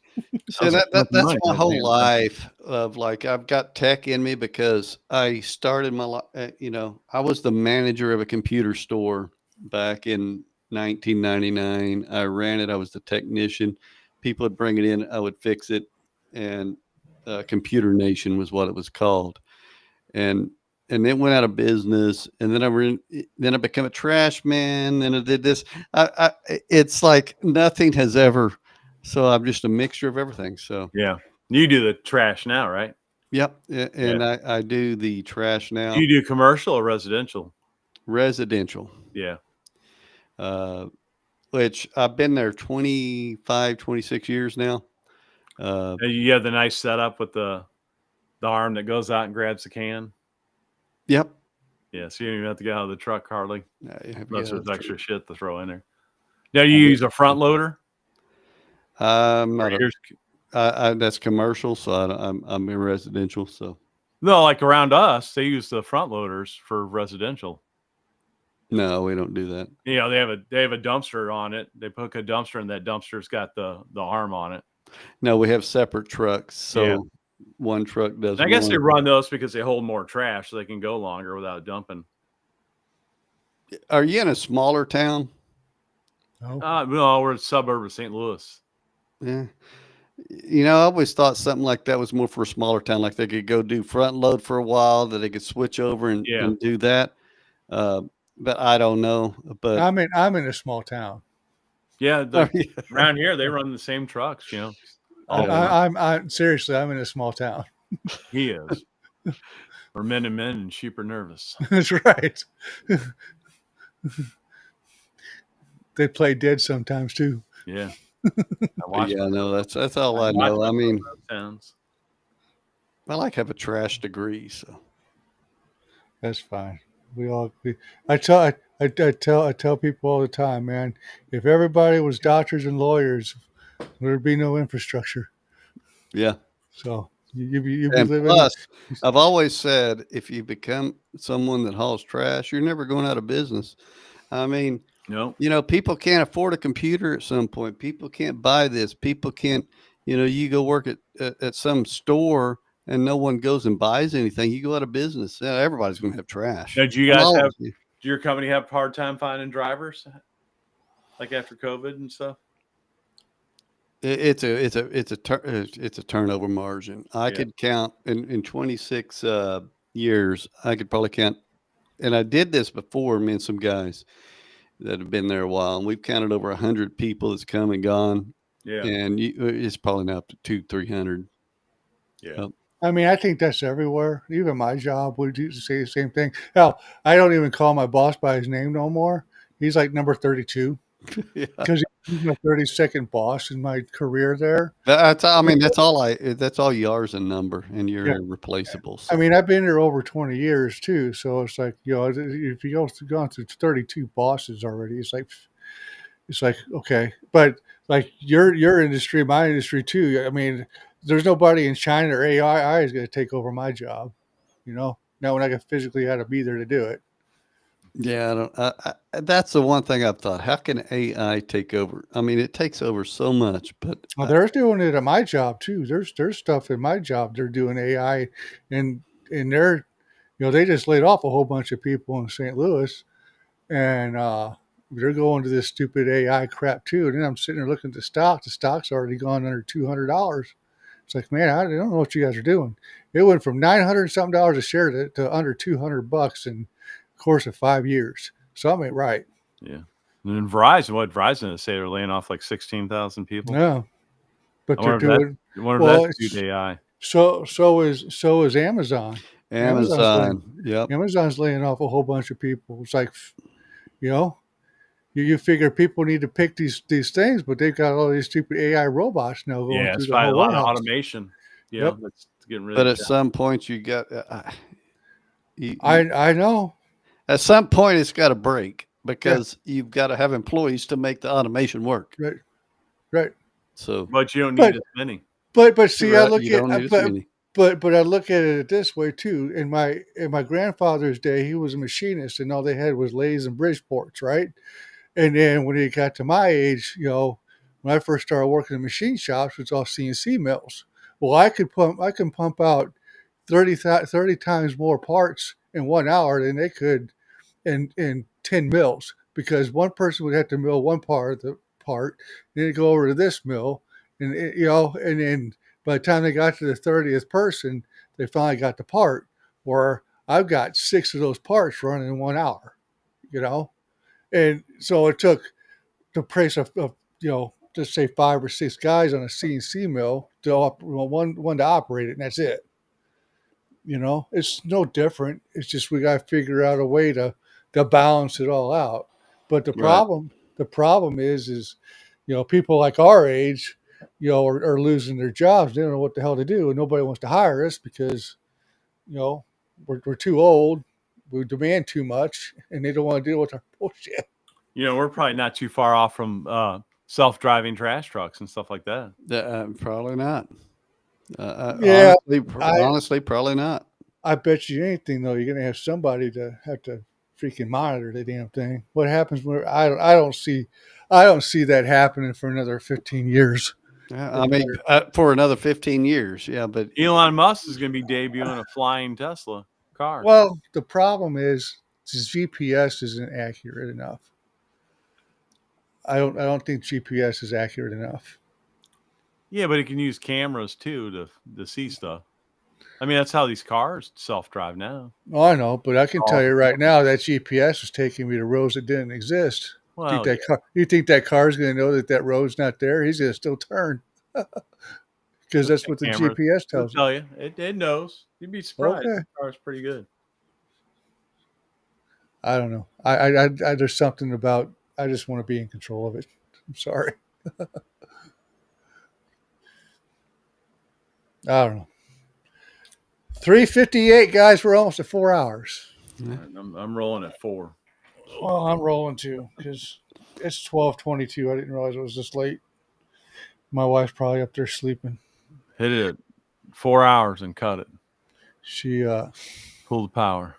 So that's my whole life of like, I've got tech in me because I started my life, I was the manager of a computer store back in 1999. I ran it. I was the technician. People would bring it in. I would fix it. And Computer Nation was what it was called. And it went out of business. And then I became a trash man. And I did this. It's like nothing has ever. So I'm just a mixture of everything. So Yeah. You do the trash now, right? yep. And I do the trash now. Do you do commercial or residential? Residential. Yeah. Which I've been there 25, 26 years now. And you have the nice setup with the arm that goes out and grabs the can. Yep. Yeah. So you don't even have to get out of the truck hardly. Unless there's that's extra shit to throw in there. Now you use a front loader? That's commercial, so I'm in residential. So No, like around us, they use the front loaders for residential. no, we don't do that. They have a dumpster on it. They put a dumpster, and that dumpster's got the arm on it. No, we have separate trucks. So Yeah. one truck does. And I guess one. they run those because they hold more trash, so they can go longer without dumping. Are you in a smaller town? No. No, we're a suburb of St. Louis. Yeah. I always thought something like that was more for a smaller town. Like they could go do front load for a while, that they could switch over and do that. But I don't know. But I'm in a small town. Yeah, around here they run the same trucks. I'm seriously, I'm in a small town. He is. We're men and sheep are nervous. That's right. They play dead sometimes too. Yeah. yeah, no, that's all I know. I mean, sounds. I like have a trash degree, so That's fine. I tell people all the time, man. If everybody was doctors and lawyers, there'd be no infrastructure. Yeah. So you'd be And living. plus, I've always said if you become someone that hauls trash, you're never going out of business. I mean, No. people can't afford a computer at some point. People can't buy this. People can't, you go work at some store and no one goes and buys anything. You go out of business. Yeah, everybody's going to have trash. Now, do you I'm guys always- have? Do your company have a hard time finding drivers, like after COVID and stuff? It's a turnover margin. I Yeah. could count in 26 years. I could probably count, and I did this before. Me and some guys that have been there a while, and we've counted over 100 people that's come and gone, Yeah. and it's probably now up to 200-300. Yeah. I mean, I think that's everywhere. Even my job would say the same thing. Hell, I don't even call my boss by his name no more. He's like number 32 Yeah, because he's my 32nd boss in my career there. that's all you are is a number, and you're Yeah. irreplaceable. I So. mean, I've been there over 20 years too. So it's like, if you gone through 32 bosses already, it's like, okay. But like your industry, my industry too. I mean, there's nobody in China or AI is going to take over my job, Now when I can physically had to be there to do it. Yeah, that's the one thing I've thought. How can AI take over? I mean, it takes over so much, but Well, they're doing it at my job too. There's stuff in my job. They're doing AI, and they're, they just laid off a whole bunch of people in St. Louis, and they're going to this stupid AI crap too. And then I'm sitting there looking at the stock. The stock's already gone under $200. It's like, man, I don't know what you guys are doing. It went from $900 something a share to under $200 in the course of 5 years. Something ain't right. Yeah. And then Verizon say they're laying off like 16,000 people. No, but I they're wonder if doing. I wonder Well, if that's due to AI. So is Amazon. Amazon, yep. Amazon's laying off a whole bunch of people. It's like, you figure people need to pick these things, but they've got all these stupid AI robots now going Yeah, through it's the probably a whole lot of warehouse. automation. Yep. That's getting rid But of at some point, you got. I know. At some point, it's got to break because you've got to have employees to make the automation work. Right. So, But you don't need But- as many. But see, I look you don't need at as many. but I look at it this way too. In my grandfather's day, he was a machinist, and all they had was lathes and Bridgeports, right? And then when he got to my age, when I first started working in machine shops, it was all CNC mills. Well, I can pump out 30 times more parts in 1 hour than they could in 10 mills, because one person would have to mill one part of the part, then it'd go over to this mill, and and then by the time they got to the 30th person, they finally got the part. Where I've got 6 of those parts running in 1 hour, and so it took the price of just say 5 or 6 guys on a CNC mill to one to operate it, and that's it. It's no different. It's just we got to figure out a way to balance it all out. But the Right. problem is people like our age, are losing their jobs. They don't know what the hell to do, and nobody wants to hire us because we're too old. We demand too much, and they don't want to deal with our bullshit. We're probably not too far off from self-driving trash trucks and stuff like that. Probably not. Yeah, honestly, probably not. I bet you anything though, you're gonna have somebody to have to freaking monitor the damn thing. What happens when I don't see that happening for another 15 years. I mean, for another 15 years. Yeah, but Elon Musk is going to be debuting a flying Tesla car. Well, the problem is GPS isn't accurate enough. I don't think GPS is accurate enough. Yeah, but it can use cameras too to see stuff. I mean, that's how these cars self-drive now. Oh, I know, but I can tell you right now that GPS is taking me to roads that didn't exist. Well, You think that car's going to know that road's not there? He's going to still turn because that's what the cameras GPS I'll tells you. tell you, it knows. You'd be surprised. Okay. The car's pretty good. I don't know. I there's something about I just want to be in control of it. I'm sorry. I don't know. 3:58, guys. We're almost at 4 hours. Yeah. I'm rolling at 4. Well, I'm rolling too because it's 12:22. I didn't realize it was this late. My wife's probably up there sleeping. Hit it at 4 hours and cut it. She Pull the power.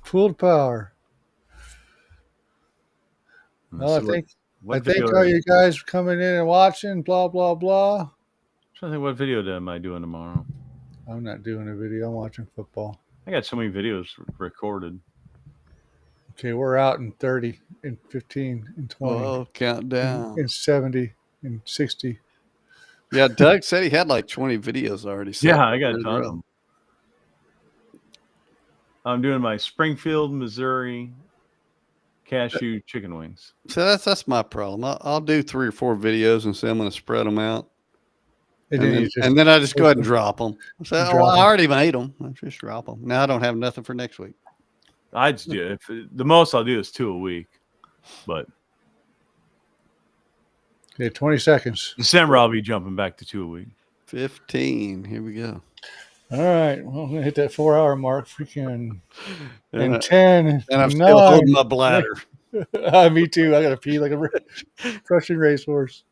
full power. Let's Well, I see think what I thank video. all you guys for coming in and watching. Blah blah blah. I'm trying to think what video am I doing tomorrow. I'm not doing a video. I'm watching football. I got so many videos recorded. Okay, we're out in 30, in 15, in 20, Oh, countdown. in 70, in 60. Yeah, Doug said he had like 20 videos already. set Yeah, I got a in ton of row. them. I'm doing my Springfield, Missouri cashew chicken wings. So that's my problem. I'll do 3 or 4 videos and say I'm going to spread them out. And And then then, you just and then I just go ahead and drop them. So, Drop well, I 'em. already made them. I just drop them. Now I don't have nothing for next week. I just do if the most I'll do is 2 a week, but okay, 20 seconds. December I'll be jumping back to 2 a week. 15. Here we go. All right. Well, I'm going to hit that 4-hour mark. Freaking. And, And 10. and I'm 9. still holding my bladder. Me too. I got to pee like a Russian racehorse.